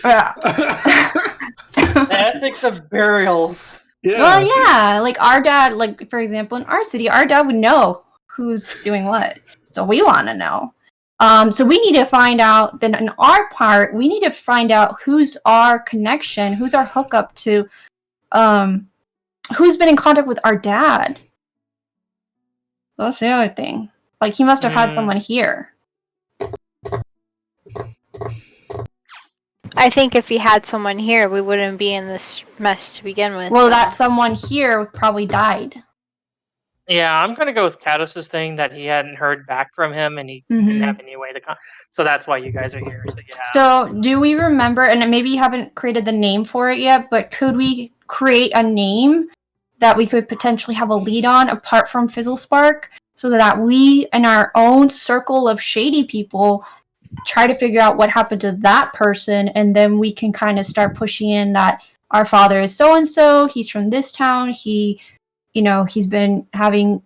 Yeah. The ethics of burials. Yeah. Well, yeah, like our dad, like, for example, in our city, our dad would know who's doing what. So we want to know. So we need to find out, then in our part, we need to find out who's our connection, who's our hookup to, who's been in contact with our dad. That's the other thing. Like, he must have had someone here. I think if he had someone here, we wouldn't be in this mess to begin with. Well, that someone here probably died. Yeah, I'm going to go with Cados' thing that he hadn't heard back from him and he didn't have any way to so that's why you guys are here. So, yeah. So, do we remember, and maybe you haven't created the name for it yet, but could we create a name that we could potentially have a lead on apart from Fizzlespark, so that we, in our own circle of shady people, try to figure out what happened to that person, and then we can kind of start pushing in that our father is so-and-so, he's from this town, he's been having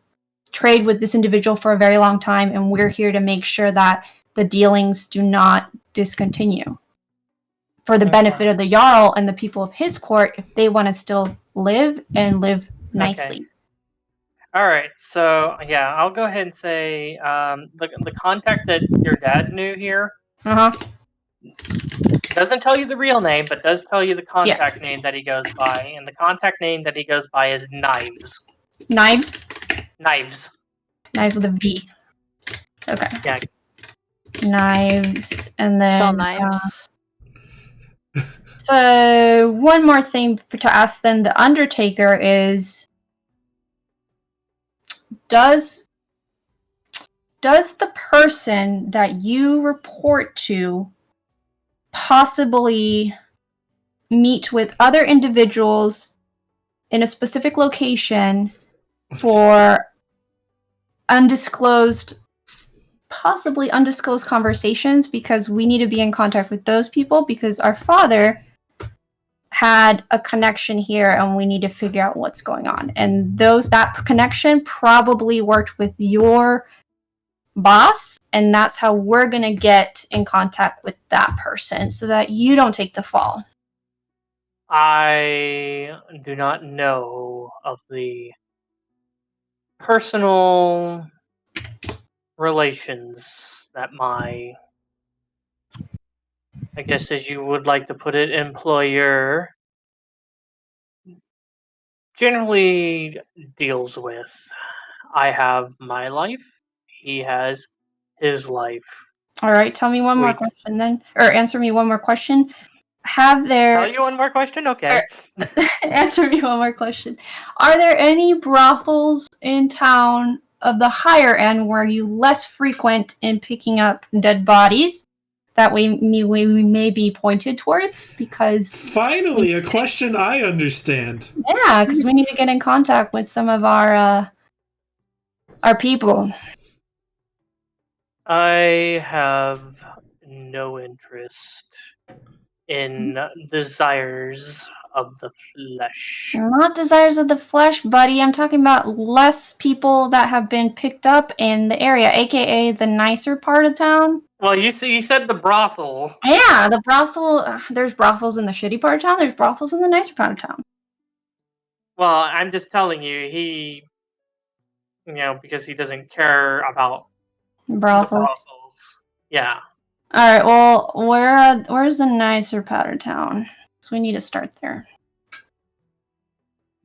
trade with this individual for a very long time, and we're here to make sure that the dealings do not discontinue for the benefit of the Jarl and the people of his court, if they want to still live and live nicely. Okay. All right, so yeah, I'll go ahead and say the contact that your dad knew here doesn't tell you the real name, but does tell you the contact name that he goes by, and the contact name that he goes by is Knives. Knives? Knives. Knives with a V. Okay. Yeah. Knives, and then... Sell knives. So, one more thing to ask then the Undertaker is... Does the person that you report to possibly meet with other individuals in a specific location for possibly undisclosed conversations, because we need to be in contact with those people because our father had a connection here and we need to figure out what's going on. And that connection probably worked with your boss, and that's how we're going to get in contact with that person so that you don't take the fall. I do not know of the personal relations that my, I guess as you would like to put it, employer generally deals with. I have my life, he has his life. All right, tell me one more question then, or answer me one more question. Tell you one more question? Okay. Answer me one more question. Are there any brothels in town of the higher end where you less frequent in picking up dead bodies that we may be pointed towards? Because finally, a question I understand. Yeah, because we need to get in contact with some of our people. I have no interest in desires of the flesh. Not desires of the flesh, buddy. I'm talking about less people that have been picked up in the area, aka the nicer part of town. Well, you said the brothel. Yeah, the brothel. There's brothels in the shitty part of town. There's brothels in the nicer part of town. Well, I'm just telling you, because he doesn't care about brothels. Yeah. All right. Well, where's the nicer part of town? So we need to start there.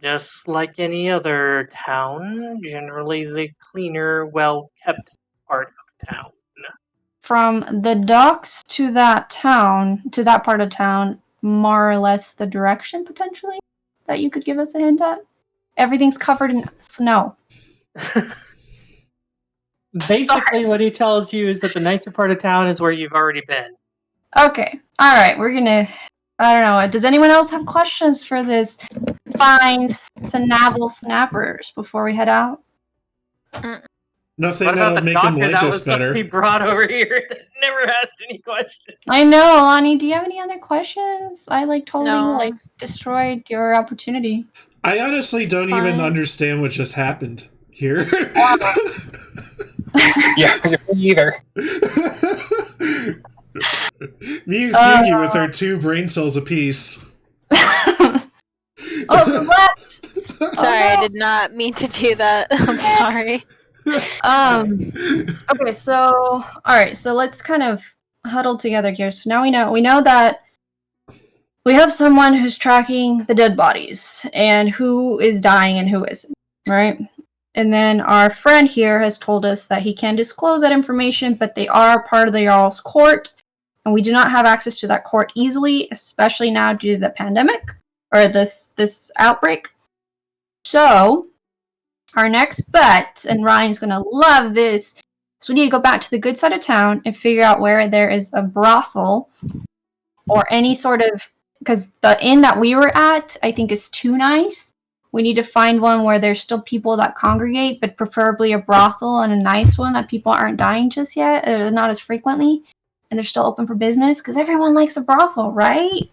Just like any other town, generally the cleaner, well-kept part of town. From the docks to that part of town, more or less the direction, potentially, that you could give us a hint at? Everything's covered in snow. Basically, what he tells you is that the nicer part of town is where you've already been. Okay. Alright, we're gonna... I don't know. Does anyone else have questions for this fine Sinavel snappers before we head out? Nothing that'll make him like us better. Supposed to be brought over here that never asked any questions. I know, Lani. Do you have any other questions? I totally destroyed your opportunity. I honestly don't even understand what just happened here. Yeah, me either. Me and Feugy with our 2 brain cells apiece. Oh, what? Sorry, I did not mean to do that. I'm sorry. Okay, so alright, so let's kind of huddle together here. So now we know that we have someone who's tracking the dead bodies and who is dying and who isn't, right? And then our friend here has told us that he can disclose that information, but they are part of the Jarl's court, and we do not have access to that court easily, especially now due to the pandemic, or this outbreak. So, our next bet, and Ryan's gonna love this, so we need to go back to the good side of town and figure out where there is a brothel, or any sort of, because the inn that we were at, I think, is too nice. We need to find one where there's still people that congregate, but preferably a brothel and a nice one that people aren't dying just yet, not as frequently, and they're still open for business, because everyone likes a brothel, right?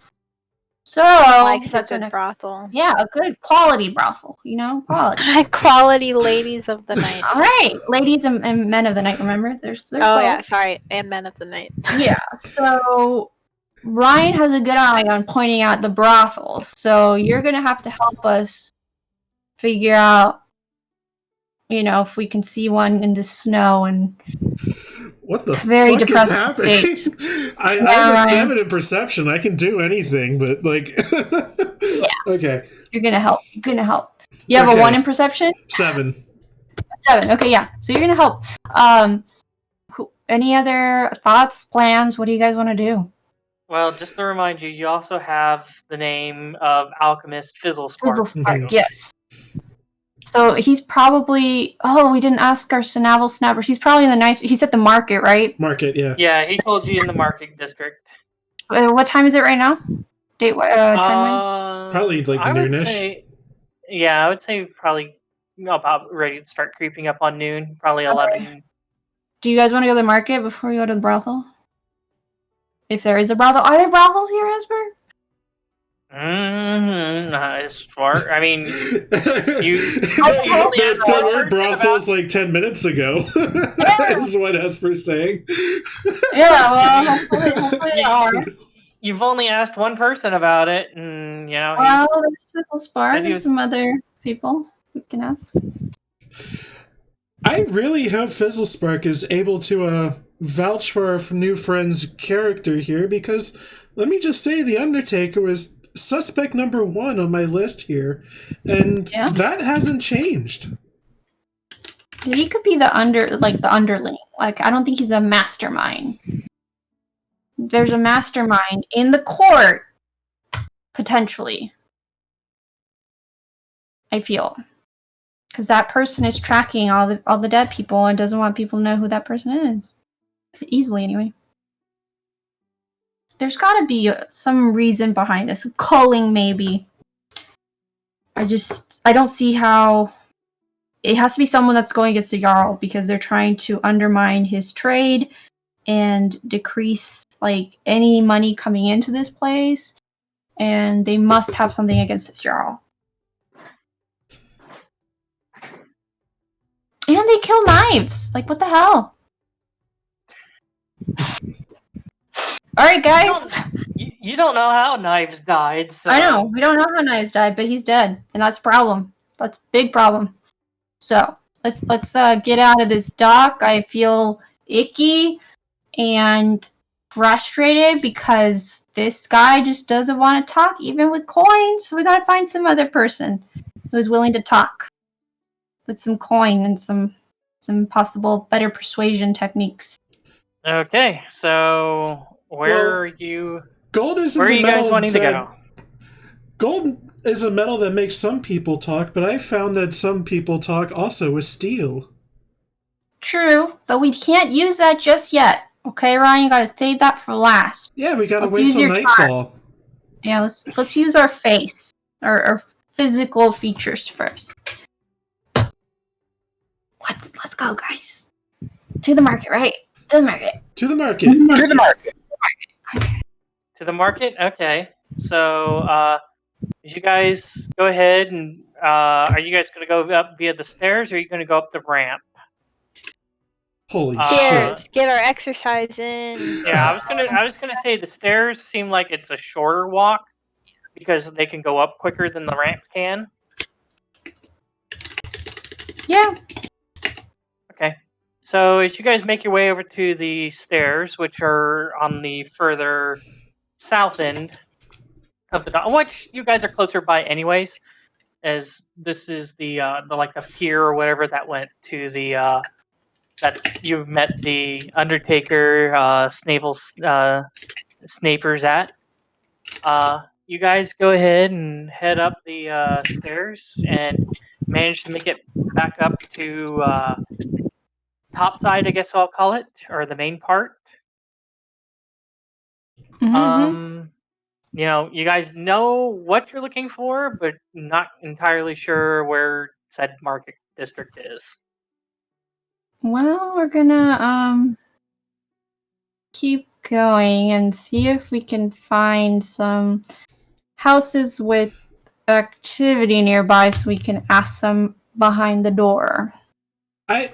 So, likes a good brothel. Yeah, a good quality brothel, quality. High quality ladies of the night. All right, ladies and men of the night, remember? There's oh, both. Yeah, sorry, and men of the night. Yeah, so Ryan has a good eye on pointing out the brothels, so you're going to have to help us figure out, if we can see one in the snow and what the very fuck depressed is happening? state. I have a 7 in perception. I can do anything, but yeah. Okay. You're gonna help. You have a 1 in perception? 7. 7. Okay, yeah. So you're gonna help. Any other thoughts, plans? What do you guys want to do? Well, just to remind you, you also have the name of alchemist Fizzlespark. Fizzlespark, yes. So he's probably... Oh, we didn't ask our Sinavel snappers. He's probably in the nice... He's at the market, right? Market, yeah. Yeah, he told you in the market district. What time is it right now? Time-wise? Probably like noonish. Yeah, I would say probably about ready to start creeping up on noon. Probably 11. Do you guys want to go to the market before we go to the brothel? If there is a brothel, are there brothels here, Hesper? As far, I mean, the word brothels like 10 minutes ago. Is what Hesper's saying. Yeah, well, hopefully they are. You've only asked one person about it, and well, there's Fizzlespark and some other people we can ask. I really hope Fizzlespark is able to vouch for our new friend's character here, because let me just say the Undertaker was suspect number 1 on my list here, and that hasn't changed. He could be the underling. Like, I don't think he's a mastermind. There's a mastermind in the court, potentially. I feel. Because that person is tracking all the dead people and doesn't want people to know who that person is. Easily, anyway. There's got to be some reason behind this. Culling, maybe. I don't see how... It has to be someone that's going against the Jarl, because they're trying to undermine his trade and decrease, like, any money coming into this place. And they must have something against this Jarl. And they kill knives. Like, what the hell? Alright, guys. You don't know how Knives died, so... I know. We don't know how Knives died, but he's dead. And that's a problem. That's a big problem. So, let's get out of this dock. I feel icky and frustrated because this guy just doesn't want to talk, even with coins. So we gotta find some other person who's willing to talk with some coin and some possible better persuasion techniques. Okay, so where are you? Gold isn't where are the you metal guys wanting to go? Gold is a metal that makes some people talk, but I found that some people talk also with steel. True, but we can't use that just yet. Okay, Ryan, you gotta save that for last. Yeah, we gotta wait till nightfall. Yeah, let's use our face, our physical features first. Let's go, guys. To the market, right? To the market. To the market. To the market. To the market? Okay. So, you guys go ahead and are you guys going to go up via the stairs, or are you going to go up the ramp? Holy Stairs. shit! Get our exercise in. Yeah, I was gonna say the stairs seem like it's a shorter walk because they can go up quicker than the ramps can. Yeah. Okay. So as you guys make your way over to the stairs, which are on the further south end of the dock, which you guys are closer by anyways, as this is the like the pier or whatever that went to the that you met the Undertaker snapers at. You guys go ahead and head up the stairs and manage to make it back up to top side, I guess I'll call it, or the main part. Mm-hmm. You guys know what you're looking for, but not entirely sure where said market district is. Well, we're gonna keep going and see if we can find some houses with activity nearby so we can ask them behind the door.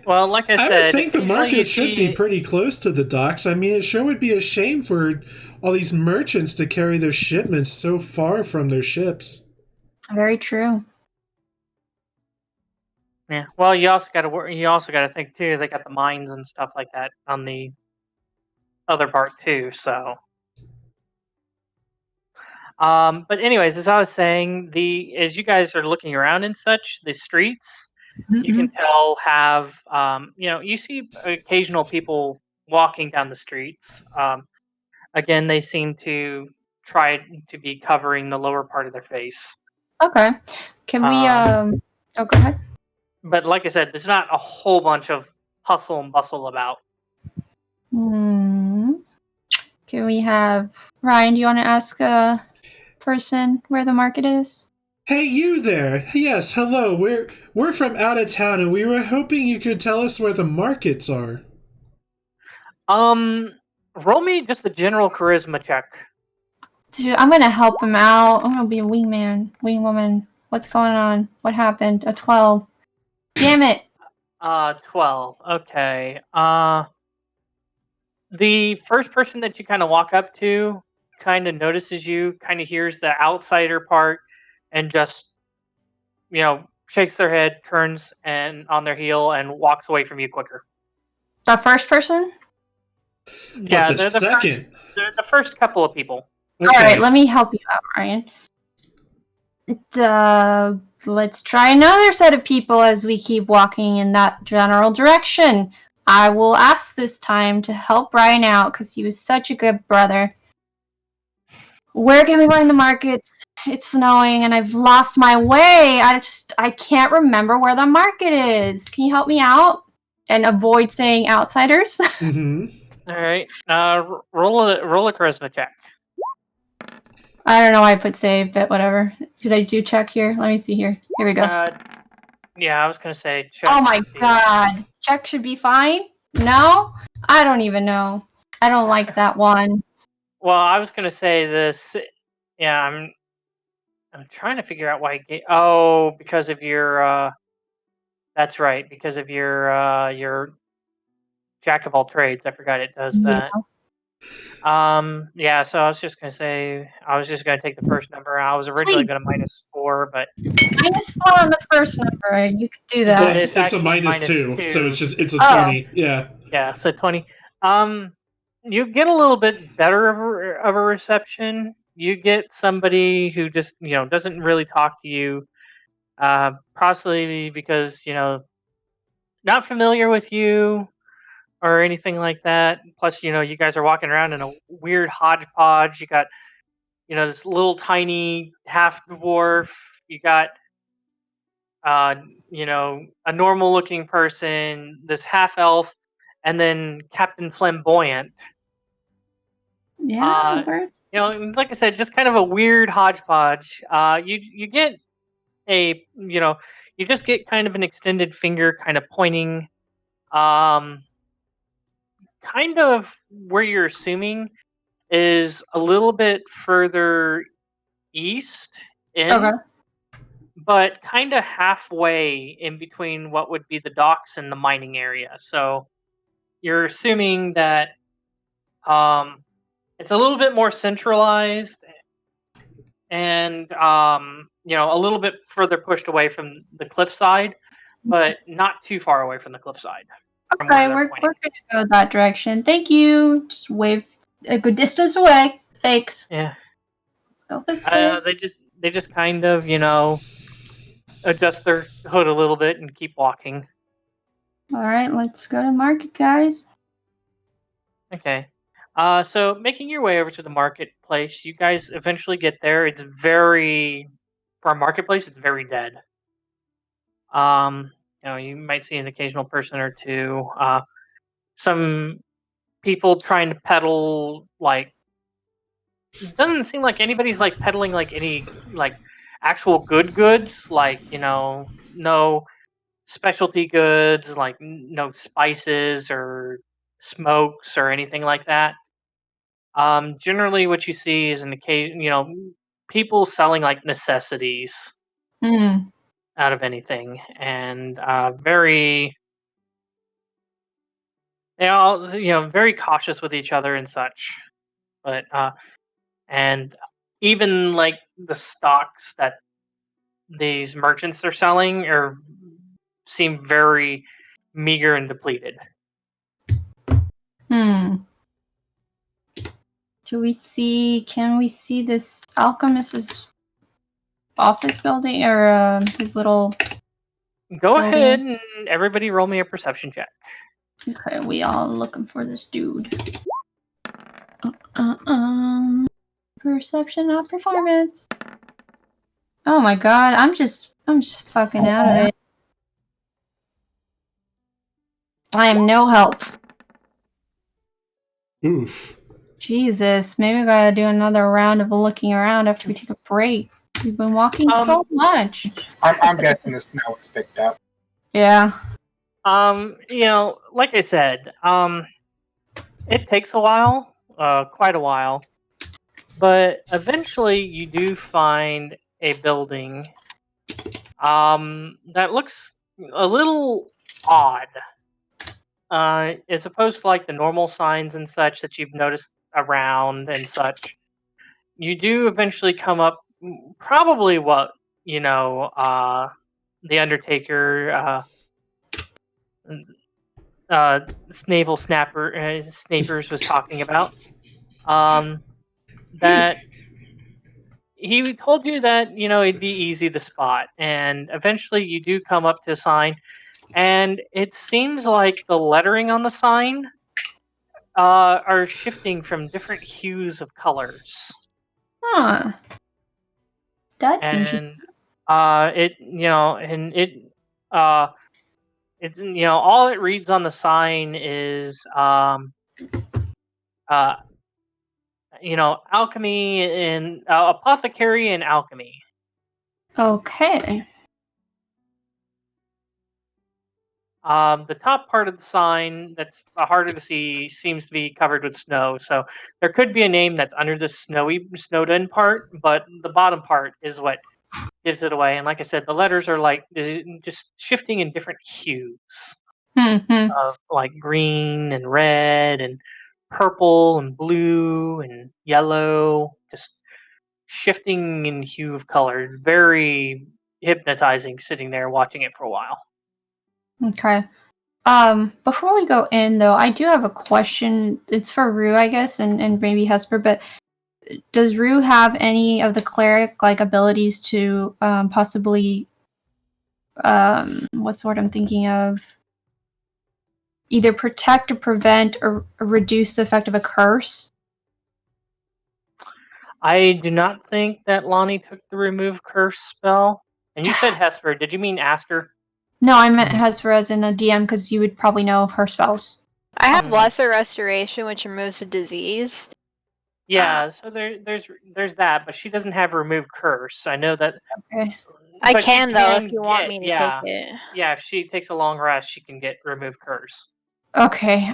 Well, like I said, I would think the market should be pretty close to the docks. I mean, it sure would be a shame for all these merchants to carry their shipments so far from their ships. Very true. Yeah. Well, you also got to think too. They got the mines and stuff like that on the other part too. So, but anyways, as I was saying, as you guys are looking around and such, the streets, you can tell have you see occasional people walking down the streets. Again, they seem to try to be covering the lower part of their face. Okay. Can we oh, go ahead. But like I said, there's not a whole bunch of hustle and bustle about. Can we have Ryan? Do you want to ask a person where the market is? Hey, you there! Yes, hello. We're from out of town, and we were hoping you could tell us where the markets are. Roll me just a general charisma check. Dude, I'm gonna help him out. I'm gonna be a wingwoman. What's going on? What happened? A 12. Damn it! 12. Okay. The first person that you kind of walk up to kind of notices you, kind of hears the outsider part, and just shakes their head, turns and on their heel, and walks away from you quicker. The first person? Yeah, the second? The first couple of people. Okay. Alright, let me help you out, Ryan. Let's try another set of people as we keep walking in that general direction. I will ask this time to help Ryan out because he was such a good brother. Where can we find the markets? It's snowing and I've lost my way. I can't remember where the market is. Can you help me out? And avoid saying outsiders? Mm-hmm. Alright. Roll a charisma check. I don't know why I put save, but whatever. Should I do check here? Let me see here. Here we go. Yeah, I was gonna say check. Oh my god. Check should be fine? No? I don't even know. I don't like that one. Well, I was gonna say this. Yeah, I'm trying to figure out why. Because of your. That's right. Because of your jack of all trades. I forgot it does that. Yeah. So I was just gonna say I was just gonna take the first number. I was originally gonna -4, but -4 on the first number. You could do that. Well, it's a -2, so it's a 20. Yeah. Yeah. So 20. You get a little bit better of a reception. You get somebody who just doesn't really talk to you, possibly because not familiar with you or anything like that. Plus, you guys are walking around in a weird hodgepodge. You got this little tiny half-dwarf. You got uh, a normal looking person, this half elf, and then Captain Flamboyant. Yeah, Like I said, just kind of a weird hodgepodge. You get you just get kind of an extended finger, kind of pointing, kind of where you're assuming is a little bit further east but kind of halfway in between what would be the docks and the mining area. So you're assuming that it's a little bit more centralized and a little bit further pushed away from the cliffside, but not too far away from the cliffside. Okay, we're going to go that direction. Thank you. Just wave a good distance away. Thanks. Yeah. Let's go this way. They just kind of adjust their hood a little bit and keep walking. All right, let's go to the market, guys. Okay. So making your way over to the marketplace, you guys eventually get there. It's for a marketplace, it's very dead. You might see an occasional person or two. Some people trying to peddle it doesn't seem like anybody's peddling any actual goods, no specialty goods, no spices or smokes or anything like that. Generally, what you see is an occasion, people selling necessities out of anything, and very, very cautious with each other and such. But and even the stocks that these merchants are selling seem very meager and depleted. Can we see this alchemist's office building or his little Go ahead and everybody roll me a perception check. Okay, we all looking for this dude. Perception, not performance. Oh my god, I'm just fucking out of it. I am no help. Oof. Jesus, maybe we gotta do another round of looking around after we take a break. You've been walking so much. I'm guessing the snow has picked up. Yeah. Like I said, it takes a while, quite a while, but eventually you do find a building, that looks a little odd. As opposed to like the normal signs and such that you've noticed around and such. You do eventually come up, probably what the Undertaker, Snavel Snapers was talking about. That he told you that it'd be easy to spot, and eventually you do come up to a sign, and it seems like the lettering on the sign are shifting from different hues of colors. Huh. That's interesting. And it's all it reads on the sign is alchemy and apothecary and alchemy. Okay. The top part of the sign that's harder to see seems to be covered with snow, so there could be a name that's under the snowed in part, but the bottom part is what gives it away. And like I said, the letters are like just shifting in different hues of like green and red and purple and blue and yellow, just shifting in hue of color. It's very hypnotizing sitting there watching it for a while. Okay. Before we go in, though, I do have a question. It's for Roux, I guess, and maybe Hesper, but does Roux have any of the cleric abilities to possibly what's the word I'm thinking of? Either protect or prevent or reduce the effect of a curse? I do not think that Lani took the remove curse spell. And you said Hesper. Did you mean Aster? No, I meant Hesper as in a DM because you would probably know her spells. I have lesser restoration, which removes a disease. Yeah, so there's that, but she doesn't have remove curse. I know that. Okay. I can though if you want me to take it. Yeah, if she takes a long rest, she can get remove curse. Okay.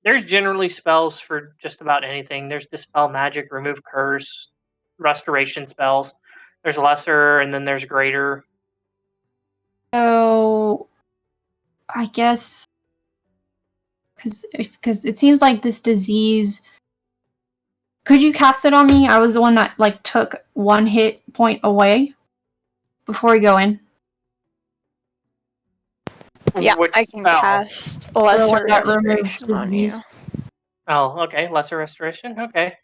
There's generally spells for just about anything. There's dispel magic, remove curse, restoration spells. There's lesser, and then there's greater. So, I guess because it seems like this disease. Could you cast it on me? I was the one that took one hit point away before we go in. Yeah, Which I can spell? cast lesser restoration on you. Oh, okay. Lesser restoration. Okay.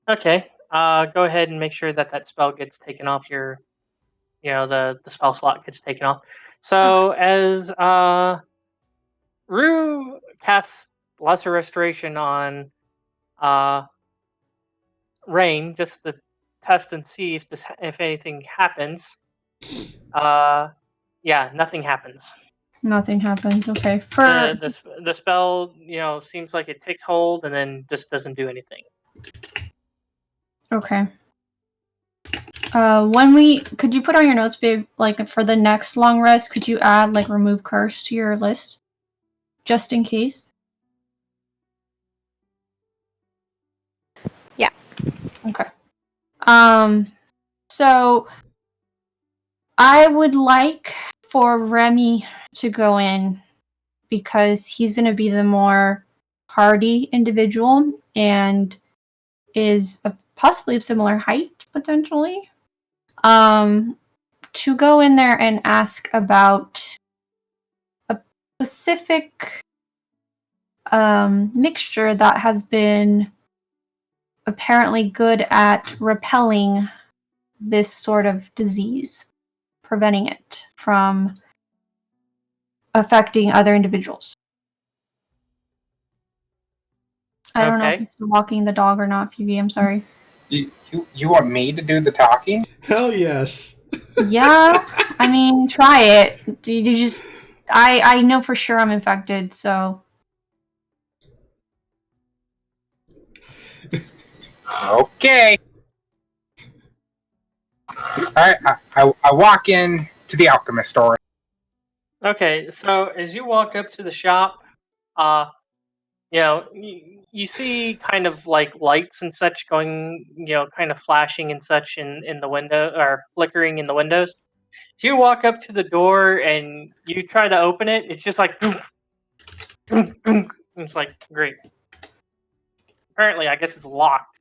Okay. Go ahead and make sure that spell gets taken off your, the spell slot gets taken off. So as Roux casts lesser restoration on Raine, just to test and see if anything happens. Yeah, nothing happens. Nothing happens. Okay. The spell, seems like it takes hold and then just doesn't do anything. Okay. Could you put on your notes, babe, for the next long rest, could you add remove curse to your list? Just in case? Yeah. Okay. So I would like for Remy to go in because he's going to be the more hardy individual and is possibly of similar height, potentially. To go in there and ask about a specific mixture that has been apparently good at repelling this sort of disease, preventing it from affecting other individuals. I don't know if he's still walking the dog or not, PV. I'm sorry. You want me to do the talking? Hell yes. Yeah, I mean, try it. You just, I know for sure I'm infected, so. Okay. Alright, I walk in to the alchemist store. Okay, so as you walk up to the shop, you see kind of like lights and such going, kind of flashing and such in the window or flickering in the windows. If you walk up to the door and you try to open it, it's just like, it's like great. Apparently, I guess it's locked.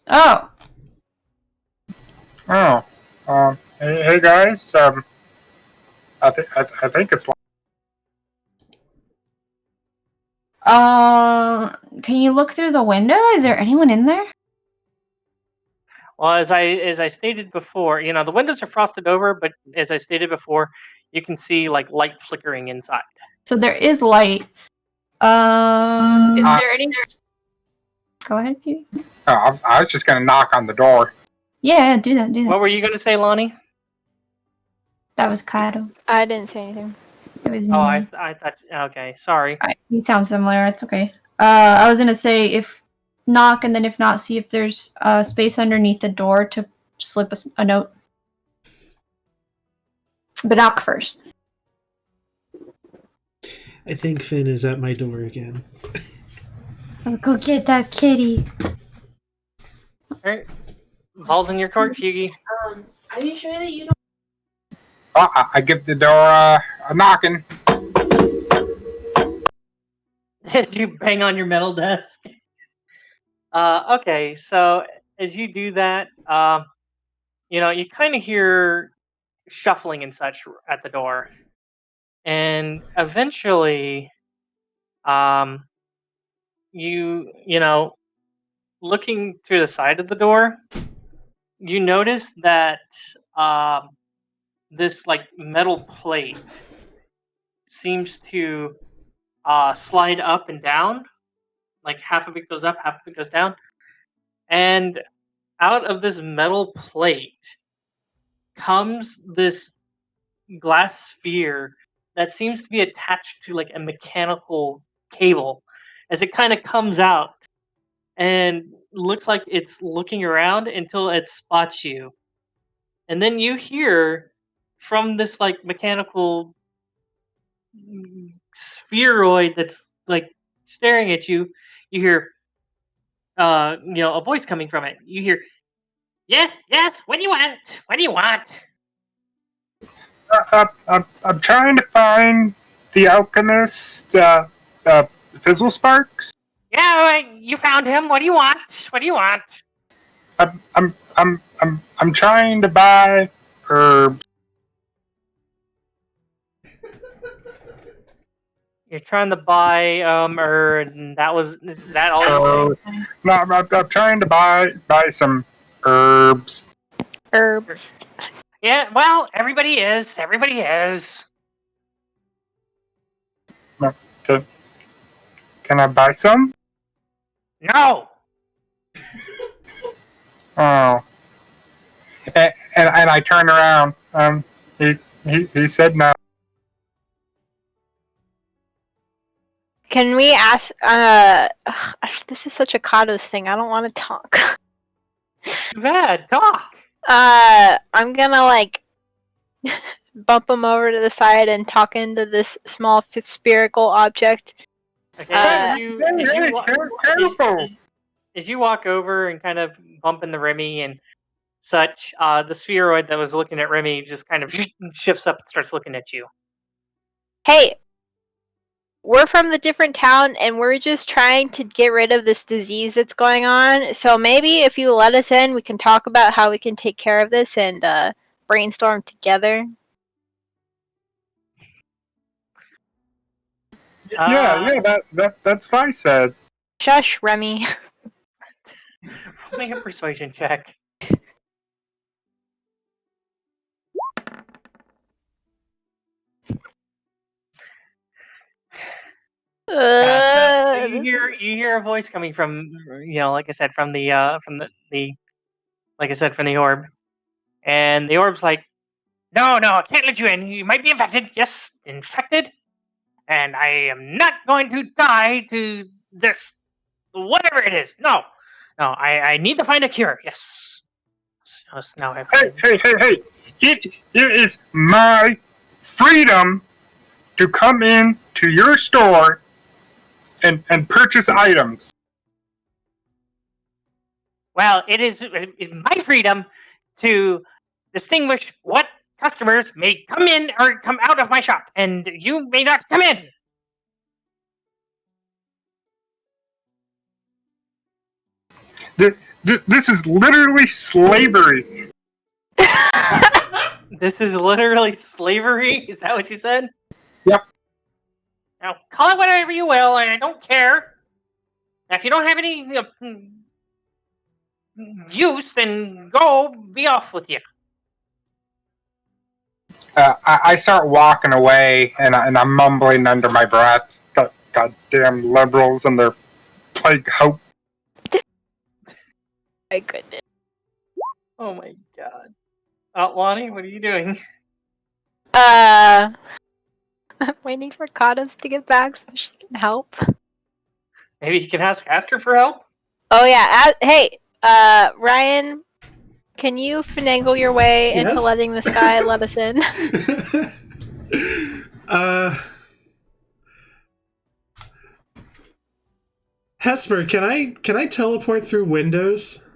Oh. Oh. Hey guys. I think it's locked. Can you look through the window? Is there anyone in there? Well, as I stated before, the windows are frosted over, but as I stated before, you can see like light flickering inside. So there is light. Is there any? Go ahead, Phoebe. Oh, I was just gonna knock on the door. Yeah, do that. What were you gonna say, Lani? That was Cados. I didn't say anything. It was Oh, me. I thought. Okay, sorry. You sound similar. It's okay. I was gonna say if knock, and then if not, see if there's space underneath the door to slip a note. But knock first. I think Finn is at my door again. I'll go get that kitty. Alright. Ball's in your court, Feugy. Are you sure that you don't? Oh, I give the door a knocking. As you bang on your metal desk. Okay, so as you do that, you kind of hear shuffling and such at the door. And eventually, looking through the side of the door, you notice that this like metal plate seems to slide up and down. Like half of it goes up, half of it goes down. And out of this metal plate comes this glass sphere that seems to be attached to like a mechanical cable as it kind of comes out and looks like it's looking around until it spots you. And then you hear from this like mechanical spheroid that's like staring at you, you hear a voice coming from it. You hear, yes, what do you want? What do you want? I'm trying to find the alchemist, Fizzlespark. Yeah, you found him. What do you want? What do you want? I'm trying to buy herbs. You're trying to buy is that all you're saying? No, I'm trying to buy some herbs. Herbs. Yeah, well, everybody is. Everybody is. Can I buy some? No. Oh. And I turn around. He said no. Can we ask? This is such a Cados thing. I don't want to talk. Too bad. Talk. I'm gonna bump him over to the side and talk into this small spherical object. Okay. As you walk over and kind of bump into Remy and such, the spheroid that was looking at Remy just kind of shifts up and starts looking at you. Hey, we're from the different town and we're just trying to get rid of this disease that's going on. So maybe if you let us in, we can talk about how we can take care of this and brainstorm together. That's what I said. Shush, Remy. Make a persuasion check. So you hear a voice coming from, like I said, from the orb, and the orb's like, no, I can't let you in. You might be infected. Yes, infected, and I am not going to die to this, whatever it is. No, No, I need to find a cure. Yes. Now I Hey! It is my freedom to come in to your store and purchase items. Well, it's my freedom to distinguish what customers may come in or come out of my shop, and you may not come in. This is literally slavery. This is literally slavery? Is that what you said? Yep. Now, call it whatever you will, and I don't care. Now, if you don't have any use, then go, be off with you. I start walking away, and I'm mumbling under my breath. Goddamn liberals and their plague hope. My goodness. Oh my god. Lani, what are you doing? I'm waiting for Cados to get back so she can help. Maybe you can ask Aster for help? Oh yeah, hey, Ryan, can you finagle your way into letting this guy let us in? Hesper, can I teleport through windows?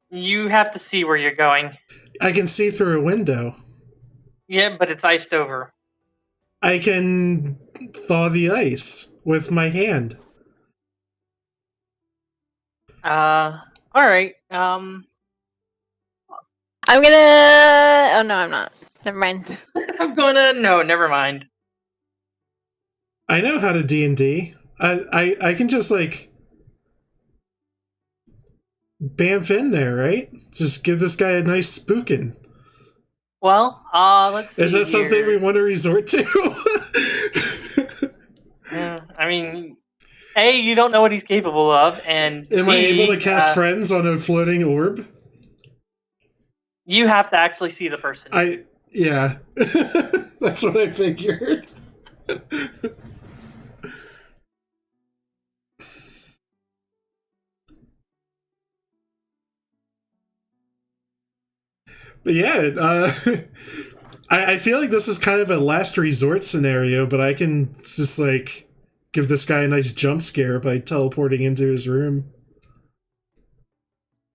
You have to see where you're going. I can see through a window. Yeah, but it's iced over. I can thaw the ice with my hand. Alright, I'm gonna... Oh no, I'm not. Never mind. No, never mind. I know how to D&D. I can just, like, bamf in there, right? Just give this guy a nice spookin'. Well, let's see. Is that something we want to resort to? I mean, A, you don't know what he's capable of, and Am B, I able to cast friends on a floating orb? You have to actually see the person. Yeah. That's what I figured. But yeah, I feel like this is kind of a last resort scenario, but I can just, like, give this guy a nice jump scare by teleporting into his room.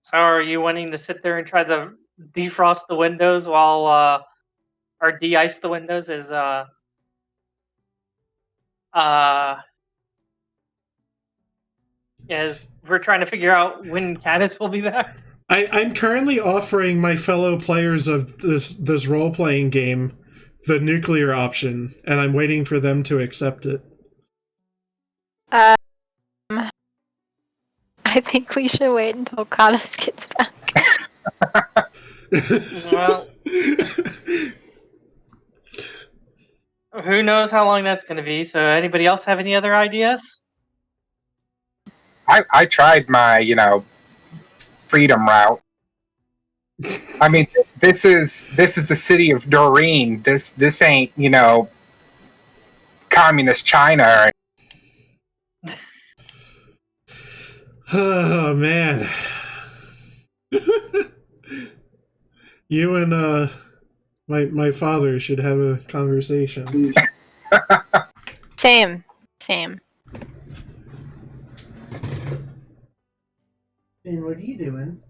So are you wanting to sit there and try to defrost the windows while, or de-ice the windows as we're trying to figure out when Cados will be back? I'm currently offering my fellow players of this role-playing game the nuclear option, and I'm waiting for them to accept it. I think we should wait until Cados gets back. Well, who knows how long that's going to be, so anybody else have any other ideas? I tried my, freedom route. I mean, this is the city of Dunreen. This ain't, communist China. Oh, man. You and my father should have a conversation. Same. And what are you doing?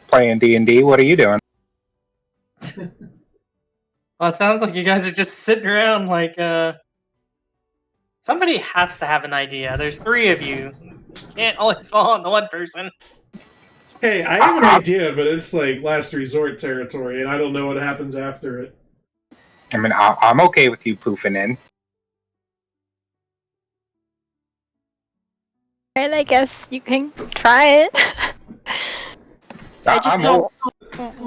Playing D&D. What are you doing? Well, it sounds like you guys are just sitting around like, somebody has to have an idea. There's 3 of you. You can't always fall on the one person. Hey, I have an idea, but it's like last resort territory, and I don't know what happens after it. I mean, I'm okay with you poofing in. Right, I guess you can try it. I just don't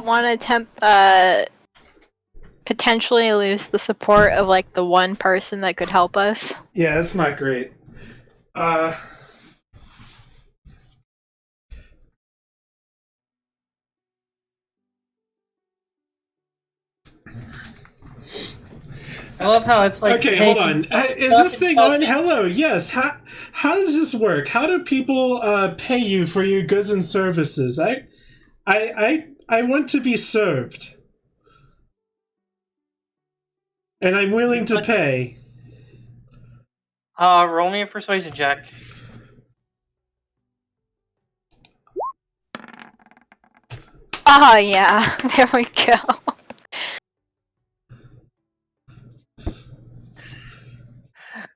want to attempt potentially lose the support of like the one person that could help us. Yeah, that's not great. I love how it's like. Okay, hey, hold on. Is this thing on? Hello, yes. How does this work? How do people pay you for your goods and services? I want to be served, and I'm willing to pay. Roll me a persuasion check. Oh yeah, there we go.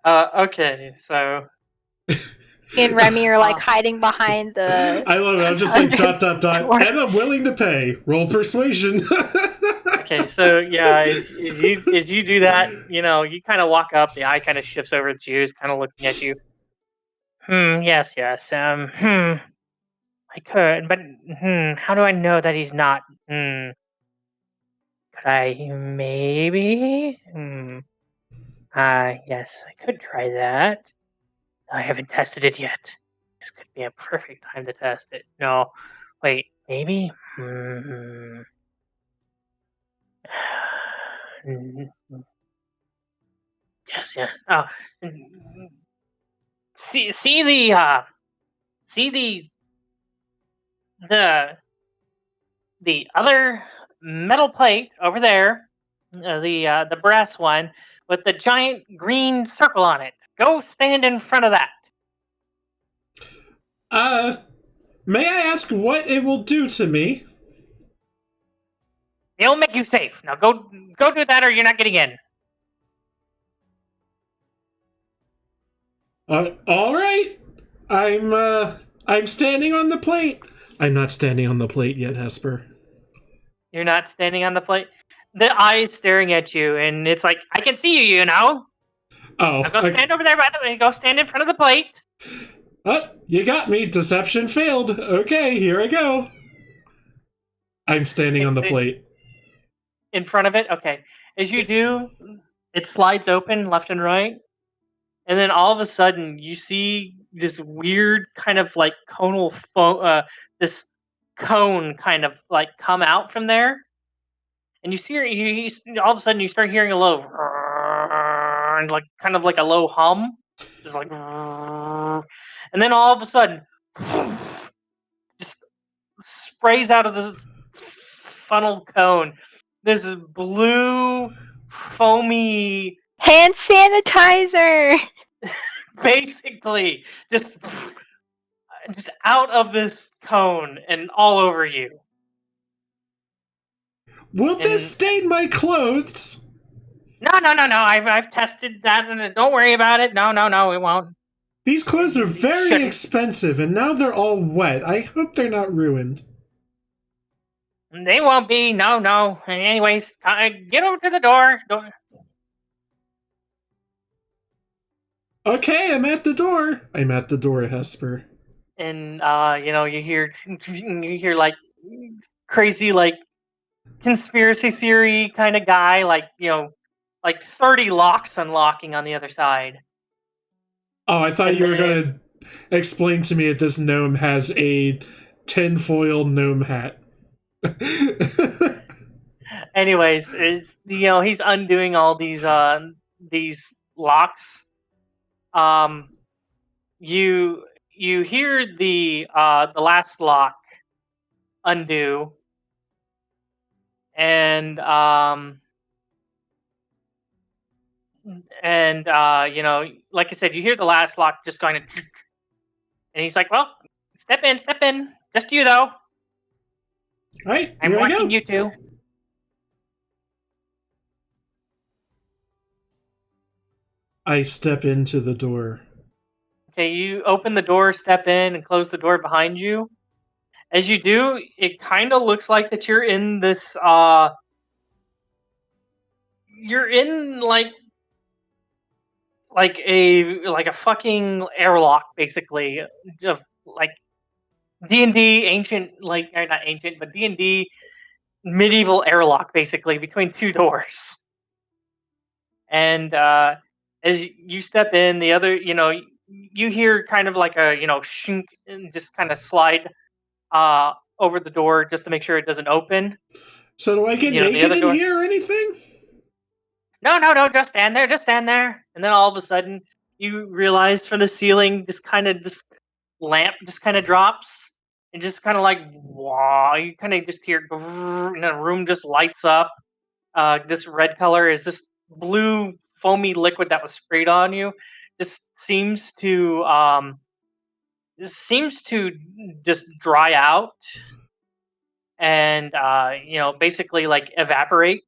Okay, so Me and Remy are like hiding behind the. I love it. I'm just like ... and I'm willing to pay. Roll persuasion. Okay, so yeah, as you do that, you kind of walk up. The eye kind of shifts over to you, is kind of looking at you. Yes. I could, but how do I know that he's not? Could I maybe? Yes, I could try that. I haven't tested it yet. This could be a perfect time to test it. No, wait, maybe? Yes, yeah. Oh, see the the other metal plate over there, the brass one with the giant green circle on it. Go stand in front of that. May I ask what it will do to me? It'll make you safe. Now go do that, or you're not getting in. All right. I'm standing on the plate. I'm not standing on the plate yet, Hesper. You're not standing on the plate. The eye is staring at you, and it's like, I can see you. Oh, now go stand over there. By the way, go stand in front of the plate. Oh, you got me. Deception failed. Okay, here I go. I'm standing on the plate. In front of it? Okay. As you do, it slides open left and right. And then all of a sudden, you see this weird kind of like this cone kind of like come out from there. And you see, all of a sudden, you start hearing a low, like kind of like a low hum. Just like, and then all of a sudden, just sprays out of this funnel cone this blue, foamy hand sanitizer. Basically, just out of this cone and all over you. Will this stain my clothes? No. I've tested that, and don't worry about it. No, it won't. These clothes are very expensive, and now they're all wet. I hope they're not ruined. They won't be. No. Anyways, get over to the door. Okay, I'm at the door, Hesper. And you hear like crazy like conspiracy theory kind of guy, like 30 locks unlocking on the other side. Oh, I thought you were gonna explain to me that this gnome has a tinfoil gnome hat. Anyways, he's undoing all these locks. You hear the last lock undo, and like I said, you hear the last lock just going to, and he's like, "Well, step in, just you though." All right, I'm watching you two. I step into the door. Okay, you open the door, step in, and close the door behind you. As you do, it kind of looks like that you're in this. You're in like a fucking airlock, basically, of like D&D ancient, like or not ancient, but D&D medieval airlock, basically between two doors. And as you step in, the other, you hear kind of like a shink, and just kind of slide over the door just to make sure it doesn't open. So do I get naked in here or anything? No, just stand there. And then all of a sudden, you realize from the ceiling, this lamp just kind of drops, and just kind of like, wow, you kind of just hear, and the room just lights up. This red color is this blue foamy liquid that was sprayed on you. Just seems to just dry out and basically like evaporate.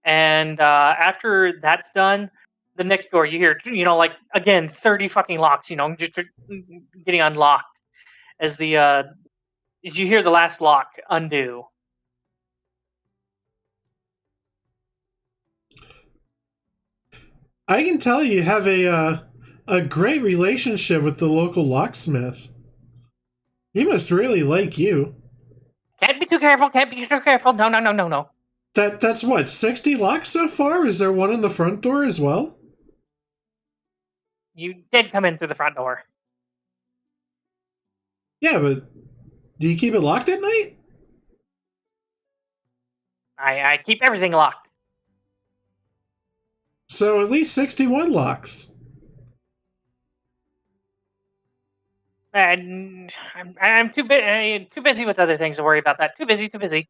And after that's done, the next door you hear, like again, 30 fucking locks, just getting unlocked as you hear the last lock undo. I can tell you have a great relationship with the local locksmith. He must really like you. Can't be too careful. No. That's what, 60 locks so far? Is there one in the front door as well? You did come in through the front door. Yeah, but do you keep it locked at night? I keep everything locked. So at least 61 locks. And I'm too busy with other things to worry about that. Too busy.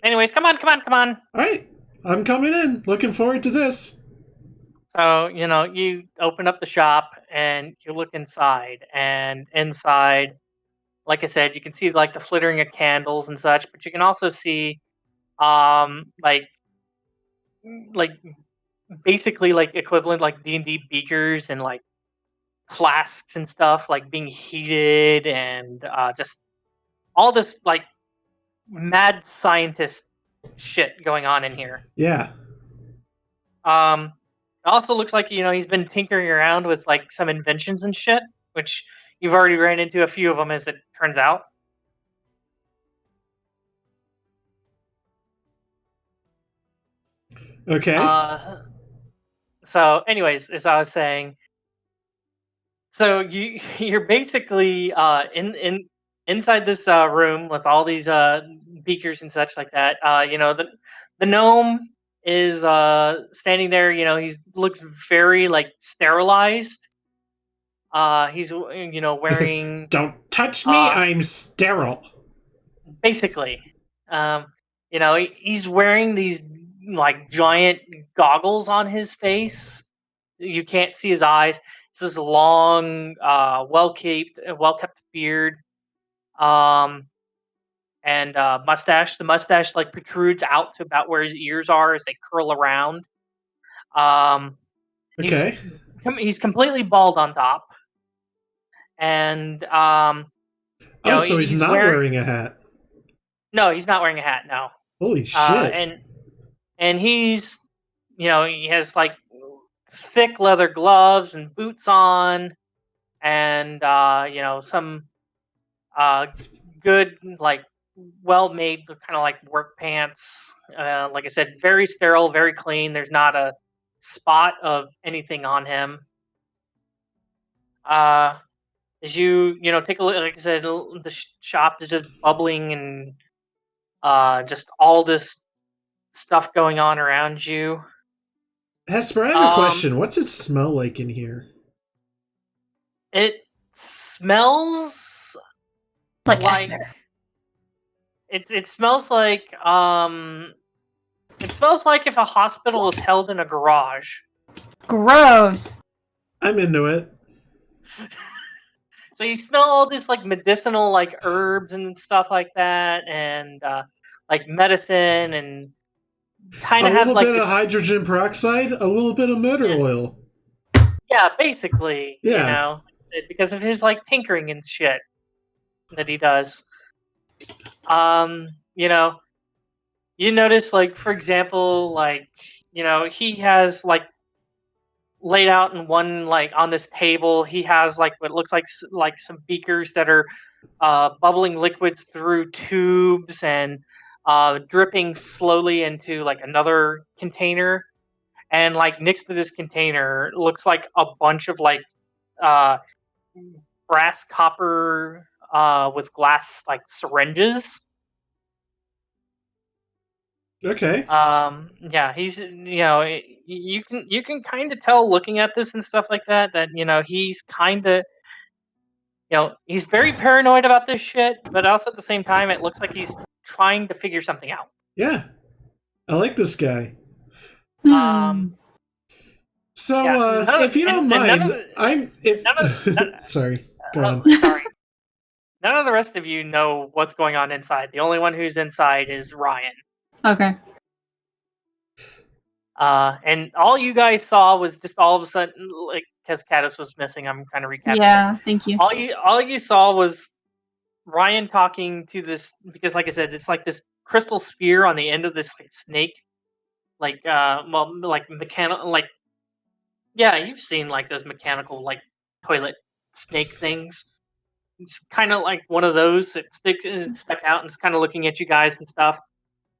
Anyways, come on. All right, I'm coming in. Looking forward to this. So, you open up the shop and you look inside. And inside, like I said, you can see like the flittering of candles and such, but you can also see like basically like equivalent like D&D beakers and like flasks and stuff like being heated and just all this like mad scientist shit going on in here. Yeah. It also looks like he's been tinkering around with like some inventions and shit, which you've already ran into a few of them as it turns out. Okay. So, anyways, as I was saying, so you're basically inside this room with all these beakers and such like that. The gnome is standing there. He looks very like sterilized. He's wearing Don't touch me. I'm sterile. basically. He's wearing these like giant goggles on his face. You can't see his eyes. It's this long, well kept beard, and mustache. The mustache like protrudes out to about where his ears are as they curl around. Okay. He's completely bald on top, and so he's not wearing a hat. No, he's not wearing a hat. No. Holy shit! And he's he has like thick leather gloves and boots on, and some good like well made kind of like work pants. Like I said, very sterile, very clean. There's not a spot of anything on him. As you take a look, like I said, the shop is just bubbling and just all this stuff going on around you. Hesper, I have a question. What's it smell like in here? It smells like it smells like it smells like if a hospital was held in a garage. Gross. I'm into it. So you smell all this like medicinal like herbs and stuff like that, and like medicine, and kind of have like a little bit of hydrogen peroxide, a little bit of motor oil. Yeah, basically. Yeah. Because of his like tinkering and shit that he does. You notice like, for example, like, he has like laid out in one like on this table, he has like what looks like some beakers that are bubbling liquids through tubes and dripping slowly into like another container. And like next to this container looks like a bunch of like brass copper with glass like syringes. Okay. Yeah, he's you can kind of tell looking at this and stuff like that he's kind of he's very paranoid about this shit, but also at the same time it looks like he's trying to figure something out. Yeah, I like this guy. So, if you don't mind, sorry, go on. Sorry. None of the rest of you know what's going on inside. The only one who's inside is Ryan. Okay. And all you guys saw was just all of a sudden, like, because Cados was missing. I'm kind of recapping. Yeah, thank you. All you saw was Ryan talking to this, because, like I said, it's like this crystal sphere on the end of this snake, like mechanical, like, yeah, you've seen like those mechanical like toilet snake things. It's kind of like one of those that stuck out and it's kind of looking at you guys and stuff.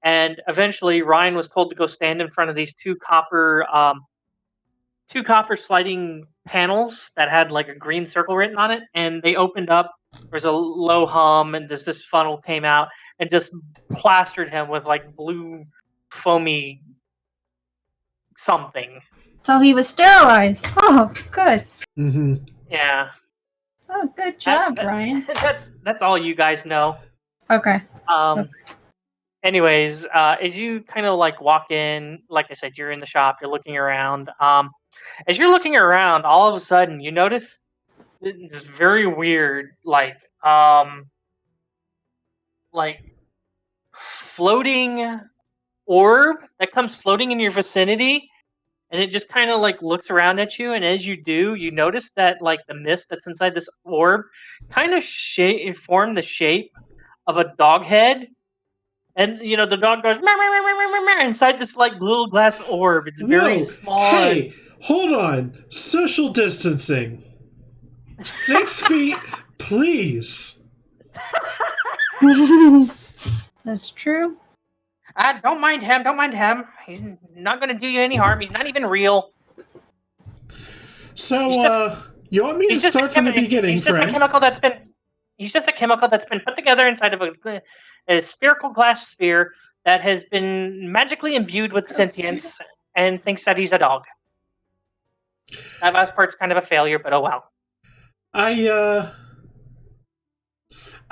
And eventually, Ryan was told to go stand in front of these two copper sliding panels that had like a green circle written on it, and they opened up. There's a low hum, and this funnel came out and just plastered him with like blue, foamy something. So he was sterilized. Oh, good. Mm-hmm. Yeah. Oh, good job, Ryan. That's all you guys know. Okay. Anyways, as you kind of like walk in, like I said, you're in the shop, you're looking around. As you're looking around, all of a sudden you notice this very weird, like floating orb that comes floating in your vicinity, and it just kind of like looks around at you. And as you do, you notice that like the mist that's inside this orb kind of formed the shape of a dog head. And the dog goes inside this like little glass orb. It's very small. Hey, hold on. Social distancing. 6 feet, please. That's true. Don't mind him. Don't mind him. He's not going to do you any harm. He's not even real. So, you want me to start from the beginning, friend? He's just a chemical that's been put together inside of a spherical glass sphere that has been magically imbued with sentience and thinks that he's a dog. That last part's kind of a failure, but oh well. I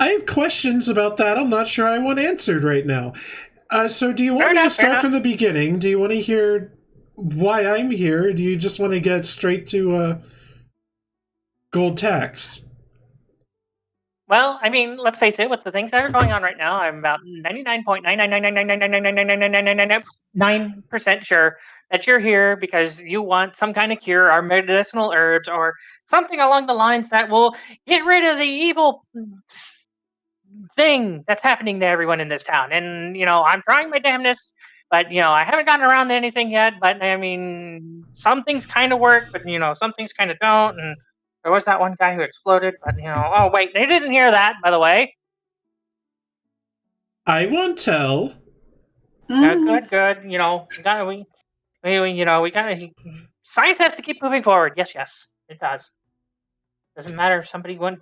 have questions about that. I'm not sure I want answered right now. So do you want me to start from the beginning? Do you want to hear why I'm here? Do you just want to get straight to gold tax? Well, I mean, let's face it, with the things that are going on right now, I'm about 99.99999999999% sure that you're here because you want some kind of cure or medicinal herbs or something along the lines that will get rid of the evil thing that's happening to everyone in this town. And, I'm trying my damnness, but, I haven't gotten around to anything yet. But, I mean, some things kind of work, but, some things kind of don't. And there was that one guy who exploded, but, oh, wait, they didn't hear that, by the way. I won't tell. Good. We gotta, science has to keep moving forward. Yes, it does. Doesn't matter if somebody went.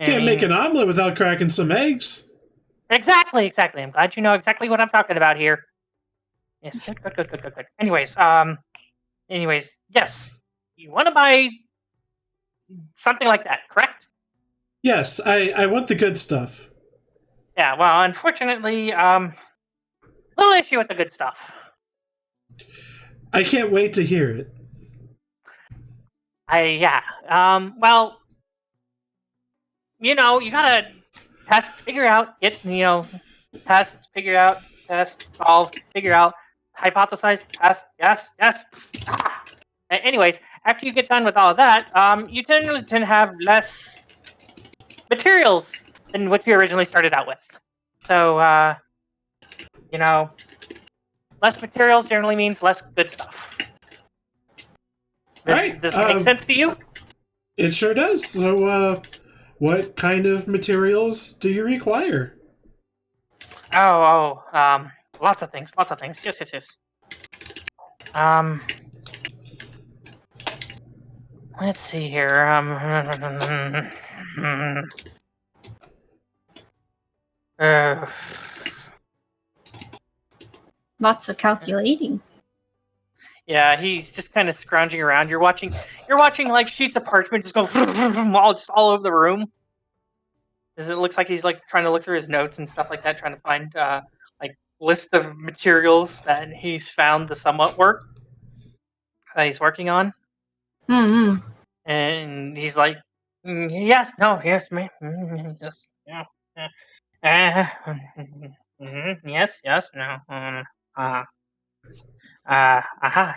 Can't make an omelet without cracking some eggs. Exactly. I'm glad you know exactly what I'm talking about here. Yes, good. Anyways, yes. You want to buy something like that, correct? Yes, I want the good stuff. Yeah, well, unfortunately, little issue with the good stuff. I can't wait to hear it. Well, you gotta test, figure out, test, figure out, test, solve, figure out, hypothesize, test, yes. Anyways, after you get done with all of that, you tend to have less materials than what you originally started out with. So, less materials generally means less good stuff. Does this make sense to you? It sure does. So, what kind of materials do you require? Lots of things. Yes. Let's see here. Lots of calculating. Yeah, he's just kind of scrounging around. You're watching like sheets of parchment just go all over the room. Because it looks like he's like trying to look through his notes and stuff like that, trying to find like list of materials that he's found to somewhat work that he's working on. Mm-hmm. And he's like, yes, no, yes, just yeah, yes, yes, no,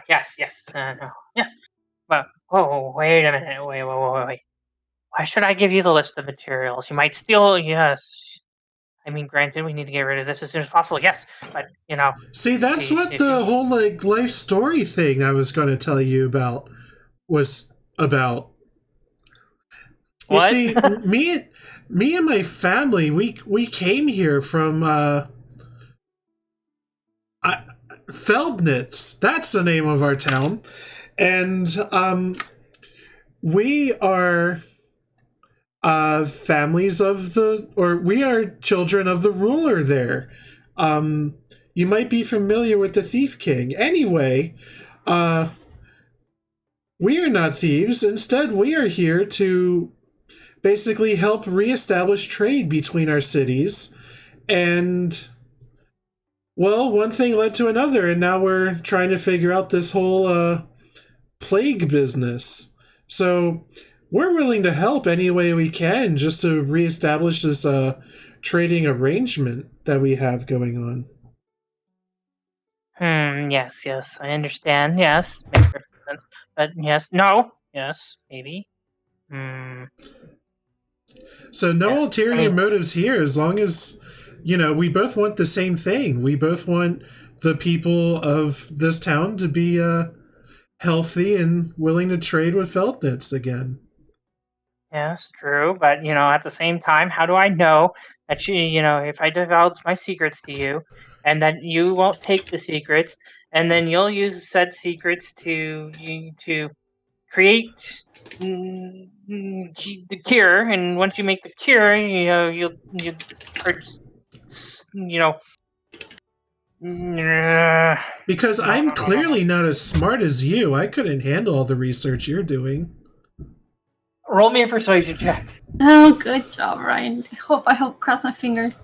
yes, yes, no, yes. But wait a minute, wait. Why should I give you the list of materials? You might steal. Yes, I mean, granted, we need to get rid of this as soon as possible. Yes, but See, that's what the whole like life story thing I was going to tell you about was about. You what? see, me and my family, we came here from Feldnitz. That's the name of our town, and we are families of we are children of the ruler there. You might be familiar with the Thief King. Anyway, we are not thieves. Instead, we are here to basically help reestablish trade between our cities. And, well, one thing led to another, and now we're trying to figure out this whole plague business. So we're willing to help any way we can just to reestablish this trading arrangement that we have going on. Yes, I understand. Yes, makes perfect sense. But yes, no, yes, maybe. So no ulterior motives here, as long as, we both want the same thing. We both want the people of this town to be healthy and willing to trade with Feldnitz again. Yes, true. But, at the same time, how do I know that if I divulge my secrets to you and that you won't take the secrets and then you'll use said secrets to create the cure, and once you make the cure, you'll because I'm clearly not as smart as you. I couldn't handle all the research you're doing. Roll me a persuasion check. Oh, good job, Ryan. I hope cross my fingers.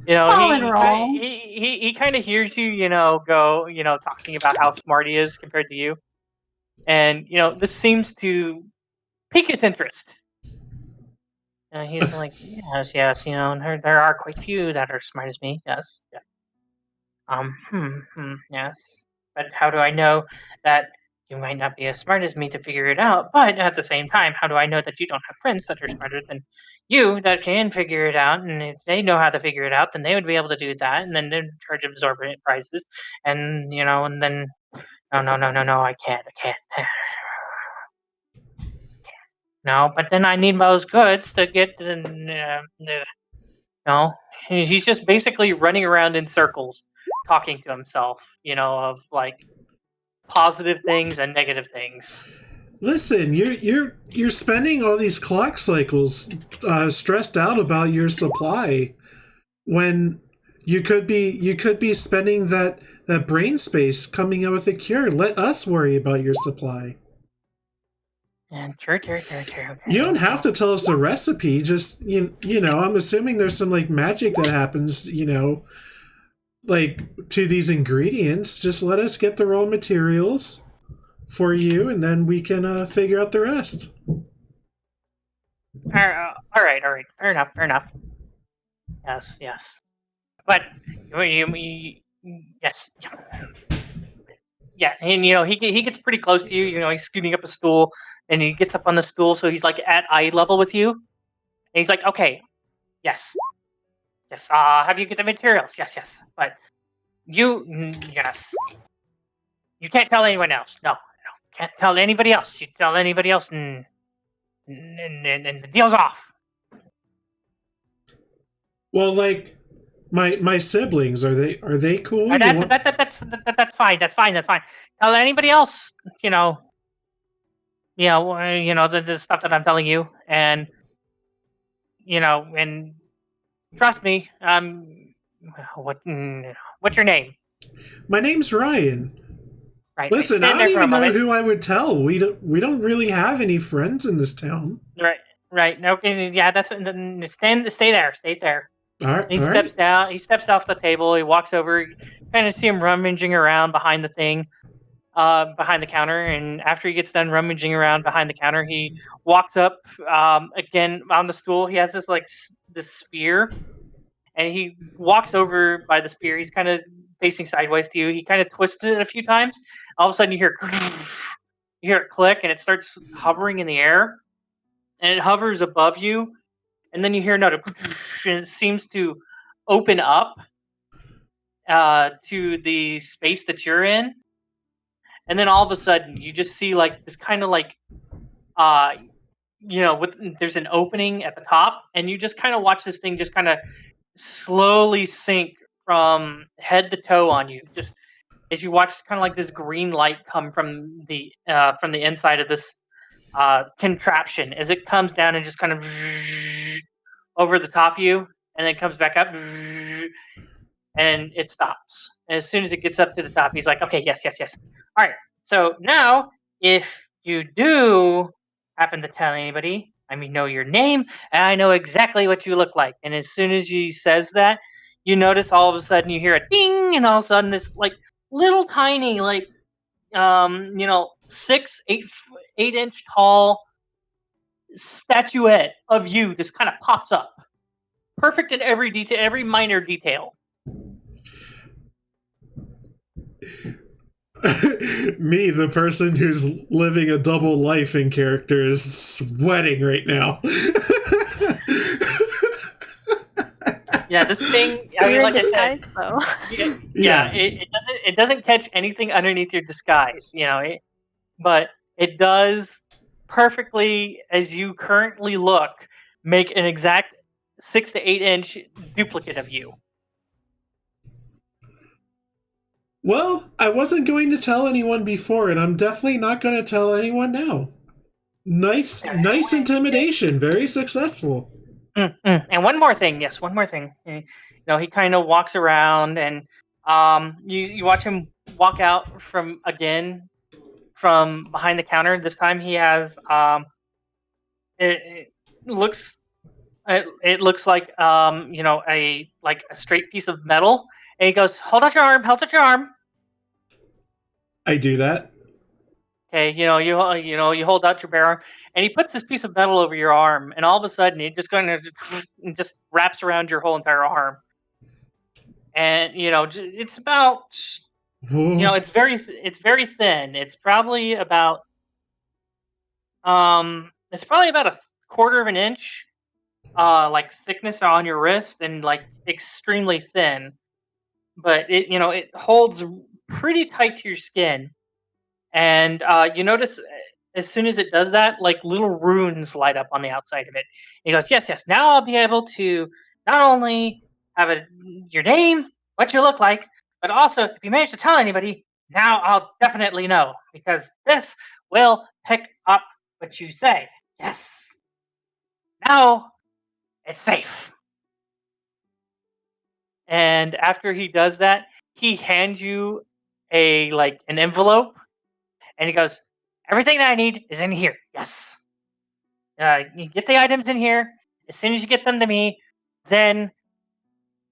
Solid roll. He kind of hears you, go, talking about how smart he is compared to you. And, this seems to pique his interest. He's like, yes, there are quite few that are smart as me. Yes, yeah. Yes. But how do I know that you might not be as smart as me to figure it out? But at the same time, how do I know that you don't have friends that are smarter than you that can figure it out? And if they know how to figure it out, then they would be able to do that, and then they'd charge exorbitant prices. And and then no, I can't. No, but then I need those goods to get no. He's just basically running around in circles, talking to himself, of like positive things and negative things. Listen, you're spending all these clock cycles stressed out about your supply when you could be spending that brain space coming up with a cure. Let us worry about your supply. True. You don't have to tell us the recipe. Just I'm assuming there's some like magic that happens. Like to these ingredients. Just let us get the raw materials for you, and then we can figure out the rest. All right. Fair enough. Yes. But yes. Yeah, and he gets pretty close to you. He's scooting up a stool, and he gets up on the stool, so he's like at eye level with you. And he's like, "Okay, yes. Have you get the materials? Yes. But yes, you can't tell anyone else. No, can't tell anybody else. You tell anybody else, and the deal's off." Well, like my siblings, are they cool? That's fine. Tell anybody else, the stuff that I'm telling you, and and Trust me. What's your name? My name's Ryan. Right. Listen, I Stand don't there for a even know moment. who I would tell. We don't really have any friends in this town. Right. Okay. Yeah. That's what. Stay there. Stay there. All right. He steps down. He steps off the table. He walks over. Kind of see him rummaging around behind the thing, behind the counter. And after he gets done rummaging around behind the counter, he walks up again on the stool. He has this this spear, and he walks over by the spear. He's kind of facing sideways to you. He kind of twists it a few times. All of a sudden, you hear it click, and it starts hovering in the air, and it hovers above you. And then you hear another, and it seems to open up to the space that you're in. And then all of a sudden, you just see like this kind of like, there's an opening at the top, and you just kind of watch this thing just kind of slowly sink from head to toe on you. Just as you watch, kind of like this green light come from the inside of this contraption as it comes down and just kind of over the top of you, and then comes back up, and it stops. And as soon as it gets up to the top, he's like, "Okay, yes. All right. So now, if you do happen to tell anybody, know your name, and I know exactly what you look like." And as soon as he says that, you notice all of a sudden you hear a ding, and all of a sudden this like little tiny 6, 8 inch tall statuette of you just kind of pops up, perfect in every detail, every minor detail. Me, the person who's living a double life in character, is sweating right now. Yeah, this thing. I mean, like I said, it doesn't catch anything underneath your disguise, but it does perfectly, as you currently look, make an exact 6 to 8 inch duplicate of you. Well, I wasn't going to tell anyone before, and I'm definitely not going to tell anyone now. Nice intimidation. Very successful. And one more thing. He kind of walks around, and you watch him walk out from behind the counter. This time he has it looks like a straight piece of metal, and he goes, hold out your arm. I do that. Okay, you hold out your bare arm, and he puts this piece of metal over your arm, and all of a sudden it just kind of just wraps around your whole entire arm. And it's about it's very thin. It's probably about a quarter of an inch like thickness on your wrist, and like extremely thin, but it holds pretty tight to your skin. And you notice as soon as it does that, like little runes light up on the outside of it. He goes, yes, now I'll be able to not only have your name, what you look like, but also if you manage to tell anybody, now I'll definitely know, because this will pick up what you say. Yes. Now it's safe. And after he does that, he hands you an envelope, and he goes, everything that I need is in here. Yes. You get the items in here. As soon as you get them to me, then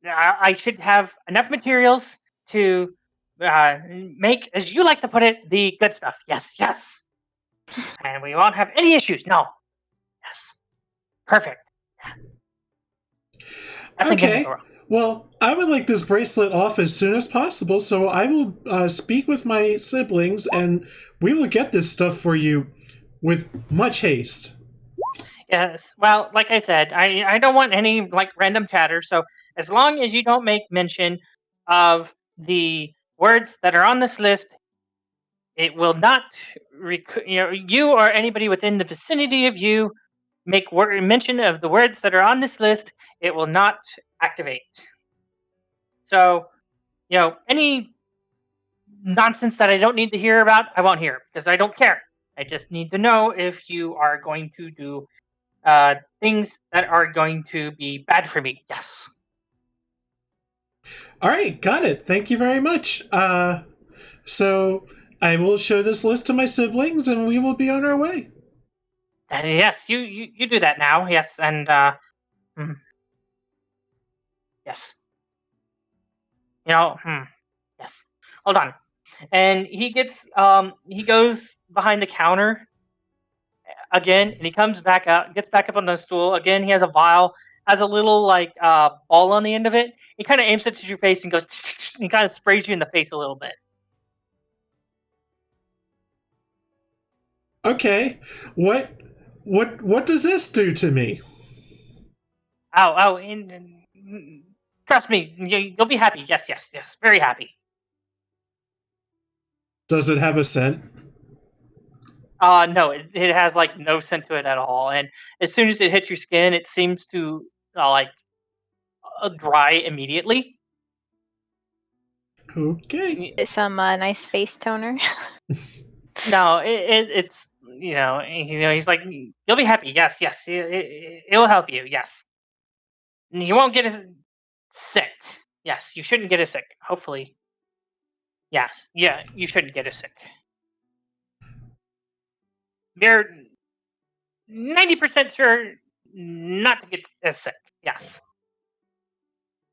I should have enough materials to make, as you like to put it, the good stuff. Yes. And we won't have any issues. No. Yes. Perfect. Okay. Well, I would like this bracelet off as soon as possible, so I will speak with my siblings, and we will get this stuff for you with much haste. Yes. Well, like I said, I don't want any random chatter. So as long as you don't make mention of the words that are on this list, it will not. You or anybody within the vicinity of you make mention of the words that are on this list, it will not activate. So, any nonsense that I don't need to hear about, I won't hear, because I don't care. I just need to know if you are going to do things that are going to be bad for me. Yes. All right, got it. Thank you very much. So I will show this list to my siblings, and we will be on our way. Yes, you do that now. Yes, and yes. Yes. Hold on. And he goes behind the counter again, and he comes back out, gets back up on the stool again. He has a vial, has a little ball on the end of it. He kind of aims it at your face and goes. He kind of sprays you in the face a little bit. Okay, what does this do to me? Trust me, you'll be happy. Yes, very happy. Does it have a scent? No, it has no scent to it at all. And as soon as it hits your skin, it seems to dry immediately. Okay. Some nice face toner. No, it's he's like, you'll be happy. Yes, it will help you. Yes, you won't get sick. Yes, you shouldn't get sick. Hopefully, yes, yeah, you shouldn't get sick. They're 90% sure not to get sick. Yes.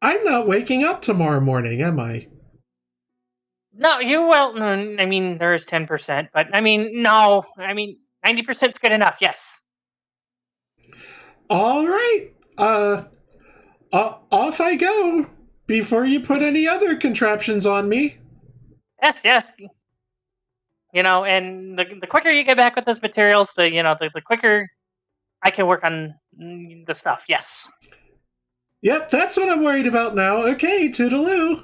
I'm not waking up tomorrow morning, am I? No, you will. I mean, there is 10%, but I mean, no. I mean, 90% is good enough. Yes. All right. Off I go. Before you put any other contraptions on me. Yes. And the quicker you get back with those materials, the quicker I can work on the stuff. Yes. Yep, that's what I'm worried about now. Okay, toodaloo.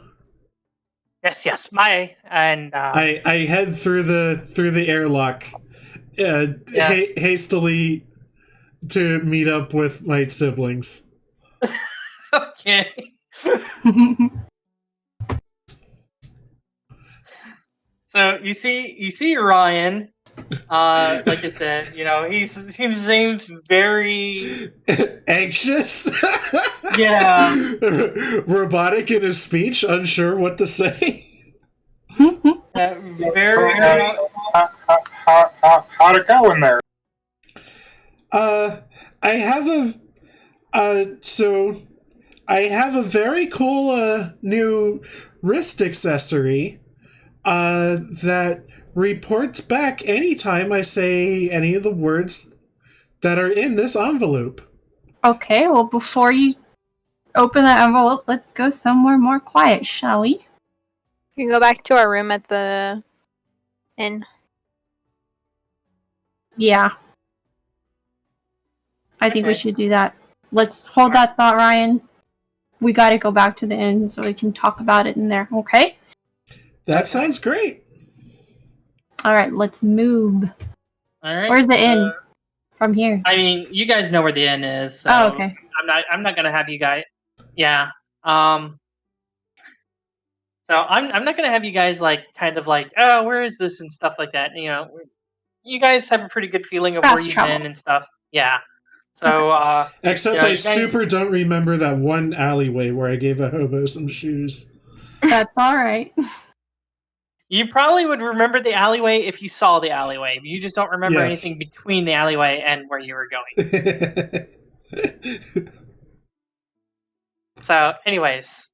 Yes. Bye. And I head through the airlock, hastily to meet up with my siblings. Okay. So you see Ryan. Like I said, he seems very anxious. Yeah. Robotic in his speech, unsure what to say. Very. How'd it go in there? I have a very cool new wrist accessory that reports back anytime I say any of the words that are in this envelope. Okay, well, before you open that envelope, let's go somewhere more quiet, shall we? You can go back to our room at the inn. Yeah. I think we should do that. Let's hold that thought, Ryan. We gotta go back to the inn so we can talk about it in there, okay? That sounds great. Alright, let's move. Alright. Where's the inn? From here. I mean, you guys know where the inn is. So okay. I'm not gonna have you guys. Yeah. So I'm not gonna have you guys oh, where is this and stuff like that. You guys have a pretty good feeling of where you've been and stuff. Yeah. So except I super don't remember that one alleyway where I gave a hobo some shoes. That's alright. You probably would remember the alleyway if you saw the alleyway. You just don't remember anything between the alleyway and where you were going. So, anyways,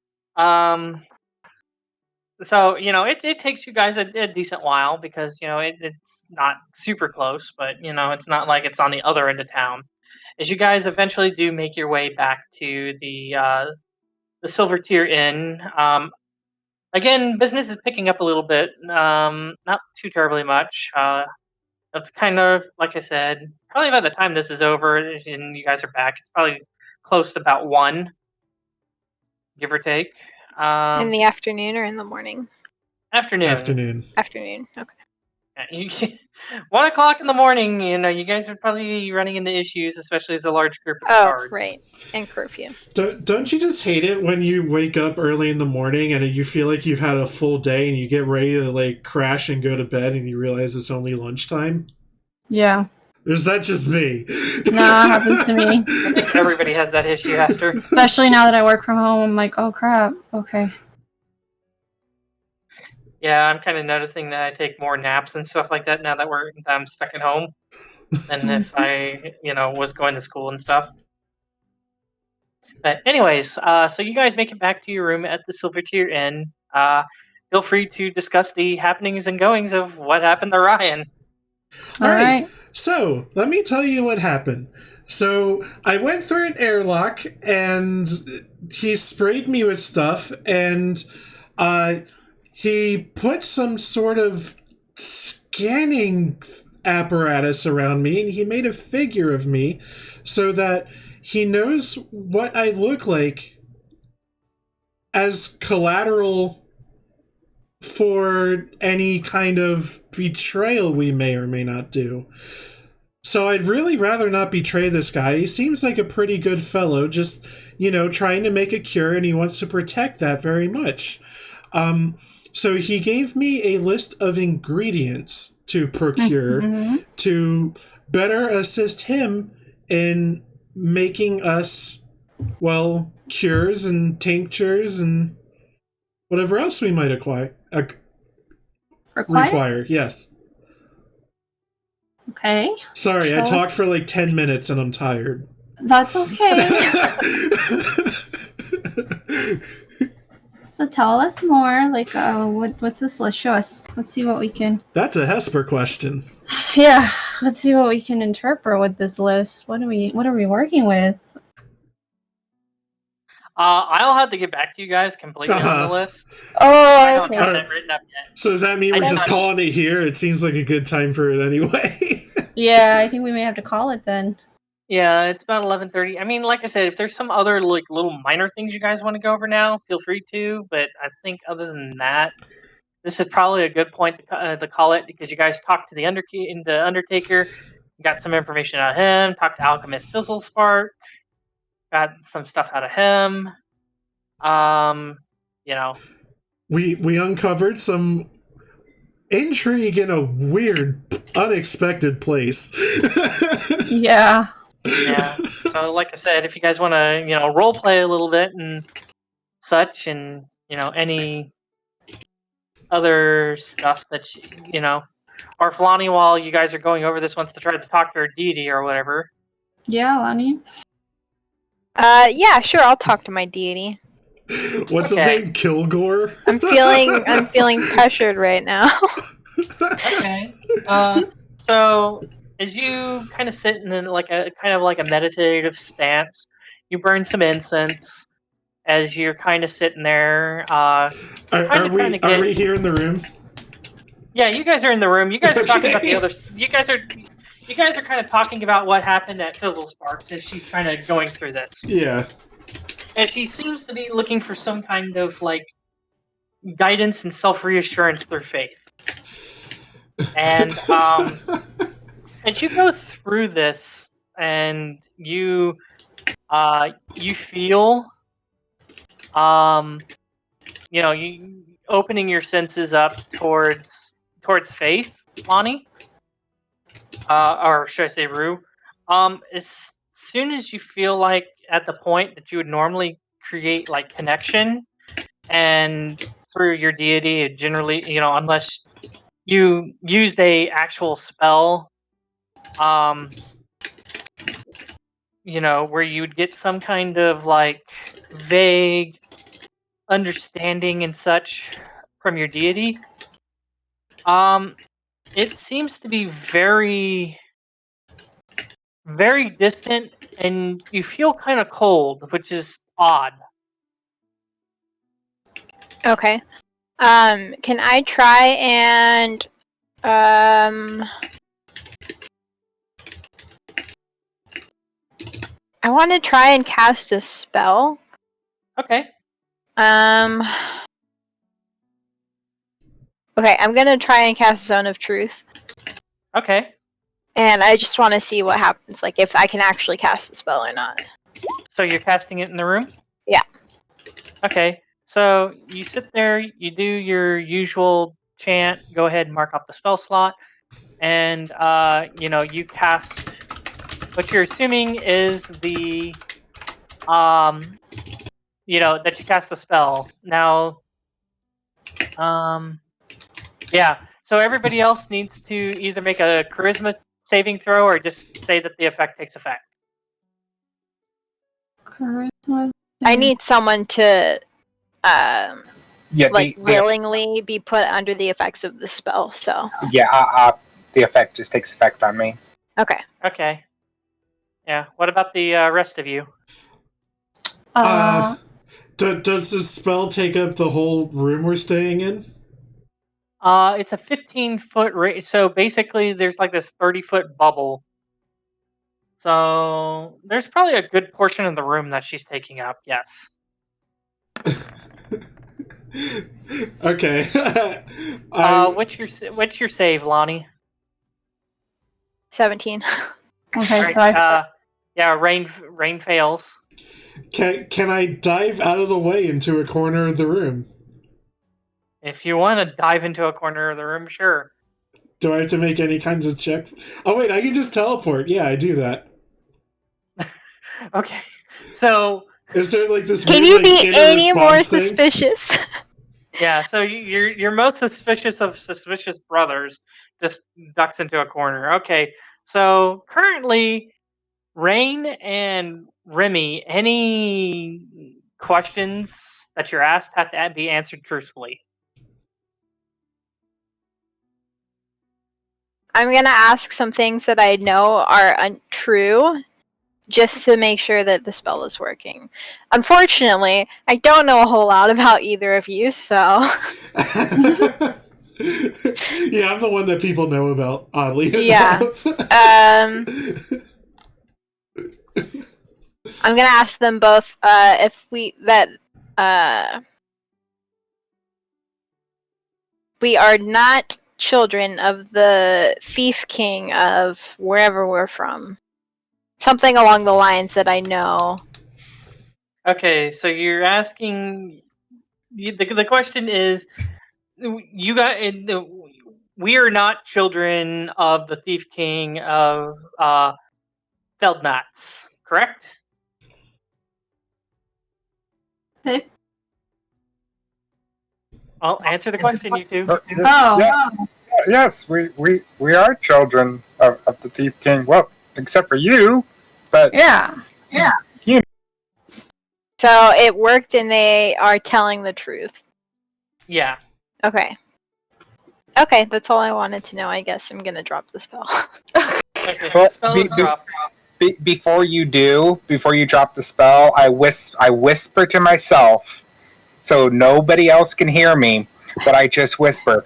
so it takes you guys a decent while because it's not super close, but it's not like it's on the other end of town. As you guys eventually do make your way back to the Silvertear Inn, again, business is picking up a little bit, not too terribly much. That's kind of, like I said, probably by the time this is over and you guys are back, it's probably close to about 1, give or take. In the afternoon or in the morning? Afternoon. Afternoon, okay. Yeah, 1 o'clock in the morning, you guys would probably be running into issues, especially as a large group of cards. Right. And curfew. Don't you just hate it when you wake up early in the morning and you feel like you've had a full day and you get ready to crash and go to bed and you realize it's only lunchtime? Yeah. is that just me? No, it happens to me. I think everybody has that issue, Aster. Especially now that I work from home, I'm like, oh crap, okay. Yeah, I'm kind of noticing that I take more naps and stuff like that now that I'm stuck at home than if I, was going to school and stuff. But anyways, so you guys make it back to your room at the Silvertear Inn. Feel free to discuss the happenings and goings of what happened to Ryan. All right. So, let me tell you what happened. So, I went through an airlock, and he sprayed me with stuff, and he put some sort of scanning apparatus around me, and he made a figure of me so that he knows what I look like as collateral for any kind of betrayal we may or may not do. So I'd really rather not betray this guy. He seems like a pretty good fellow, just, trying to make a cure, and he wants to protect that very much. So he gave me a list of ingredients to procure to better assist him in making us, cures and tinctures and whatever else we might require. Yes. Okay. Sorry, I talked for like 10 minutes and I'm tired. That's okay. So tell us more. Like, what's this list? Show us. Let's see what we can. That's a Hesper question. Yeah, let's see what we can interpret with this list. What are we working with? I'll have to get back to you guys completely on the list. Oh, I don't okay. have that written up yet. So does that mean we're just calling it here? It seems like a good time for it anyway. Yeah, I think we may have to call it then. Yeah, it's about 11:30. I mean, like I said, if there's some other little minor things you guys want to go over now, feel free to. But I think other than that, this is probably a good point to call it, because you guys talked to the Undertaker, got some information out of him, talked to Alchemist Fizzlespark, got some stuff out of him. We uncovered some intrigue in a weird, unexpected place. Yeah. Yeah. So, like I said, if you guys want to, role play a little bit and such, and any other stuff that or if Lani, while you guys are going over this, wants to try to talk to her deity or whatever. Yeah, Lani. Yeah, sure. I'll talk to my deity. What's his name? Kilgore. I'm feeling pressured right now. Okay. So as you kind of sit in a meditative stance, you burn some incense. As you're kind of sitting there, are we here in the room? Yeah, you guys are in the room. You guys are talking about the other. You guys are kind of talking about what happened at Fizzlespark as she's kind of going through this. Yeah. And she seems to be looking for some kind of guidance and self-reassurance through faith. And as you go through this, and you feel you opening your senses up towards faith, Lani, or should I say Roux? As soon as you feel like at the point that you would normally create connection, and through your deity, generally, unless you used a actual spell, where you would get some kind of vague understanding and such from your deity. It seems to be very, very distant, and you feel kind of cold, which is odd. Okay. Can I try and I want to try and cast a spell. Okay. Okay, I'm gonna try and cast Zone of Truth. Okay. And I just want to see what happens, if I can actually cast the spell or not. So you're casting it in the room? Yeah. Okay. So you sit there, you do your usual chant, go ahead and mark off the spell slot. and you cast. What you're assuming is the that you cast the spell. Now, yeah. So everybody else needs to either make a charisma saving throw or just say that the effect takes effect. Charisma. I need someone to willingly be put under the effects of the spell. So yeah, the effect just takes effect on me. Okay. Yeah. What about the rest of you? Does this spell take up the whole room we're staying in? It's a 15-foot so basically there's like this 30-foot bubble. So there's probably a good portion of the room that she's taking up, yes. Okay. What's your save, Lani? 17. Okay, right, Raine fails. Can I dive out of the way into a corner of the room? If you want to dive into a corner of the room, sure. Do I have to make any kinds of check? Oh wait, I can just teleport. Yeah, I do that. Okay, so is there like this? Can you be any more suspicious? Yeah, so you're most suspicious of suspicious brothers. Just ducks into a corner. Okay, so currently, Raine and Remy, any questions that you're asked have to be answered truthfully. I'm gonna ask some things that I know are untrue, just to make sure that the spell is working. Unfortunately, I don't know a whole lot about either of you, so... Yeah, I'm the one that people know about, oddly enough. I'm gonna ask them both if we are not children of the Thief King of wherever we're from. Something along the lines that I know. Okay, so you're asking... The question is, we are not children of the Thief King of Feldnats, correct? Okay. Well, answer the question, you two. Yes, we are children of the Thief King. Well, except for you, but yeah. So it worked, and they are telling the truth. Yeah. Okay, that's all I wanted to know. I guess I'm gonna drop the spell. Okay, the spell is dropped. Before you drop the spell, I whisper to myself, so nobody else can hear me. But I just whisper,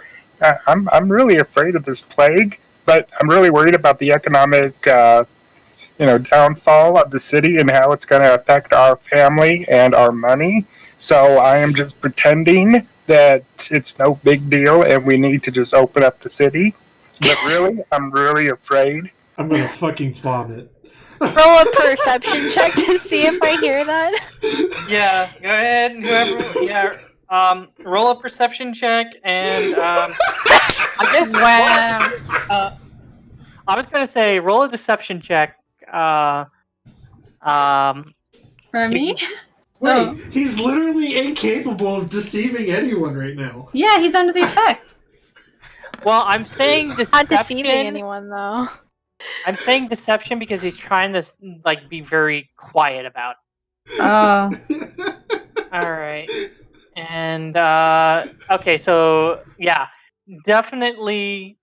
I'm really afraid of this plague, but I'm really worried about the economic, downfall of the city and how it's going to affect our family and our money. So I am just pretending that it's no big deal and we need to just open up the city. But really, I'm really afraid. I'm going to fucking vomit. Roll a perception check to see if I hear that. Yeah, go ahead. Whoever, roll a perception check, and I guess. Wow. I was gonna say roll a deception check. For me? Wait, he's literally incapable of deceiving anyone right now. Yeah, he's under the effect. Well, I'm saying deception. Not deceiving anyone, though. I'm saying deception because he's trying to be very quiet about it. Oh. All right. And okay, so yeah, definitely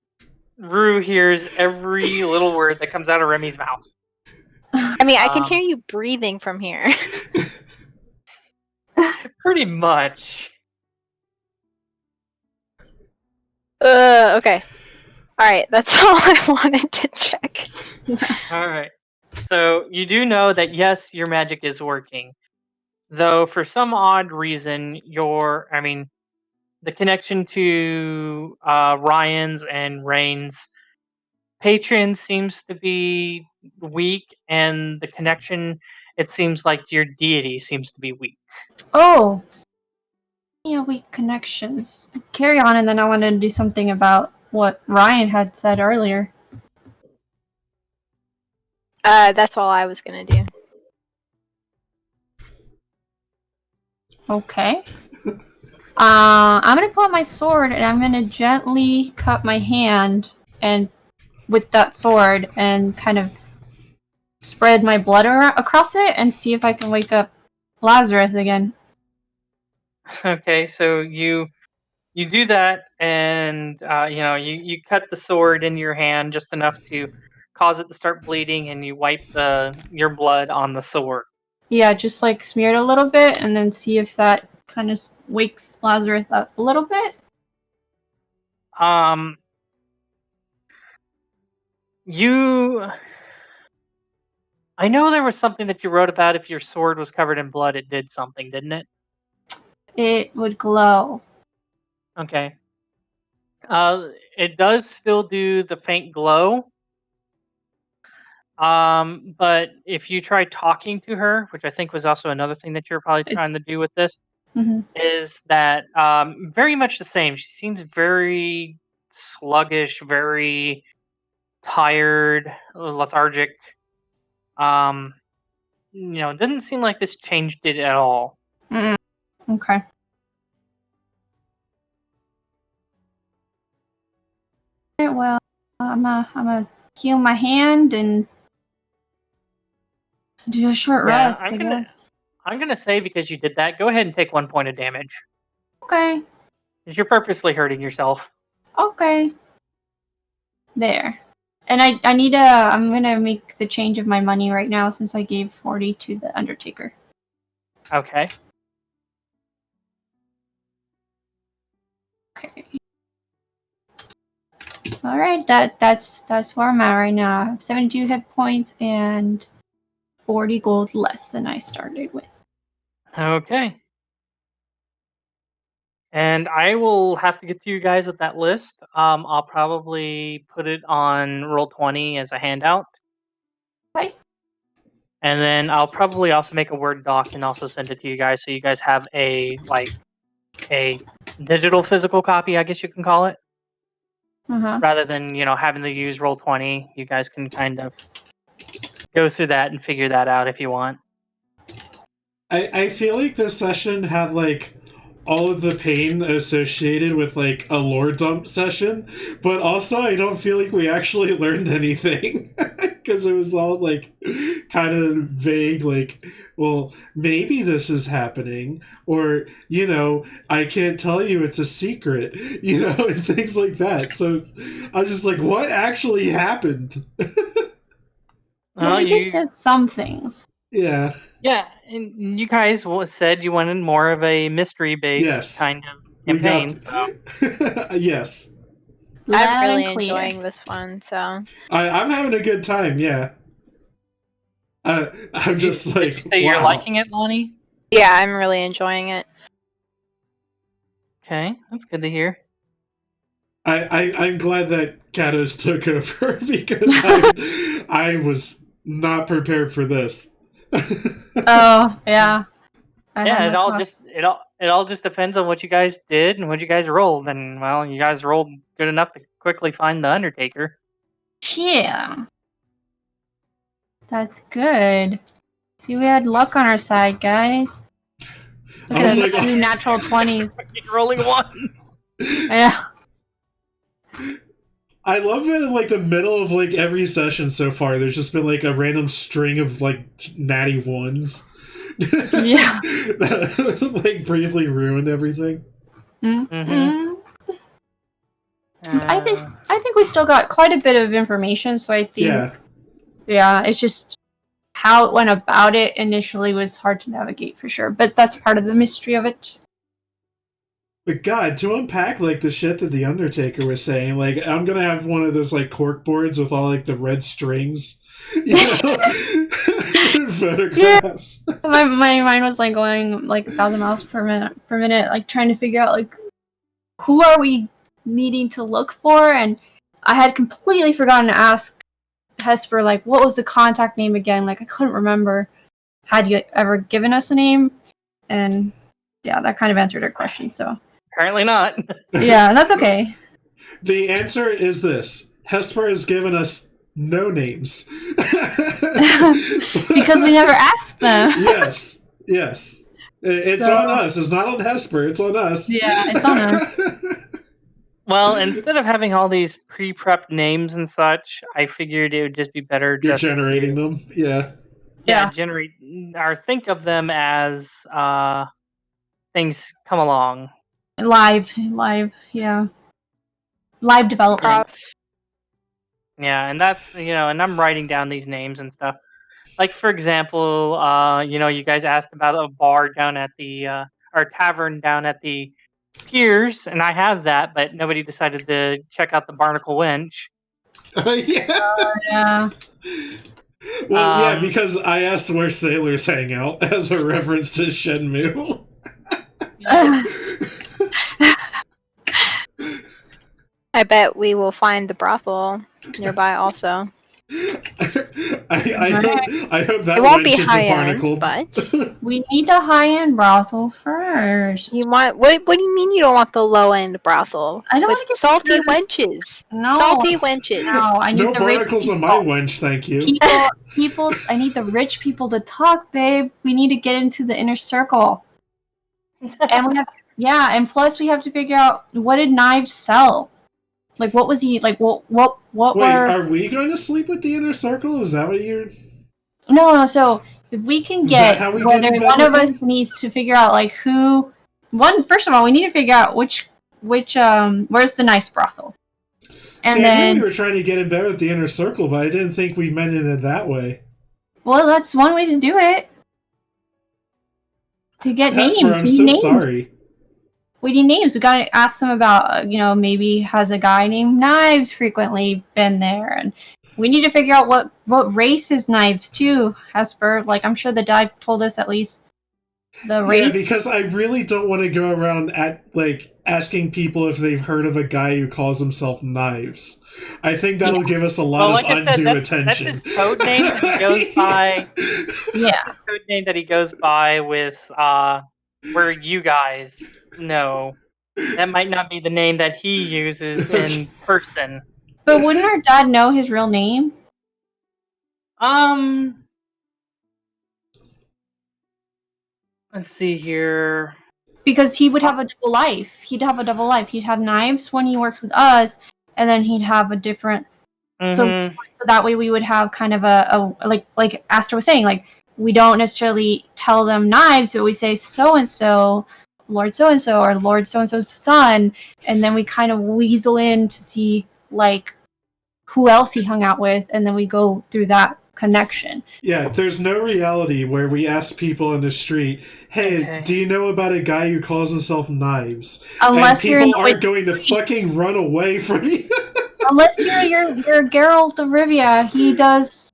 Roux hears every little word that comes out of Remy's mouth. I mean, I can hear you breathing from here. Pretty much. Okay. Alright, that's all I wanted to check. Alright. So, you do know that, yes, your magic is working. Though, for some odd reason, the connection to Ryan's and Raine's patron seems to be weak, and the connection, it seems like, to your deity seems to be weak. Oh. Yeah, weak connections. Carry on, and then I wanted to do something about what Ryan had said earlier. That's all I was gonna do. Okay. I'm gonna pull out my sword and I'm gonna gently cut my hand and with that sword and kind of spread my blood across it and see if I can wake up Lazarus again. Okay, so you do that, and you cut the sword in your hand just enough to cause it to start bleeding, and you wipe your blood on the sword. Yeah, just like smear it a little bit and then see if that kind of wakes Lazarus up a little bit. I know there was something that you wrote about if your sword was covered in blood, it did something, didn't it? It would glow. Okay. It does still do the faint glow. But if you try talking to her, which I think was also another thing that you're probably trying to do with this, is that very much the same. She seems very sluggish, very tired, lethargic. It doesn't seem like this changed it at all. Okay. Well, I'm gonna heal my hand and do a short rest. I'm gonna say because you did that, go ahead and take 1 point of damage. Okay. Because you're purposely hurting yourself. Okay. There. And I'm gonna make the change of my money right now since I gave 40 to the Undertaker. Okay. Okay. Alright, that's where I'm at right now. I have 72 hit points and 40 gold less than I started with. Okay. And I will have to get to you guys with that list. I'll probably put it on Roll20 as a handout. Okay. And then I'll probably also make a Word doc and also send it to you guys so you guys have a digital physical copy, I guess you can call it. Rather than, having to use Roll20, you guys can kind of go through that and figure that out if you want. I feel like this session had all of the pain associated with a lore dump session, but also I don't feel like we actually learned anything because it was all kind of vague, well, maybe this is happening, or I can't tell you, it's a secret, and things like that. So I'm just what actually happened? I think there's some things. Yeah. Yeah, and you guys said you wanted more of a mystery-based kind of campaign. Yes. I'm really enjoying this one, so I'm having a good time. Yeah. I'm just did you say you're liking it, Lani? Yeah, I'm really enjoying it. Okay, that's good to hear. I'm glad that Cados took over because I was not prepared for this. Oh yeah. It all just depends on what you guys did and what you guys rolled, and well, you guys rolled good enough to quickly find the Undertaker. Yeah. That's good. See, we had luck on our side, guys. Look at those 2 natural 20s. Rolling ones. Yeah. I love that in the middle of every session so far, there's just been a random string of natty ones. Yeah. that briefly ruined everything. I think we still got quite a bit of information, so I think yeah, it's just how it went about it initially was hard to navigate for sure, but that's part of the mystery of it. But God, to unpack the shit that the Undertaker was saying, I'm gonna have one of those cork boards with all the red strings, photographs. Yeah. My mind was going 1,000 miles per minute, trying to figure out who are we needing to look for, and I had completely forgotten to ask Hesper what was the contact name again. I couldn't remember. Had you ever given us a name? And yeah, that kind of answered her question. So apparently not. Yeah, that's okay. The answer is this. Hesper has given us no names. Because we never asked them. Yes. It's on us. It's not on Hesper. It's on us. Yeah, it's on us. Well, instead of having all these pre-prepped names and such, I figured it would just be better You're just generating to, them. Yeah. generate or think of them as things come along. Live, yeah. Live development. Yeah, and that's and I'm writing down these names and stuff. Like for example, you guys asked about a bar down at the or tavern down at the piers, and I have that, but nobody decided to check out the Barnacle Wench. Yeah. Well, yeah, because I asked where sailors hang out as a reference to Shenmue. I bet we will find the brothel nearby also. I hope that it won't be wench is high a barnacle. end, but we need the high-end brothel first. you want what do you mean you don't want the low-end brothel? I don't with want to get salty wenches. No. Salty wenches. No, I need no the barnacles on my wench, thank you. People, I need the rich people to talk, babe. We need to get into the inner circle. And we have, and plus we have to figure out what did Knives sell? Like, what was he like? What Wait, were? are we going to sleep with the inner circle? Is that what you're? No. So if we can get whether one of us needs to figure out like who. First of all, we need to figure out which where's the nice brothel. And I knew we were trying to get in bed with the inner circle, but I didn't think we meant it that way. Well, that's one way to do it. To get Hesper, names. I'm so sorry. We need names. We gotta ask them about, maybe has a guy named Knives frequently been there, and we need to figure out what race is Knives too, Hesper. Like, I'm sure the dad told us at least the race. Yeah, because I really don't want to go around asking people if they've heard of a guy who calls himself Knives. I think that'll give us a lot of undue attention. That's his code name that he goes by. Yeah. That's his code name that he goes by with where you guys know. That might not be the name that he uses in person. But wouldn't our dad know his real name? Let's see here. Because he would have a double life. He'd have Knives when he works with us, and then he'd have a different. So that way we would have kind of a like Aster was saying, like we don't necessarily tell them Knives, but we say so and so, Lord so and so, or Lord so and so's son, and then we kind of weasel in to see like who else he hung out with, and then we go through that connection. Yeah, there's no reality where we ask people in the street, hey, do you know about a guy who calls himself Knives? Unless and people aren't going to fucking run away from you. Unless you're Geralt of Rivia, he does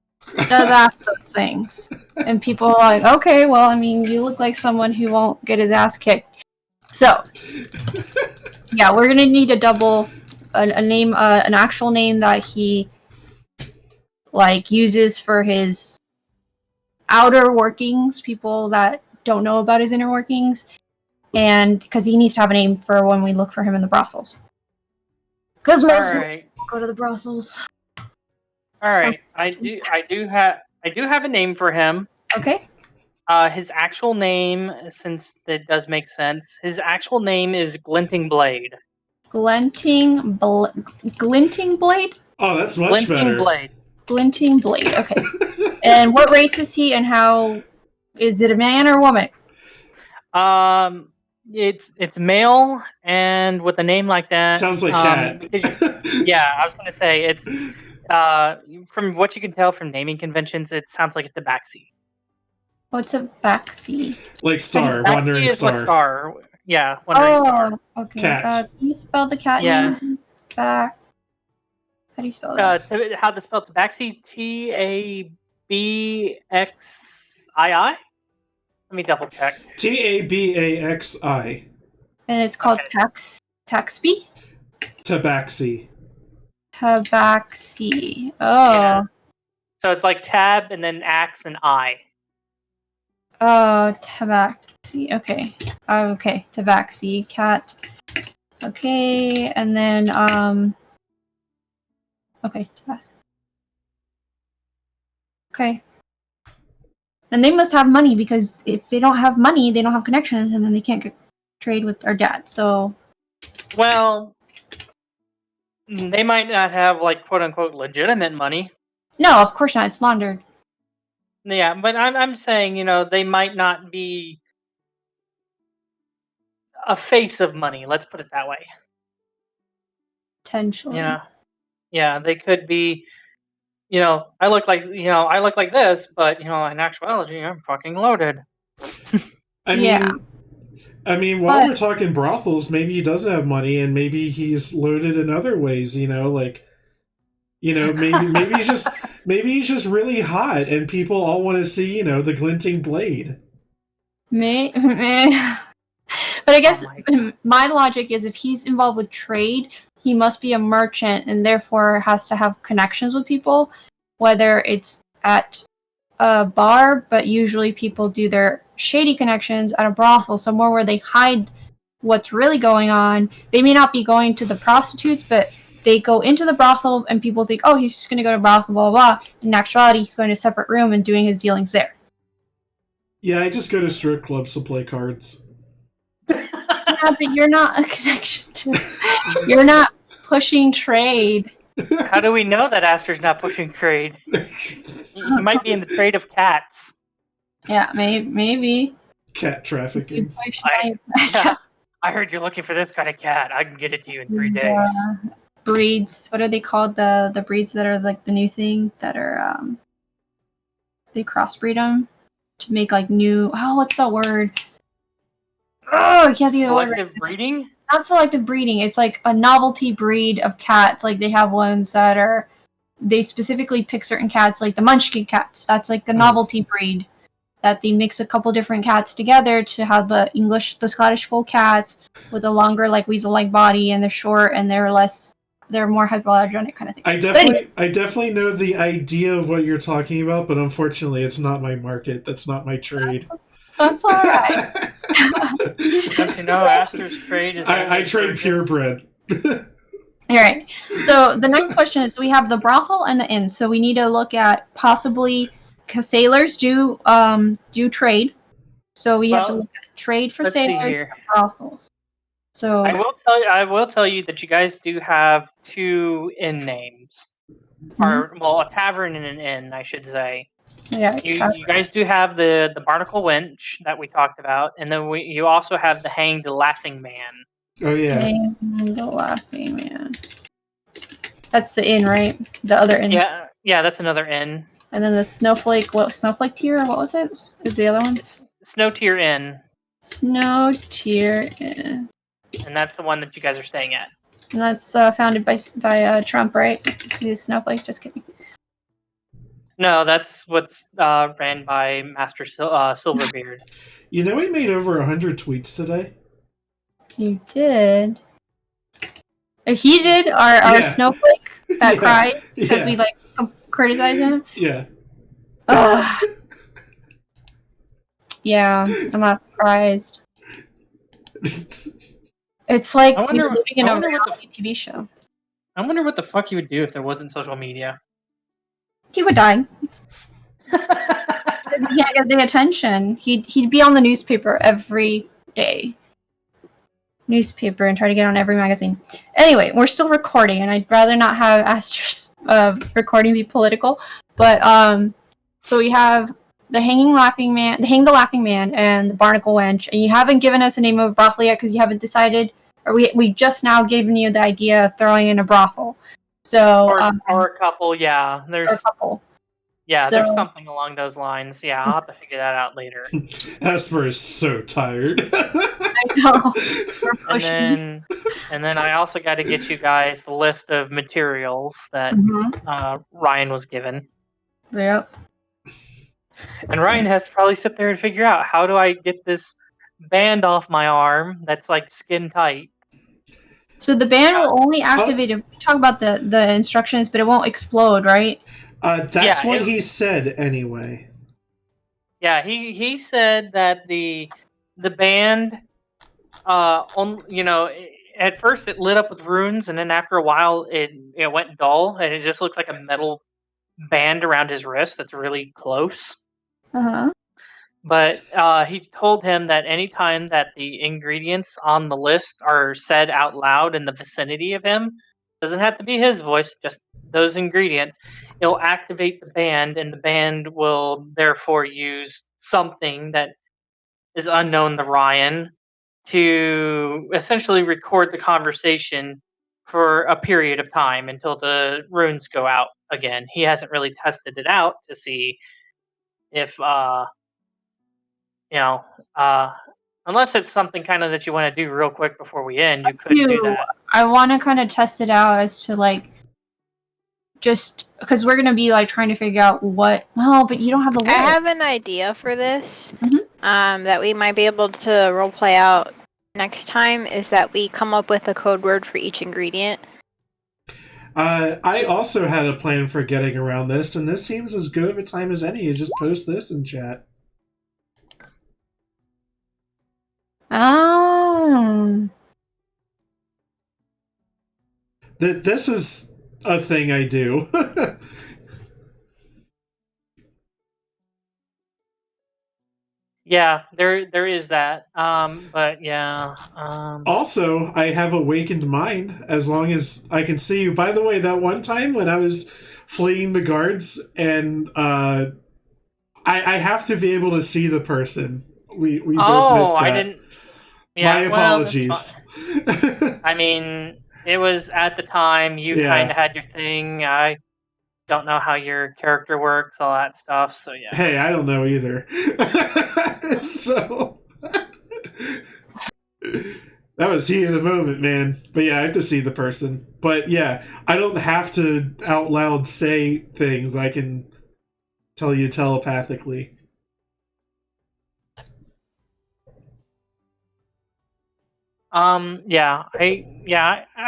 ask those things. And people are like, okay, well, I mean, you look like someone who won't get his ass kicked. So, yeah, we're gonna need a name, an actual name that he uses for his outer workings, people that don't know about his inner workings, and because he needs to have a name for when we look for him in the brothels. Because most go to the brothels. All right, I do have a name for him. Okay. His actual name, since it does make sense, his actual name is Glinting Blade. Glinting Blade? Oh, that's much better. Glinting Blade. Okay. And what race is he, and how is it a man or a woman? It's male, and with a name like that, sounds like cat. Yeah, I was gonna say it's from what you can tell from naming conventions, it sounds like a tabaxi. What's a baxi? Like star, wandering star. Yeah, wandering star. Okay. Cat. Can you spell the cat name? Back. How do you spell it? How to spell tabaxi? Tabaxii. Let me double check. Tabaxi. And it's called Taxby? Tabaxi. Tabaxi. Oh. Yeah. So it's like tab and then axe and I. Oh, Tabaxi. Okay. Okay. Tabaxi. Cat. Okay. And then, Okay, task. Okay. And they must have money, because if they don't have money, they don't have connections, and then they can't trade with our dad. So, well, they might not have like quote unquote legitimate money. no, of course not. It's laundered. Yeah, but I'm saying, they might not be a face of money. Let's put it that way. Potentially. Yeah, they could be. I look like this, but in actuality, I'm fucking loaded. I mean, while we're talking brothels, maybe he doesn't have money, and maybe he's loaded in other ways. Maybe he's just really hot, and people all want to see, the glinting blade. But I guess my logic is, if he's involved with trade, he must be a merchant, and therefore has to have connections with people, whether it's at a bar, but usually people do their shady connections at a brothel, somewhere where they hide what's really going on. They may not be going to the prostitutes, but they go into the brothel, and people think, oh, he's just going to go to brothel, blah, blah, blah. In actuality, he's going to a separate room and doing his dealings there. Yeah, I just go to strip clubs to play cards. Yeah, but you're not a connection to... You're not pushing trade. How do we know that Aster's not pushing trade? He might be in the trade of cats. Yeah, maybe. Cat trafficking. I heard you're looking for this kind of cat. I can get it to you in 3 days. Breeds. What are they called? The breeds that are like the new thing that are they crossbreed them to make like new. Oh, what's the word? Oh, I can't think of the word. Selective breeding? Not selective breeding. It's like a novelty breed of cats. Like they have ones that are. They specifically pick certain cats, like the Munchkin cats. That's like a novelty breed. That they mix a couple different cats together to have the Scottish fold cats with a longer, like weasel-like body, and they're short and they're more hypoallergenic kind of thing. I definitely know the idea of what you're talking about, but unfortunately, it's not my market. That's not my trade. That's all right. Don't you know, Aster's trade is. I trade purebred. All right. So the next question is: we have the brothel and the inn. So we need to look at possibly. Because sailors do trade, so we have to look at trade for sailors and brothels. So I will tell you that you guys do have 2 inn names, or a tavern and an inn, I should say. Yeah, you guys do have the Barnacle Wench that we talked about, and then you also have the Hanged Laughing Man. Oh yeah, Hanged Laughing Man. That's the inn, right? The other inn. Yeah, that's another inn. And then the Snowflake Tier? What was it? Is the other one? Snow Tier Inn. Snow Tier Inn. And that's the one that you guys are staying at. And that's founded by Trump, right? These snowflakes. Just kidding. No, that's what's ran by Master Silverbeard. You know, he made over 100 tweets today. You did. He did. Our snowflake that cries because we criticize him. Yeah. Yeah, I'm not surprised. It's like we're living in a reality TV show. I wonder what the fuck he would do if there wasn't social media. He would die. Because he can't get the attention. He'd be on the newspaper every day. Newspaper and try to get on every magazine. Anyway, we're still recording, and I'd rather not have Aster's recording be political. But so we have the Hang the Laughing Man, and the Barnacle Wench, and you haven't given us a name of a brothel yet because you haven't decided, or we just now given you the idea of throwing in a brothel. So or a couple, yeah. There's a couple. Yeah, so, there's something along those lines. Yeah, I'll have to figure that out later. Hesper is so tired. I know. And then I also got to get you guys the list of materials that Ryan was given. Yep. And Ryan has to probably sit there and figure out, how do I get this band off my arm that's like skin tight? So the band will only activate if we talk about the instructions, but it won't explode, right? That's what he said anyway. Yeah, he said that the band at first it lit up with runes, and then after a while it went dull, and it just looks like a metal band around his wrist that's really close. Uh-huh. But he told him that anytime that the ingredients on the list are said out loud in the vicinity of him, doesn't have to be his voice, just those ingredients, it'll activate the band, and the band will therefore use something that is unknown to Ryan to essentially record the conversation for a period of time until the runes go out again. He hasn't really tested it out to see if you know, unless it's something kind of that you want to do real quick before we end, you could do that. I want to kind of test it out as to like, just because we're gonna be like trying to figure out what. Oh, but you don't have the. I have an idea for this. Mm-hmm. That we might be able to roleplay out next time. Is that we come up with a code word for each ingredient. I also had a plan for getting around this, and this seems as good of a time as any. You just post this in chat. Oh. This is a thing I do. Yeah, there is that. But yeah. Also, I have awakened mind as long as I can see you. By the way, that one time when I was fleeing the guards, and I have to be able to see the person. We both missed that. I didn't. Yeah, my apologies. I mean, it was at the time you kind of had your thing. I don't know how your character works, all that stuff. So yeah. Hey, I don't know either. So that was heat of the moment, man. But yeah, I have to see the person. But yeah, I don't have to out loud say things. I can tell you telepathically. I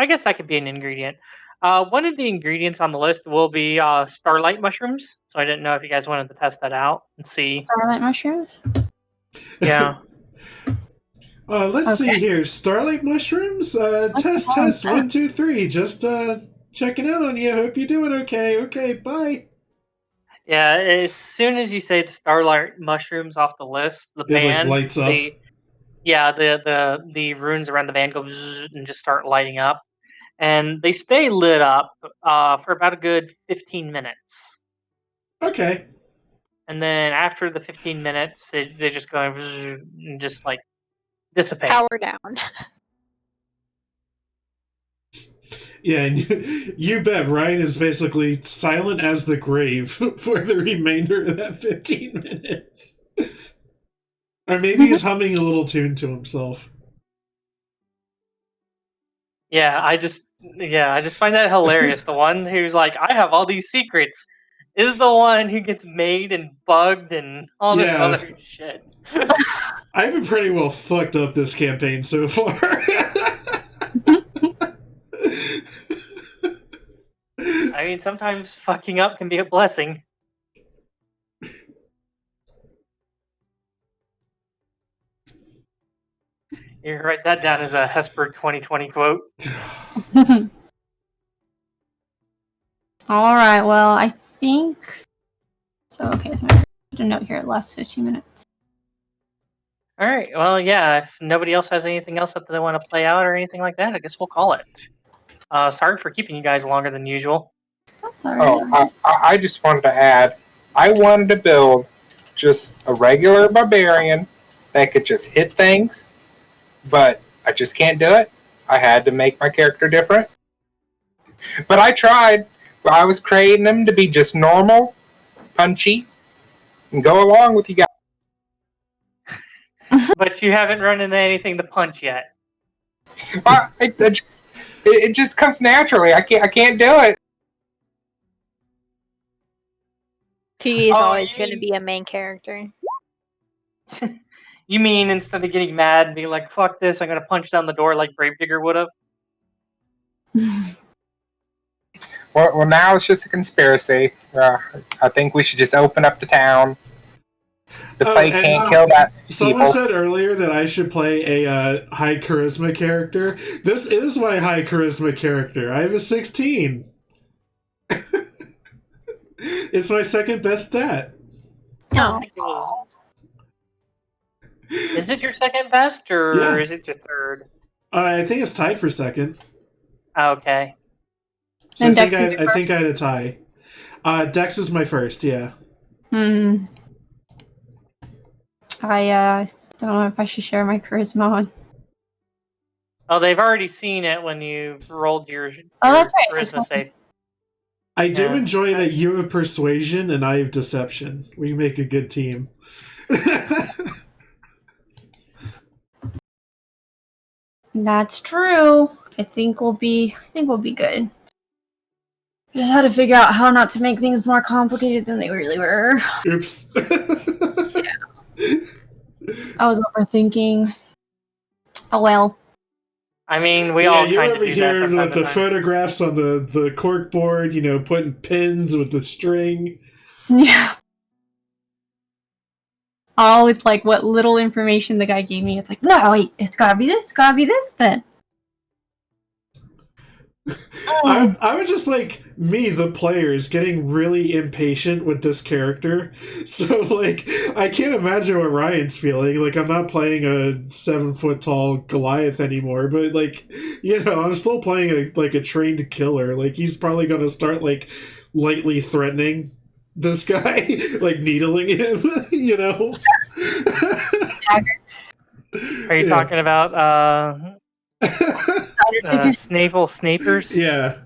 guess that could be an ingredient. One of the ingredients on the list will be starlight mushrooms. So I didn't know if you guys wanted to test that out and see. Starlight mushrooms? Yeah. Let's see here. Starlight mushrooms? Test 1, 2, 3. Just checking out on you. Hope you're doing okay. Okay, bye. Yeah, as soon as you say the starlight mushrooms off the list, the band lights up. The runes around the band go and just start lighting up, and they stay lit up for about a good 15 minutes. Okay. And then after the 15 minutes, they just go and just like dissipate. Power down. Yeah, and you bet Ryan is basically silent as the grave for the remainder of that 15 minutes. Or maybe he's humming a little tune to himself. Yeah, I just find that hilarious. The one who's like, I have all these secrets, is the one who gets made and bugged and all this other shit. I've been pretty well fucked up this campaign so far. I mean, sometimes fucking up can be a blessing. You write that down as a Hesper 2020 quote. All right. Well, I think so. Okay, so I put a note here. It lasts 15 minutes. All right. Well, yeah. If nobody else has anything else that they want to play out or anything like that, I guess we'll call it. Sorry for keeping you guys longer than usual. That's all right. Oh, I just wanted to add, I wanted to build just a regular barbarian that could just hit things, but I just can't do it. I had to make my character different. But I tried. I was creating him to be just normal, punchy, and go along with you guys. But you haven't run into anything to punch yet. It just comes naturally. I can't do it. He is always going to be a main character. You mean instead of getting mad and being like, fuck this, I'm going to punch down the door like Gravedigger would have? Well, now it's just a conspiracy. I think we should just open up the town The fight can't kill that. Someone said earlier that I should play a high charisma character. This is my high charisma character. I have a 16. It's my second best stat. No. Is it your second best, or is it your third? I think it's tied for second. Okay. So I think I had a tie. Dex is my first, yeah. I don't know if I should share my charisma on. Oh, they've already seen it when you rolled your that's right. charisma save. I do enjoy that you have persuasion and I have deception. We make a good team. That's true. I think we'll be good. Just had to figure out how not to make things more complicated than they really were. Oops. I was overthinking. Oh well. I mean, we all you kind over of do here that with the photographs on the cork board, putting pins with the string. Yeah. All with like what little information the guy gave me. It's like, no, wait, it's gotta be this then. I was just like, me, the players, getting really impatient with this character. So, like, I can't imagine what Ryan's feeling. Like, I'm not playing a 7-foot-tall Goliath anymore, but, like, I'm still playing a trained killer. Like, he's probably gonna start, like, lightly threatening this guy, like, needling him, Are you talking about, snapers? Yeah.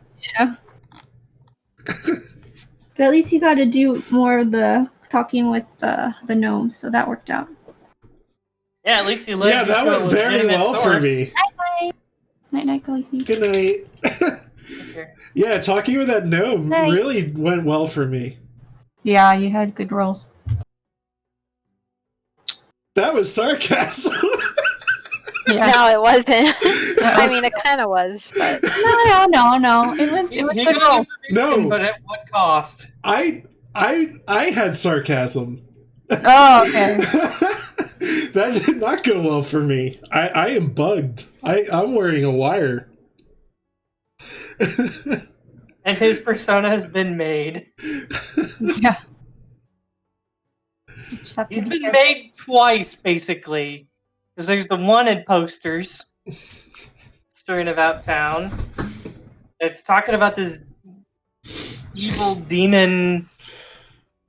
But at least you got to do more of the talking with the gnome, so that worked out. Yeah, at least you lived. Yeah, that went very well for me. Night, Khaleesi. Good night. Yeah, talking with that gnome really went well for me. Yeah, you had good rolls. That was sarcasm. Yeah. No, it wasn't. I mean, it kind of was, but no. It was good rolls. No, but at what cost? I had sarcasm. Oh, okay. That did not go well for me. I am bugged. I'm wearing a wire. And his persona has been made. Yeah. He's been made twice, basically. Because there's the wanted posters strewn about town. It's talking about this evil demon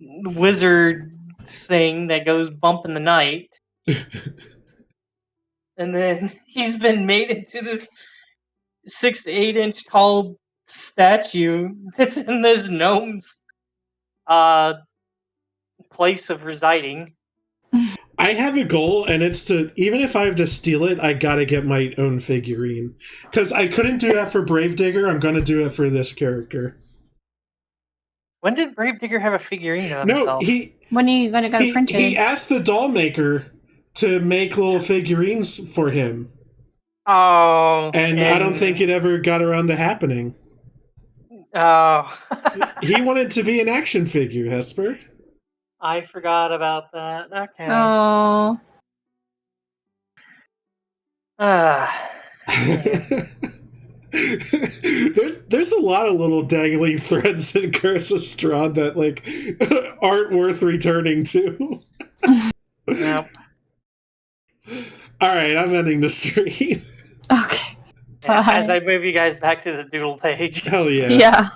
wizard thing that goes bump in the night. And then he's been made into this 6 to 8 inch tall statue that's in this gnome's place of residing. I have a goal, and it's to, even if I have to steal it, I gotta get my own figurine. Because I couldn't do that for Gravedigger, I'm gonna do it for this character. When did Gravedigger have a figurine of himself? When are you gonna go print it? He asked the doll maker to make little figurines for him. Oh. And I don't think it ever got around to happening. Oh. He wanted to be an action figure, Hesper. I forgot about that. Okay. Oh. There's a lot of little dangling threads in Curse of Strahd that, like, aren't worth returning to. Yep. Alright, I'm ending the stream. Okay. As I move you guys back to the doodle page. Hell yeah. Yeah.